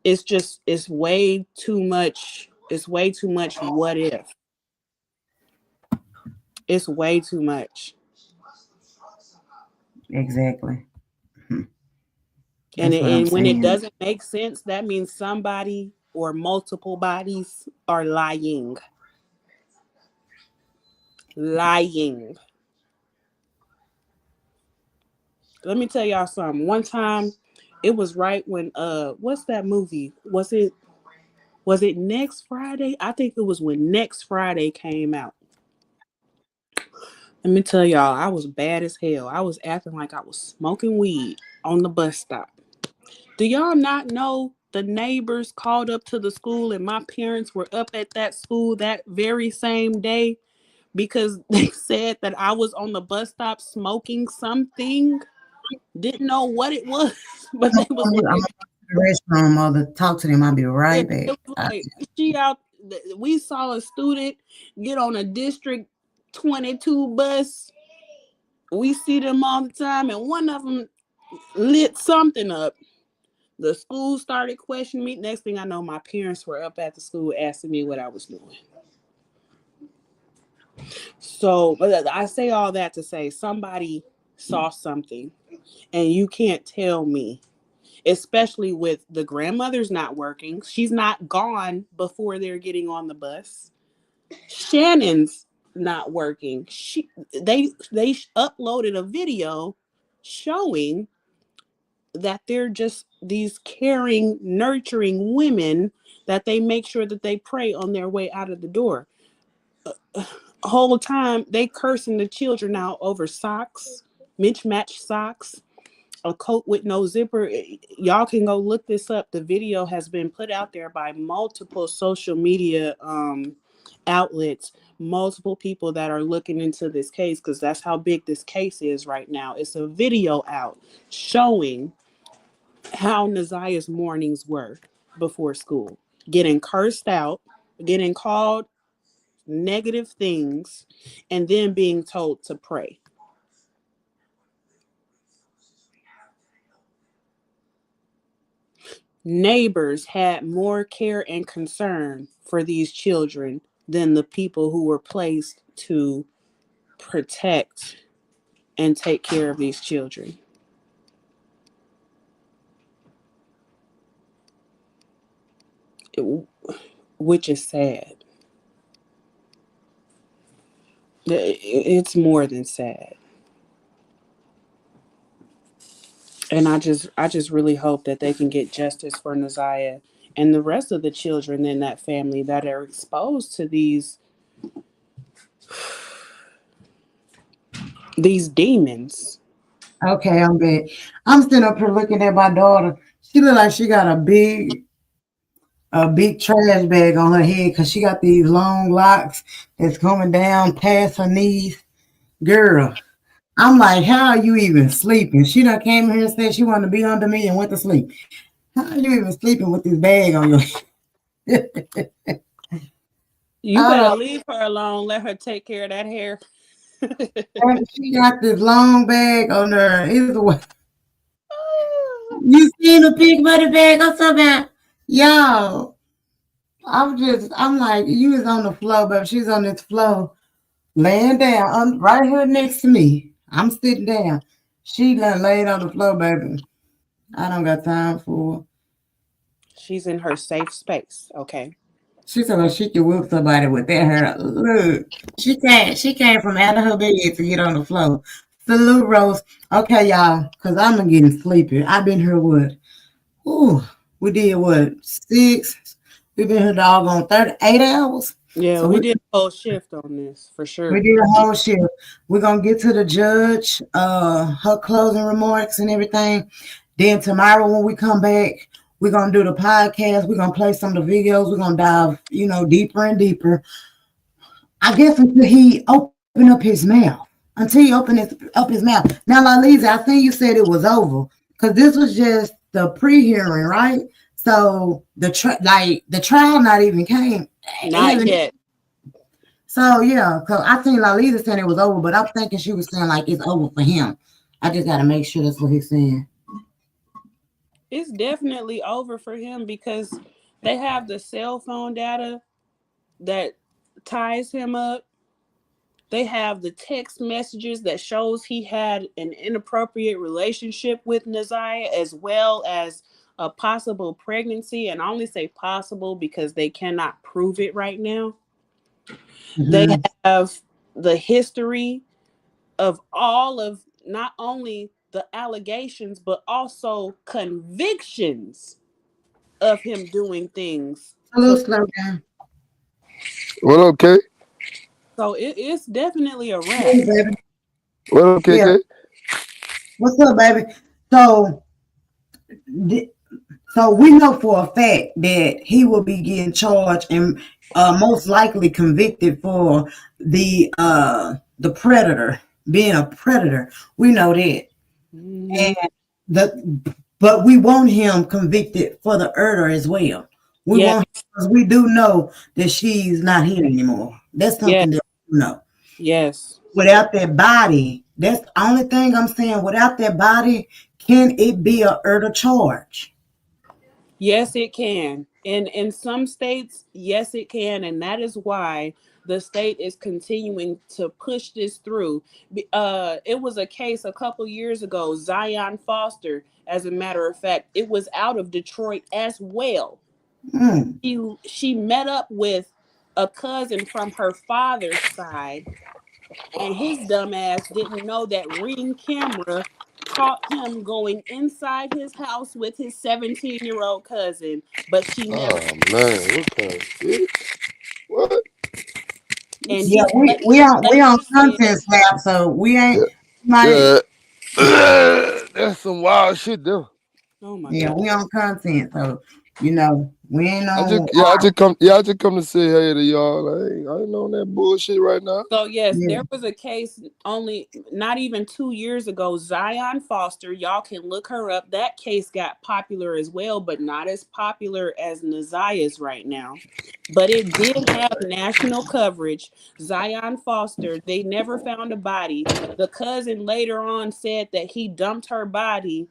It's way too much. It's way too much. What if? It's way too much. Exactly. And That's what I'm when it saying. doesn't make sense, that means somebody or multiple bodies are lying. Lying. Let me tell y'all something. One time, it was right when what's that movie? Was it Next Friday? I think it was when Next Friday came out. Let me tell y'all, I was bad as hell. I was acting like I was smoking weed on the bus stop. Do y'all not know the neighbors called up to the school, and my parents were up at that school that very same day because they said that I was on the bus stop smoking something. Didn't know what it was, but they was I'm like, the restroom, mother. Talk to them. I'll be right it back. was like we saw a student get on a District 22 bus. We see them all the time, and one of them lit something up. The school started questioning me. Next thing I know, my parents were up at the school asking me what I was doing. So I say all that to say somebody saw something, and you can't tell me, especially with the grandmother's not working. She's not gone before they're getting on the bus. Shannon's not working. They uploaded a video showing that they're just these caring, nurturing women that they make sure that they pray on their way out of the door. Whole time they cursing the children out over socks, mismatched socks, a coat with no zipper. Y'all can go look this up. The video has been put out there by multiple social media outlets, multiple people that are looking into this case, because that's how big this case is right now. It's a video out showing how Naziah's mornings were before school, getting cursed out, getting called negative things, and then being told to pray. Neighbors had more care and concern for these children than the people who were placed to protect and take care of these children. Which is sad. It's more than sad. And I just really hope that they can get justice for Naziah and the rest of the children in that family that are exposed to these demons. Okay, I'm back. I'm sitting up here looking at my daughter. She look like she got a big trash bag on her head because she got these long locks that's coming down past her knees. Girl, I'm like, how are you even sleeping? She done came here and said she wanted to be under me and went to sleep. How are you even sleeping with this bag on your head? You better leave her alone. Let her take care of that hair. She got this long bag on her. You seen the big money bag? I'm talking about, yo. I'm like, you was on the floor, but she's on this floor, laying down, right here next to me. I'm sitting down. She done laid on the floor, baby. I don't got time for her. She's in her safe space, okay? She said, well, she can whoop somebody with that hair. Look, she came from out of her bed to get on the floor. Salute, Rose. Okay, y'all, because I'm getting sleepy. I've been here, what? Ooh, we did what? 6? We've been here doggone 38 hours. Yeah, so we did a whole shift on this, for sure. We did a whole shift. We're going to get to the judge, her closing remarks and everything. Then tomorrow when we come back, we're going to do the podcast. We're going to play some of the videos. We're going to dive, deeper and deeper. I guess until he open up his mouth. Until he open up his mouth. Now, Lalisa, I think you said it was over. Because this was just the pre-hearing, right? So the trial not even came. Not yet. So yeah, because I think Lalisa said it was over, but I'm thinking she was saying like it's over for him. I just got to make sure that's what he's saying. It's definitely over for him because they have the cell phone data that ties him up. They have the text messages that shows he had an inappropriate relationship with Naziah, as well as a possible pregnancy. And I only say possible because they cannot prove it right now. Mm-hmm. They have the history of all of not only the allegations, but also convictions of him doing things. Hello, slow down. Well, okay. So it's definitely a wrap. Hey, baby. Well, okay, yeah. What's up, baby? So So we know for a fact that he will be getting charged and most likely convicted for the predator, being a predator. We know that. And but we want him convicted for the murder as well. We want, because we do know that she's not here anymore. That's something that we know. Yes. Without that body, that's the only thing I'm saying. Without that body, can it be a murder charge? Yes, it can. In some states, yes, it can. And that is why the state is continuing to push this through. It was a case a couple years ago, Zion Foster, as a matter of fact, it was out of Detroit as well. She met up with a cousin from her father's side, and his dumb ass didn't know that Ring camera caught him going inside his house with his 17-year-old cousin, but she never. Oh man, what kind of shit? What? And yeah, we on content slap, so we ain't. Yeah. That's some wild shit though. Oh my Yeah, God. we on content, so you know we ain't on. I just come to say hey to y'all. I ain't on that bullshit right now. So yes, there was a case not even 2 years ago, Zion Foster. Y'all can look her up. That case got popular as well, but not as popular as Nazia's right now. But it did have national coverage. Zion Foster, they never found a body. The cousin later on said that he dumped her body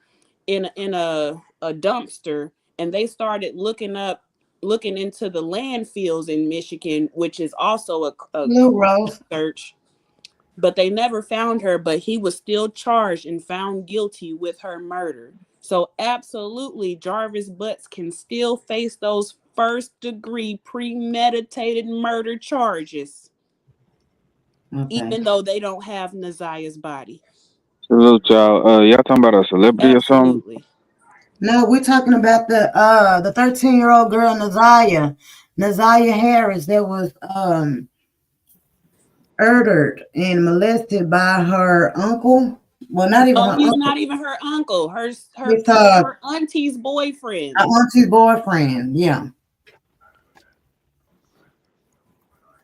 in a dumpster, and they started looking into the landfills in Michigan, which is also a search. But they never found her, but he was still charged and found guilty with her murder. So absolutely, Jarvis Butts can still face those first-degree premeditated murder charges, even though they don't have Nazia's body. Salute y'all. Y'all talking about a celebrity or something? No, we're talking about the 13-year-old girl Nazia Harris that was murdered and molested by her uncle. Well, not even her he's uncle. not even her uncle. Her auntie's boyfriend. Her auntie's boyfriend, yeah.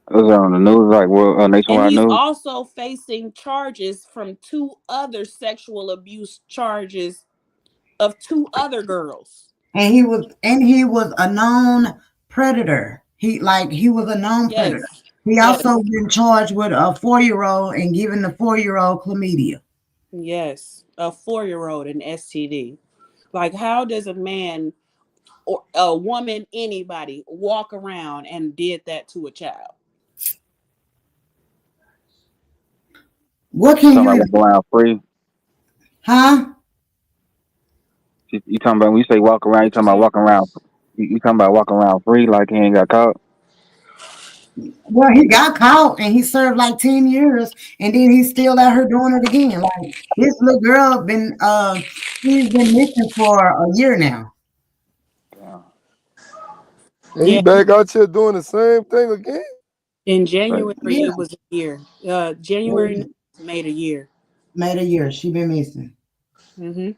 Was that on the news, like nationwide And he's news? also facing charges from 2 other sexual abuse charges of 2 other girls. And he was a known predator. He was a known predator. He also been charged with a 4-year-old and giving the 4-year-old chlamydia. Yes, a 4-year-old an STD. Like, how does a man or a woman, anybody, walk around and did that to a child? What can you walk around free? Huh? You talking about when you say walk around? You talking about walking around? You talking about walking around free like he ain't got caught? Well, he got caught and he served like 10 years, and then he's still out here doing it again. Like this little girl she's been missing for a year now. And he back out here doing the same thing again. In January, it was a year. January made a year. Made a year. She been missing. Mm-hmm.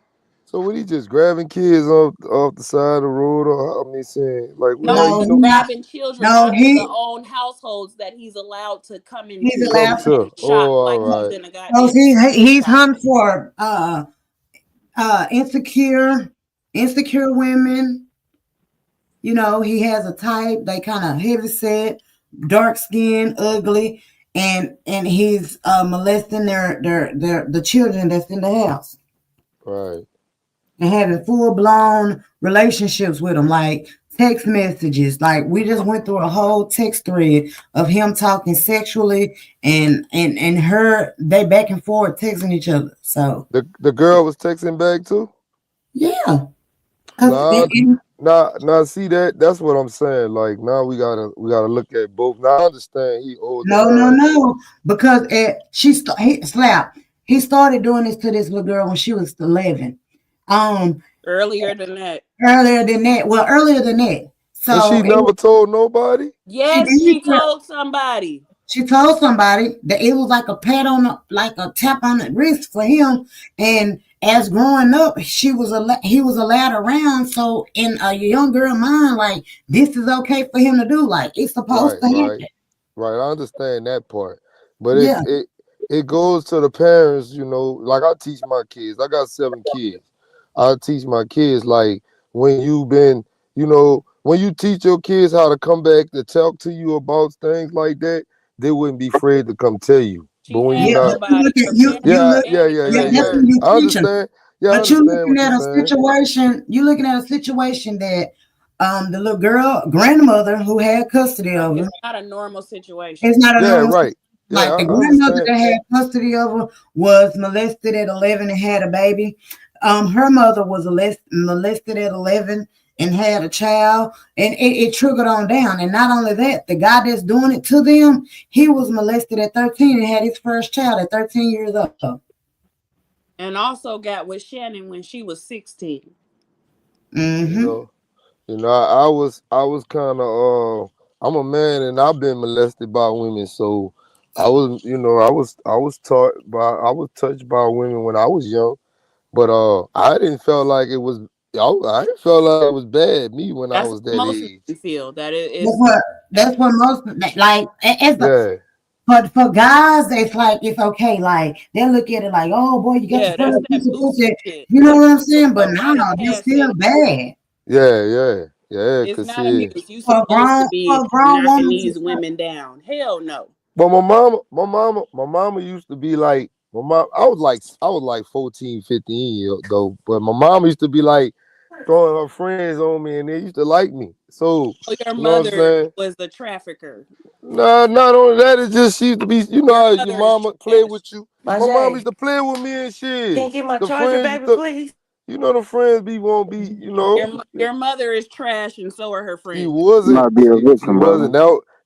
So what, he just grabbing kids off the side of the road, or I'm saying like he's grabbing children out of their own households that he's allowed to come into. He's allowed to shop like right. he's in a goddamn. He's hunting for insecure women. You know, he has a type. They kind of heavy set, dark skin, ugly, and he's molesting the children that's in the house. Right. And having full-blown relationships with them, like text messages. Like we just went through a whole text thread of him talking sexually and her, they back and forth texting each other. So the girl was texting back too? Yeah. Nah, see that's what I'm saying. Like now we gotta look at both. Now I understand he owed No, because he started doing this to this little girl when she was 11. Earlier than that. Well, earlier than that. So and she never told nobody? Yes, she told somebody. She told somebody that it was like a pat on the, like a tap on the wrist for him. And as growing up, he was allowed around. So in a young girl mind, like this is okay for him to do. Like it's supposed to happen. Right. I understand that part, but Yeah. it goes to the parents. You know, like I teach my kids. I got 7 kids. I teach my kids like when you've been, you know, when you teach your kids how to come back to talk to you about things like that, they wouldn't be afraid to come tell you. But when you're not, nobody. I understand. Yeah, But you're looking at a situation. You're looking at a situation that the little girl grandmother who had custody of her. It's not a normal situation. It's not a normal. Right. Like the grandmother that had custody of her was molested at 11 and had a baby. Her mother was molested at 11 and had a child, and it triggered on down. And not only that, the guy that's doing it to them, he was molested at 13 and had his first child at 13 years old. And also got with Shannon when she was 16. You know, I was kind of I'm a man and I've been molested by women, so I was touched by women when I was young, but I didn't feel like it was. I didn't feel like it was bad me when I was that age. Feel that it is. That's what most like. But for guys, it's like it's okay. Like they look at it like, oh boy, you got to put piece of pussy. You know what I'm saying? But no, it's still bad. Yeah. It's not abuse. You supposed to be knocking these women down. Hell no. But my mama used to be like, I was like 14, 15 years old, but my mom used to be like throwing her friends on me, and they used to like me. So your mother was the trafficker. No, not only that, it's just she used to be, you know, how your mama play with you. My mom used to play with me and shit. Can you get my charger, baby, please? You know, the friends won't be, you know. Your mother is trash, and so are her friends. She wasn't. She wasn't.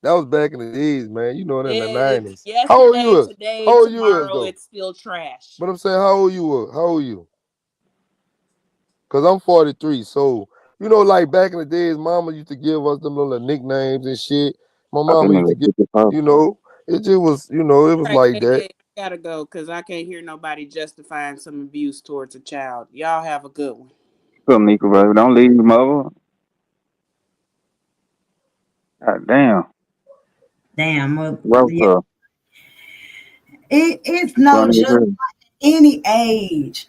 That was back in the days, man. You know, in the 90s. How old you was? Today, how old you tomorrow, though? It's still trash. But I'm saying, how old you were? How old you? Because I'm 43, so you know, like back in the days, mama used to give us them little nicknames and shit. My mama used to give, you know, it just was, you know, it was like that. I gotta go because I can't hear nobody justifying some abuse towards a child. Y'all have a good one. Come, Nico, baby. Don't leave your mother. God damn. Damn. Yeah. It's no just at any age,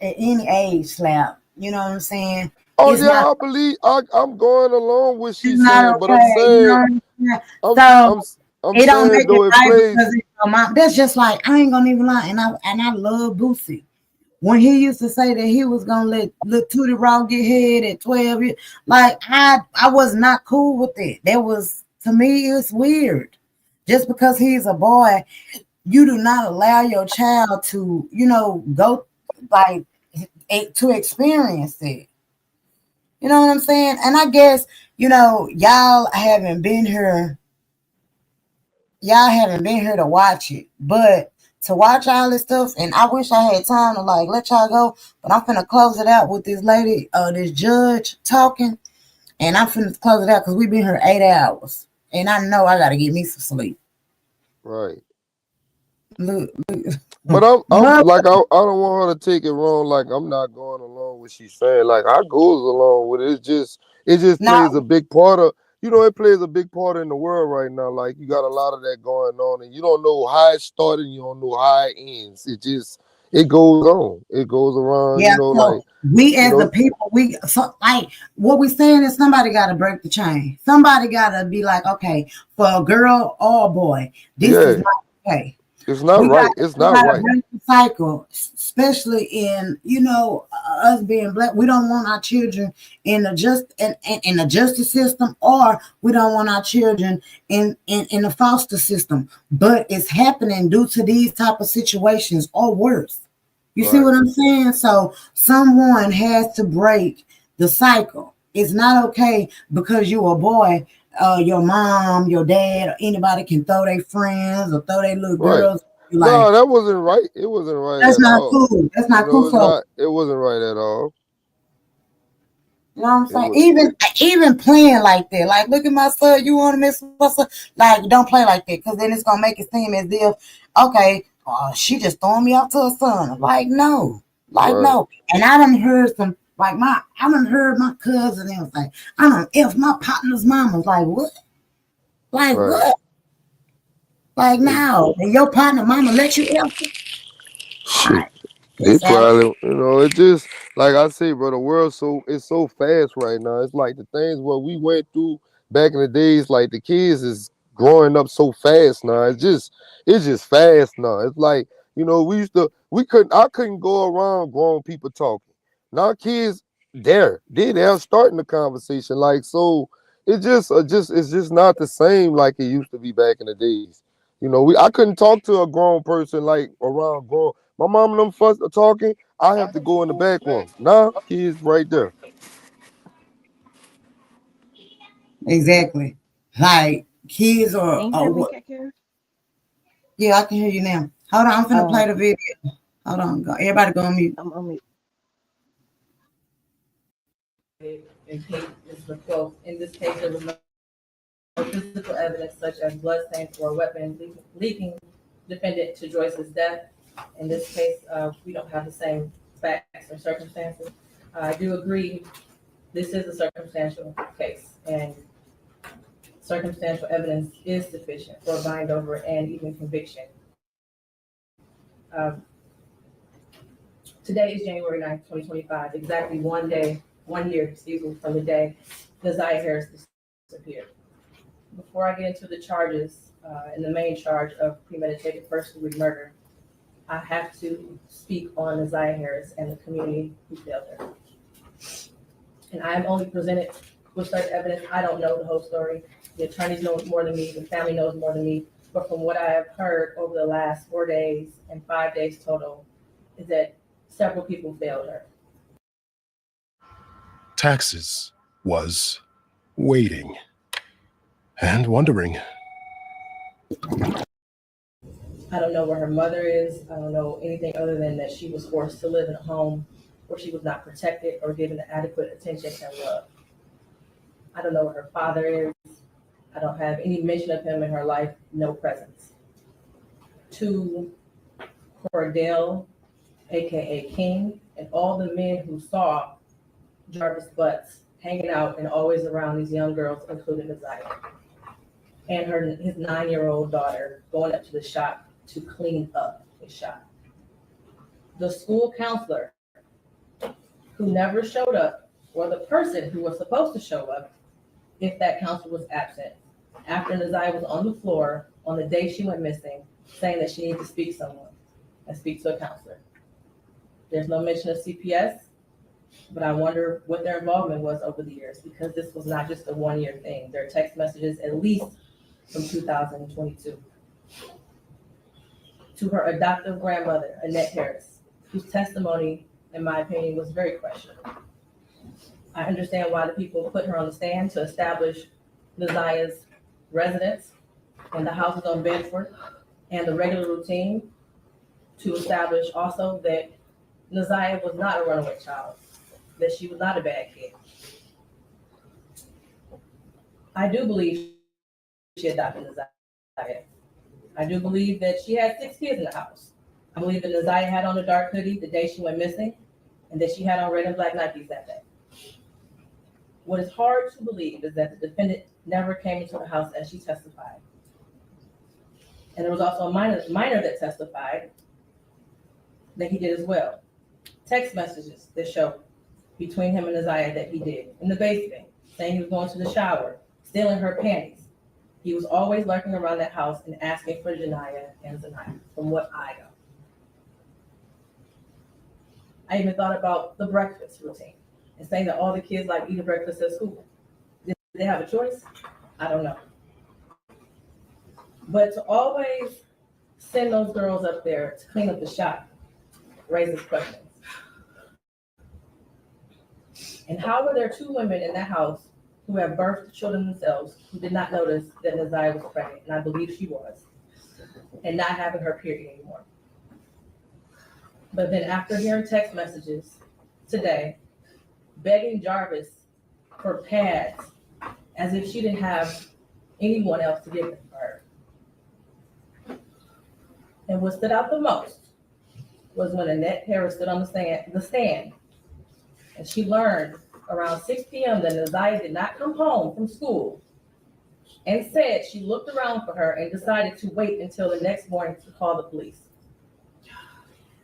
Slap. You know what I'm saying? Oh it's yeah, I believe I'm going along with she's saying, but I'm saying, it don't make it right because it's your mom. That's just like I ain't gonna even lie, and I love Boosie. When he used to say that he was gonna let Tootie Raw get head at 12 years, like I was not cool with it. That was, to me, it's weird. Just because he's a boy, you do not allow your child to, you know, go like to experience it. You know what I'm saying? And I guess, you know, y'all haven't been here to watch it, but to watch all this stuff, and I wish I had time to like let y'all go, but I'm finna close it out with this lady, this judge talking, and I'm finna close it out because we've been here 8 hours, and I know I gotta get me some sleep. Right. Look. But I'm like, I don't want her to take it wrong. Like I'm not going along with she's saying. Like I goes along with it. It just plays a big part of, you know, it plays a big part in the world right now. Like you got a lot of that going on, and you don't know how it started. You don't know how it ends. It goes on. It goes around. Yeah, you know, so like we as the people, like what we're saying is somebody got to break the chain. Somebody got to be like, okay, for a girl or a boy, this is not okay. It's not right. It's not right. Break the cycle, especially in, you know, us being black. We don't want our children in the justice system, or we don't want our children in the foster system. But it's happening due to these type of situations or worse. You see what I'm saying? So someone has to break the cycle. It's not okay because you're a boy. Your mom, your dad, or anybody can throw their friends or throw their little girls. Like, no, that wasn't right. It wasn't right. That's not cool. That's not cool. It wasn't right at all. You know what I'm It saying? was Even playing like that. Like, look at my son. You want to miss my son? Like, don't play like that, because then it's gonna make it seem as if, okay, she just throwing me out to her son. Like, no, right. no. And I done heard some. I done heard my cousin and was like, I done if my partner's mama was like, what? Like Right. what? Like It, now, and your partner mama let you help? shit. They probably, it just like I say, bro. The world it's so fast right now. It's like the things what we went through back in the days. Like the kids is growing up so fast now. It's just fast now. It's like I couldn't go around grown people talking. Now kids, they're starting the conversation. Like so, it's just not the same like it used to be back in the days. I couldn't talk to a grown person like around grown. My mom and them first are talking. I have to go in the back room. Nah, kids right there. Exactly. Like kids are. Can you hear me, Kaku? Yeah, I can hear you now. Hold on, I'm finna Oh, play the video. Hold on, everybody go on mute. I'm on mute. In case this is a quote, in this case, there was no physical evidence such as bloodstains or a weapon leaking defendant to Joyce's death. In this case, we don't have the same facts or circumstances. I do agree, this is a circumstantial case, and circumstantial evidence is sufficient for a bind over and even conviction. Today is January 9th, 2025, exactly 1 year, from the day Naziah Harris disappeared. Before I get into the charges, and the main charge of premeditated first-degree murder, I have to speak on Naziah Harris and the community who failed her. And I am only presented with certain evidence. I don't know the whole story. The attorneys know more than me, the family knows more than me. But from what I have heard over the last 4 days and 5 days total, is that several people failed her. Taxes was waiting and wondering. I don't know where her mother is. I don't know anything other than that she was forced to live in a home where she was not protected or given adequate attention and love. I don't know where her father is. I don't have any mention of him in her life, no presence. To Cordell, AKA King, and all the men who saw Jarvis Butts hanging out and always around these young girls, including Naziah, and his 9-year-old daughter going up to the shop to clean up the shop. The school counselor who never showed up, or the person who was supposed to show up if that counselor was absent, after Naziah was on the floor on the day she went missing, saying that she needed to speak to someone and speak to a counselor. There's no mention of CPS, but I wonder what their involvement was over the years, because this was not just a 1-year thing. There are text messages at least from 2022. To her adoptive grandmother, Annette Harris, whose testimony, in my opinion, was very questionable. I understand why the people put her on the stand to establish Naziah's residence and the houses on Bedford and the regular routine, to establish also that Naziah was not a runaway child, that she was not a bad kid. I do believe she adopted Naziah. I do believe that she had 6 kids in the house. I believe that Naziah had on a dark hoodie the day she went missing, and that she had on red and black Nikes that day. What is hard to believe is that the defendant never came into the house as she testified. And there was also a minor that testified that he did as well. Text messages that show between him and Naziah that he did in the basement, saying he was going to the shower, stealing her panties. He was always lurking around that house and asking for Janiyah and Zaniyah, from what I know. I even thought about the breakfast routine and saying that all the kids like eating breakfast at school. Did they have a choice? I don't know. But to always send those girls up there to clean up the shop raises questions. And how were there 2 women in that house who have birthed children themselves who did not notice that Naziah was pregnant, and I believe she was, and not having her period anymore? But then after hearing text messages today, begging Jarvis for pads as if she didn't have anyone else to give it to her. And what stood out the most was when Annette Harris stood on the stand, and she learned around 6 p.m. that Neziah did not come home from school, and said she looked around for her and decided to wait until the next morning to call the police.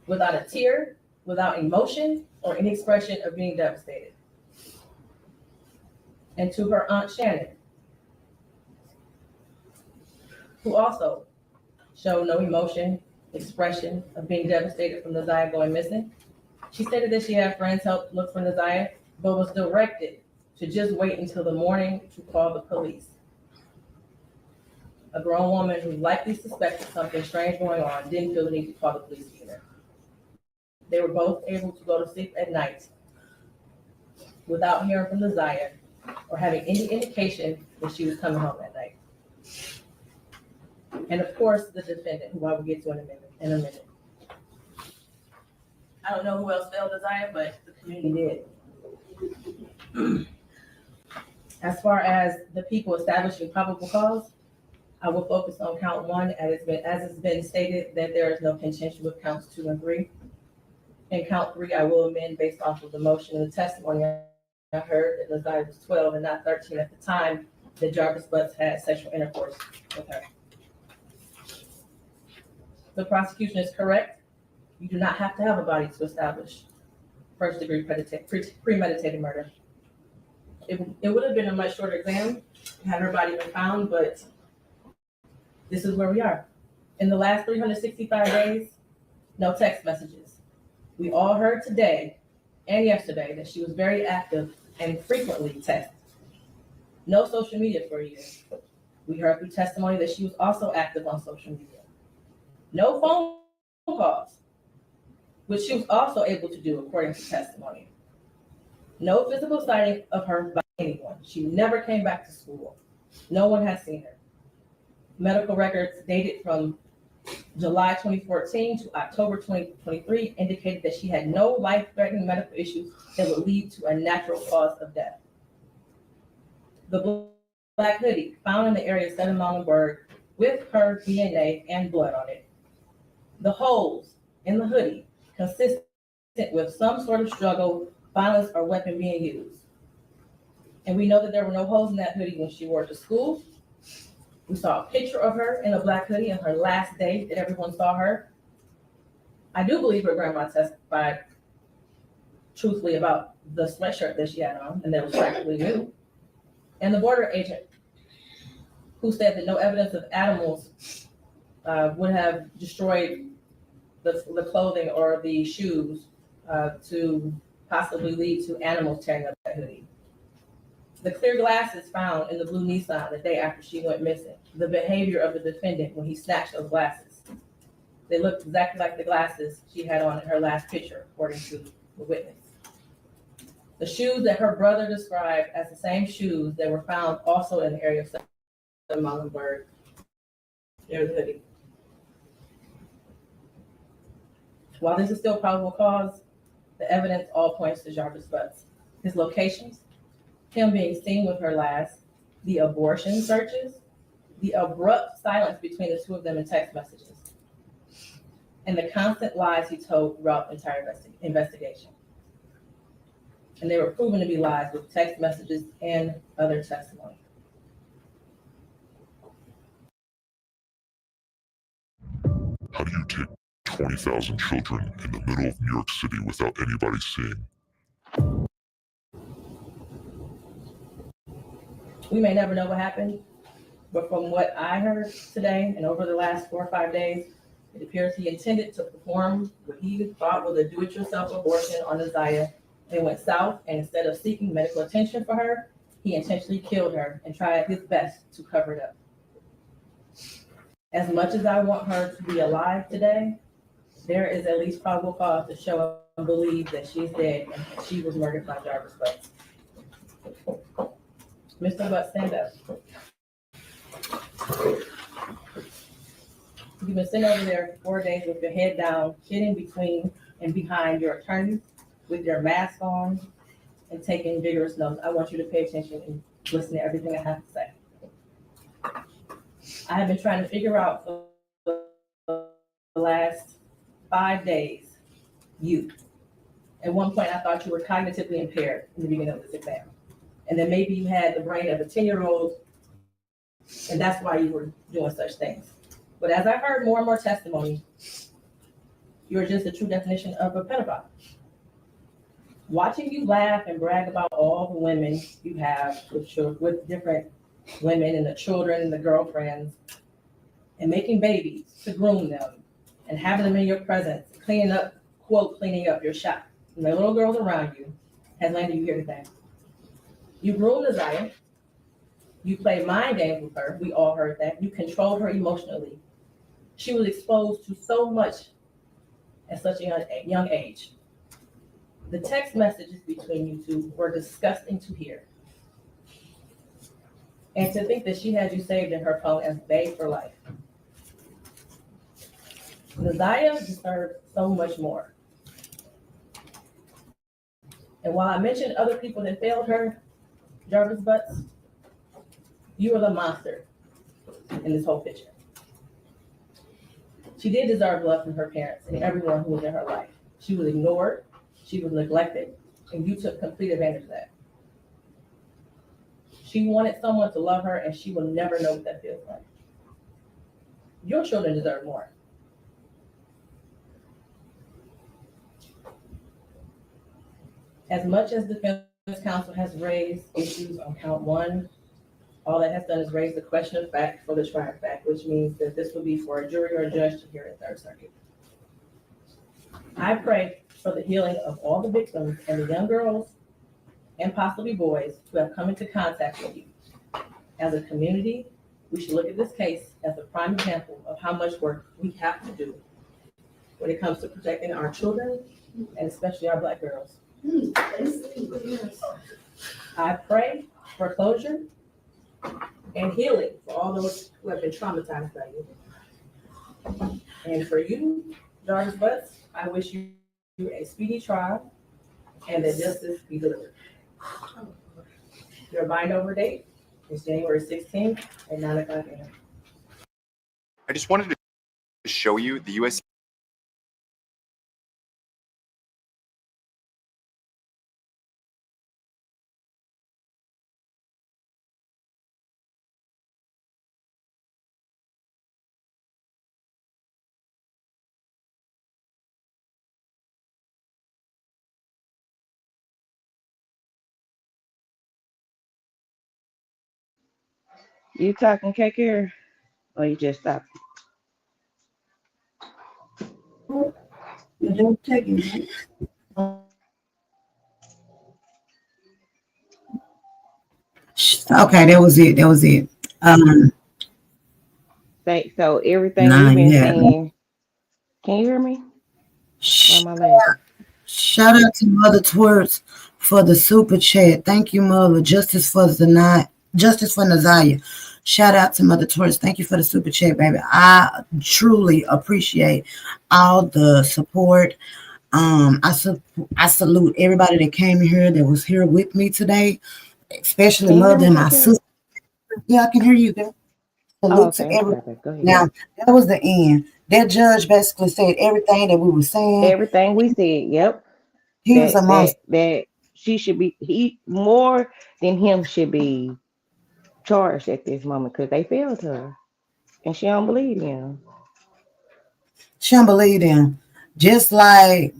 Without a tear, without emotion, or any expression of being devastated. And to her Aunt Shannon, who also showed no emotion, expression of being devastated from Neziah going missing. She stated that she had friends help look for Neziah, but was directed to just wait until the morning to call the police. A grown woman who likely suspected something strange going on didn't feel the need to call the police either. They were both able to go to sleep at night without hearing from Neziah or having any indication that she was coming home that night. And of course, the defendant, who I will get to in a minute. I don't know who else failed Neziah, but the community did. As far as the people establishing probable cause, I will focus on count 1 as it's been stated that there is no contention with counts 2 and 3. In count 3, I will amend based off of the motion and the testimony I heard that Neziah was 12 and not 13 at the time that Jarvis Butts had sexual intercourse with her. The prosecution is correct. You do not have to have a body to establish first-degree premeditated murder. It would have been a much shorter exam had her body been found, but this is where we are. In the last 365 days, no text messages. We all heard today and yesterday that she was very active and frequently texted. No social media for a year. We heard through testimony that she was also active on social media. No phone calls, which she was also able to do according to testimony. No physical sighting of her by anyone. She never came back to school. No one has seen her. Medical records dated from July 2014 to October 2023 indicated that she had no life-threatening medical issues that would lead to a natural cause of death. The black hoodie found in the area of Seven Mountain with her DNA and blood on it. The holes in the hoodie consistent with some sort of struggle, violence, or weapon being used. And we know that there were no holes in that hoodie when she wore it to school. We saw a picture of her in a black hoodie on her last day that everyone saw her. I do believe her grandma testified truthfully about the sweatshirt that she had on and that was practically new. And the border agent who said that no evidence of animals would have destroyed the clothing or the shoes to possibly lead to animals tearing up that hoodie. The clear glasses found in the blue Nissan the day after she went missing. The behavior of the defendant when he snatched those glasses. They looked exactly like the glasses she had on in her last picture, according to the witness. The shoes that her brother described as the same shoes that were found also in the area of Muhlenberg, near the hoodie. While this is still probable cause, the evidence all points to Jarvis Butts. His locations, him being seen with her last, the abortion searches, the abrupt silence between the two of them in text messages, and the constant lies he told throughout the entire investigation. And they were proven to be lies with text messages and other testimony. How do you take 20,000 children in the middle of New York City without anybody seeing? We may never know what happened, but from what I heard today and over the last 4 or 5 days, it appears he intended to perform what he thought was a do-it-yourself abortion on Neziah and went south, and instead of seeking medical attention for her, he intentionally killed her and tried his best to cover it up. As much as I want her to be alive today, there is at least probable cause to show and believe that she's dead and that she was murdered by Jarvis Butts. Mr. Butts, stand up. You've been sitting over there for 4 days with your head down, sitting between and behind your attorney with your mask on, and taking vigorous notes. I want you to pay attention and listen to everything I have to say. I have been trying to figure out for the last 5 days, you. At one point, I thought you were cognitively impaired in the beginning of this exam. And then maybe you had the brain of a 10-year-old, and that's why you were doing such things. But as I heard more and more testimony, you're just the true definition of a pedophile. Watching you laugh and brag about all the women you have with different women and the children and the girlfriends, and making babies to groom them and having them in your presence, cleaning up your shop, and the little girls around you, has landed you here today. You groomed Neziah. You played mind games with her. We all heard that. You controlled her emotionally. She was exposed to so much at such a young age. The text messages between you two were disgusting to hear. And to think that she had you saved in her phone as babe for life. Neziah deserves so much more. And while I mentioned other people that failed her, Jarvis Butts, you are the monster in this whole picture. She did deserve love from her parents and everyone who was in her life. She was ignored, she was neglected, and you took complete advantage of that. She wanted someone to love her, and she will never know what that feels like. Your children deserve more. As much as the defense counsel has raised issues on count 1, all that has done is raise the question of fact for the trier of fact, which means that this will be for a jury or a judge to hear in Third Circuit. I pray for the healing of all the victims and the young girls and possibly boys who have come into contact with you. As a community, we should look at this case as a prime example of how much work we have to do when it comes to protecting our children and especially our Black girls. I pray for closure and healing for all those who have been traumatized by you. And for you, Jarvis Butts, I wish you a speedy trial and that justice be delivered. Your bind over date is January 16th at 9:00 a.m. I just wanted to show you the US. You talking KK or you just stopped? Okay, that was it. That was it. So everything Nah, we've been yeah. saying. Can you hear me? Or am I lagging? Shout out to Mother Twerks for the super chat. Thank you, Mother. Justice for Neziah. Shout out to Mother Twerks. Thank you for the super chat, baby. I truly appreciate all the support. I salute everybody that came here that was here with me today, especially Can you hear Mother me, and my KK? sister. Yeah, I can hear you, girl. Salute Oh, to okay. everybody. Go ahead. Now, that was the end. That judge basically said everything that we were saying. Everything we said, yep. He was a monster. That she should be, he more than him should be charged at this moment because they failed her. And she don't believe him. She don't believe them. Just like,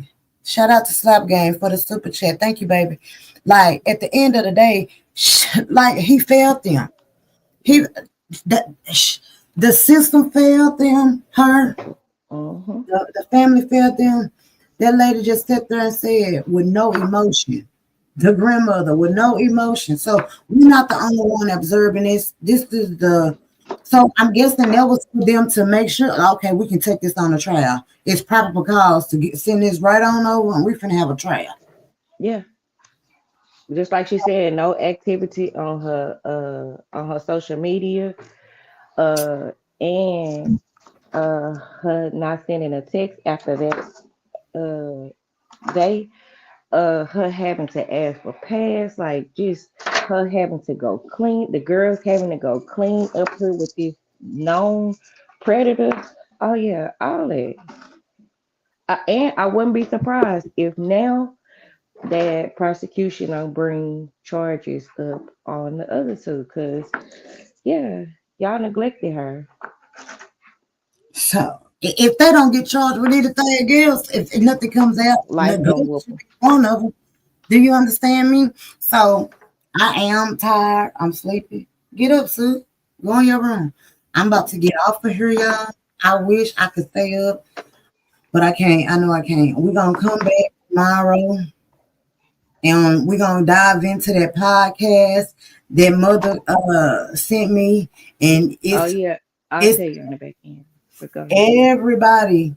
shout out to Slap Game for the super chat. Thank you, baby. Like, at the end of the day, like, he failed them. The system failed them, her. The family failed them. That lady just sat there and said, with no emotion. The grandmother with no emotion. So we're not the only one observing this. So I'm guessing that was for them to make sure, okay, we can take this on a trial. It's probable cause to send this right on over and we finna have a trial. Yeah. Just like she said, no activity on her social media, and her not sending a text after that day. her having to ask for pass, like just her having to go clean, the girls having to go clean up here with this known predator. Oh yeah, all that. And I wouldn't be surprised if now that prosecution will bring charges up on the other two, because yeah, y'all neglected her. So if they don't get charged with anything else, if nothing comes out, Like one of them. Do you understand me? So I am tired. I'm sleepy. Get up, Sue. Go in your room. I'm about to get off of here, y'all. I wish I could stay up, but I can't. I know I can't. We're gonna come back tomorrow, and we're gonna dive into that podcast that mother sent me. And it's, oh yeah, I'll tell you in the back end. Everybody,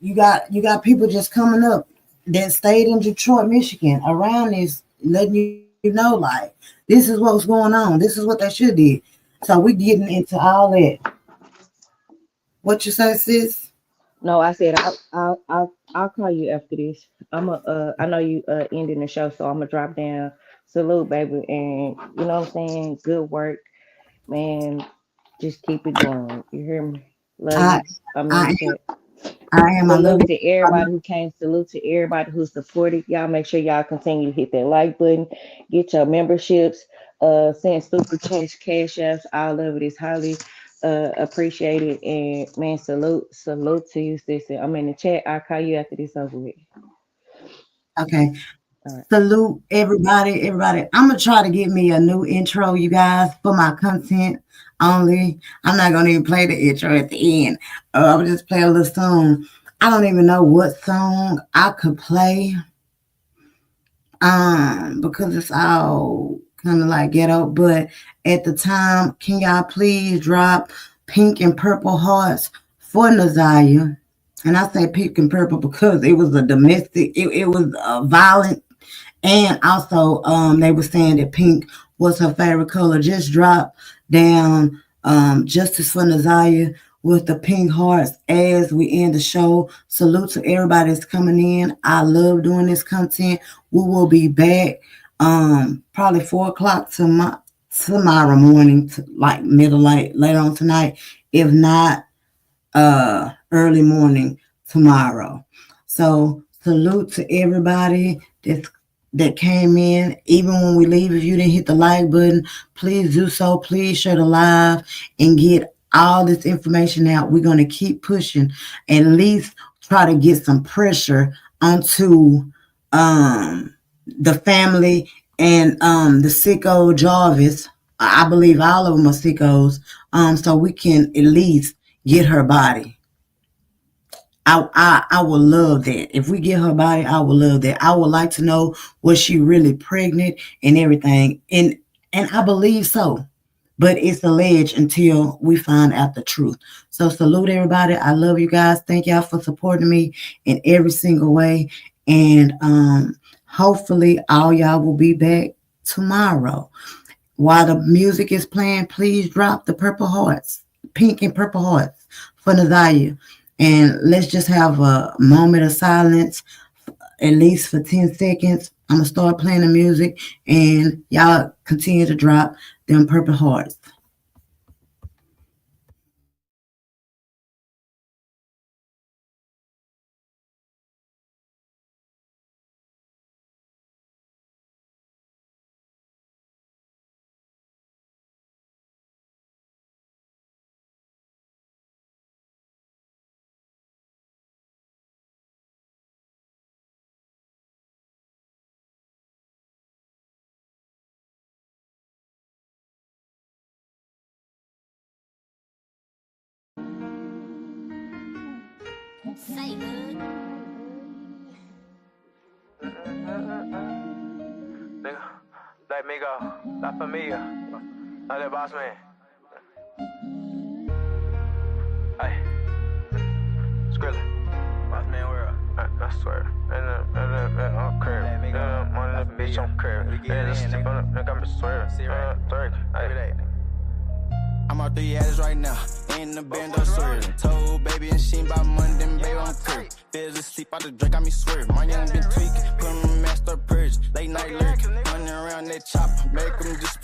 you got people just coming up that stayed in Detroit, Michigan, around this, letting you know, like, this is what's going on. This is what they should do. So we getting into all that. What you say, sis? No, I said I'll call you after this. I know you ending the show, so I'm gonna drop down. Salute, baby, and you know what I'm saying. Good work, man. Just keep it going. You hear me? Love you. I am. Salute to everybody who came. Salute to everybody who supported. Y'all make sure y'all continue to hit that like button. Get your memberships. Send super chats, cash apps. All of it is highly appreciated. And man, salute to you, sister. I'm in the chat. I'll call you after this over with. Okay. Salute everybody. I'm gonna try to get me a new intro, you guys, for my content only. I'm not gonna even play the intro at the end. I'll just play a little song. I don't even know what song I could play, because it's all kind of like ghetto. But at the time, can y'all please drop pink and purple hearts for Naziah? And I say pink and purple because it was a domestic. It was violent. And also, they were saying that pink was her favorite color. Just drop down Justice for Naziah with the pink hearts as we end the show. Salute to everybody that's coming in. I love doing this content. We will be back probably 4 o'clock tomorrow morning, like later on tonight. If not, early morning tomorrow. So salute to everybody that came in. Even when we leave, if you didn't hit the like button, please do so. Please share the live and get all this information out. We're going to keep pushing, at least try to get some pressure onto the family and the sicko Jarvis. I believe all of them are sickos, so we can at least get her body. I would love that. If we get her body, I would love that. I would like to know, was she really pregnant and everything? And I believe so. But it's alleged until we find out the truth. So salute everybody. I love you guys. Thank y'all for supporting me in every single way. And hopefully all y'all will be back tomorrow. While the music is playing, please drop the purple hearts, pink and purple hearts for Naziah. And let's just have a moment of silence, at least for 10 seconds. I'm going to start playing the music, and y'all continue to drop them purple hearts. Say good. Nigga, like Migo, La Familia, not the boss man. Hey, Skrilla, boss man, where? I swear, and I'm curve, one of the bitch on curve, and it's step on the, I'm swear, Turk, hey. I'm out 3 addicts right now, in the bando swerving. Told baby and she ain't about money, then baby I'm curved. Fizz asleep out the drink, got me swerving. My young been tweaking.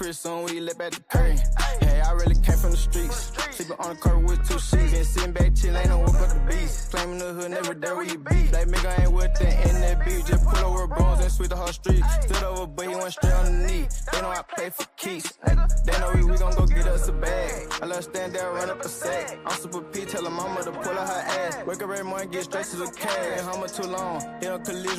pretty soon we let back the curtain. Hey, I really came from the streets. Sleeping on the curb with 2 sheets. And sitting back chill, ain't no one but the beast. Claiming the hood, never there where you be. Like nigga ain't with the in that beat. Just pull over bones and sweep the whole street. Stood over, but he went straight on the knee. They know I pay for keys. They know we gon' go get us a bag. I love stand there, run up a sack. I'm super P, tell her mama to pull out her ass. Wake up every morning, get straight to the cash. Ain't home too long. Hit a collision.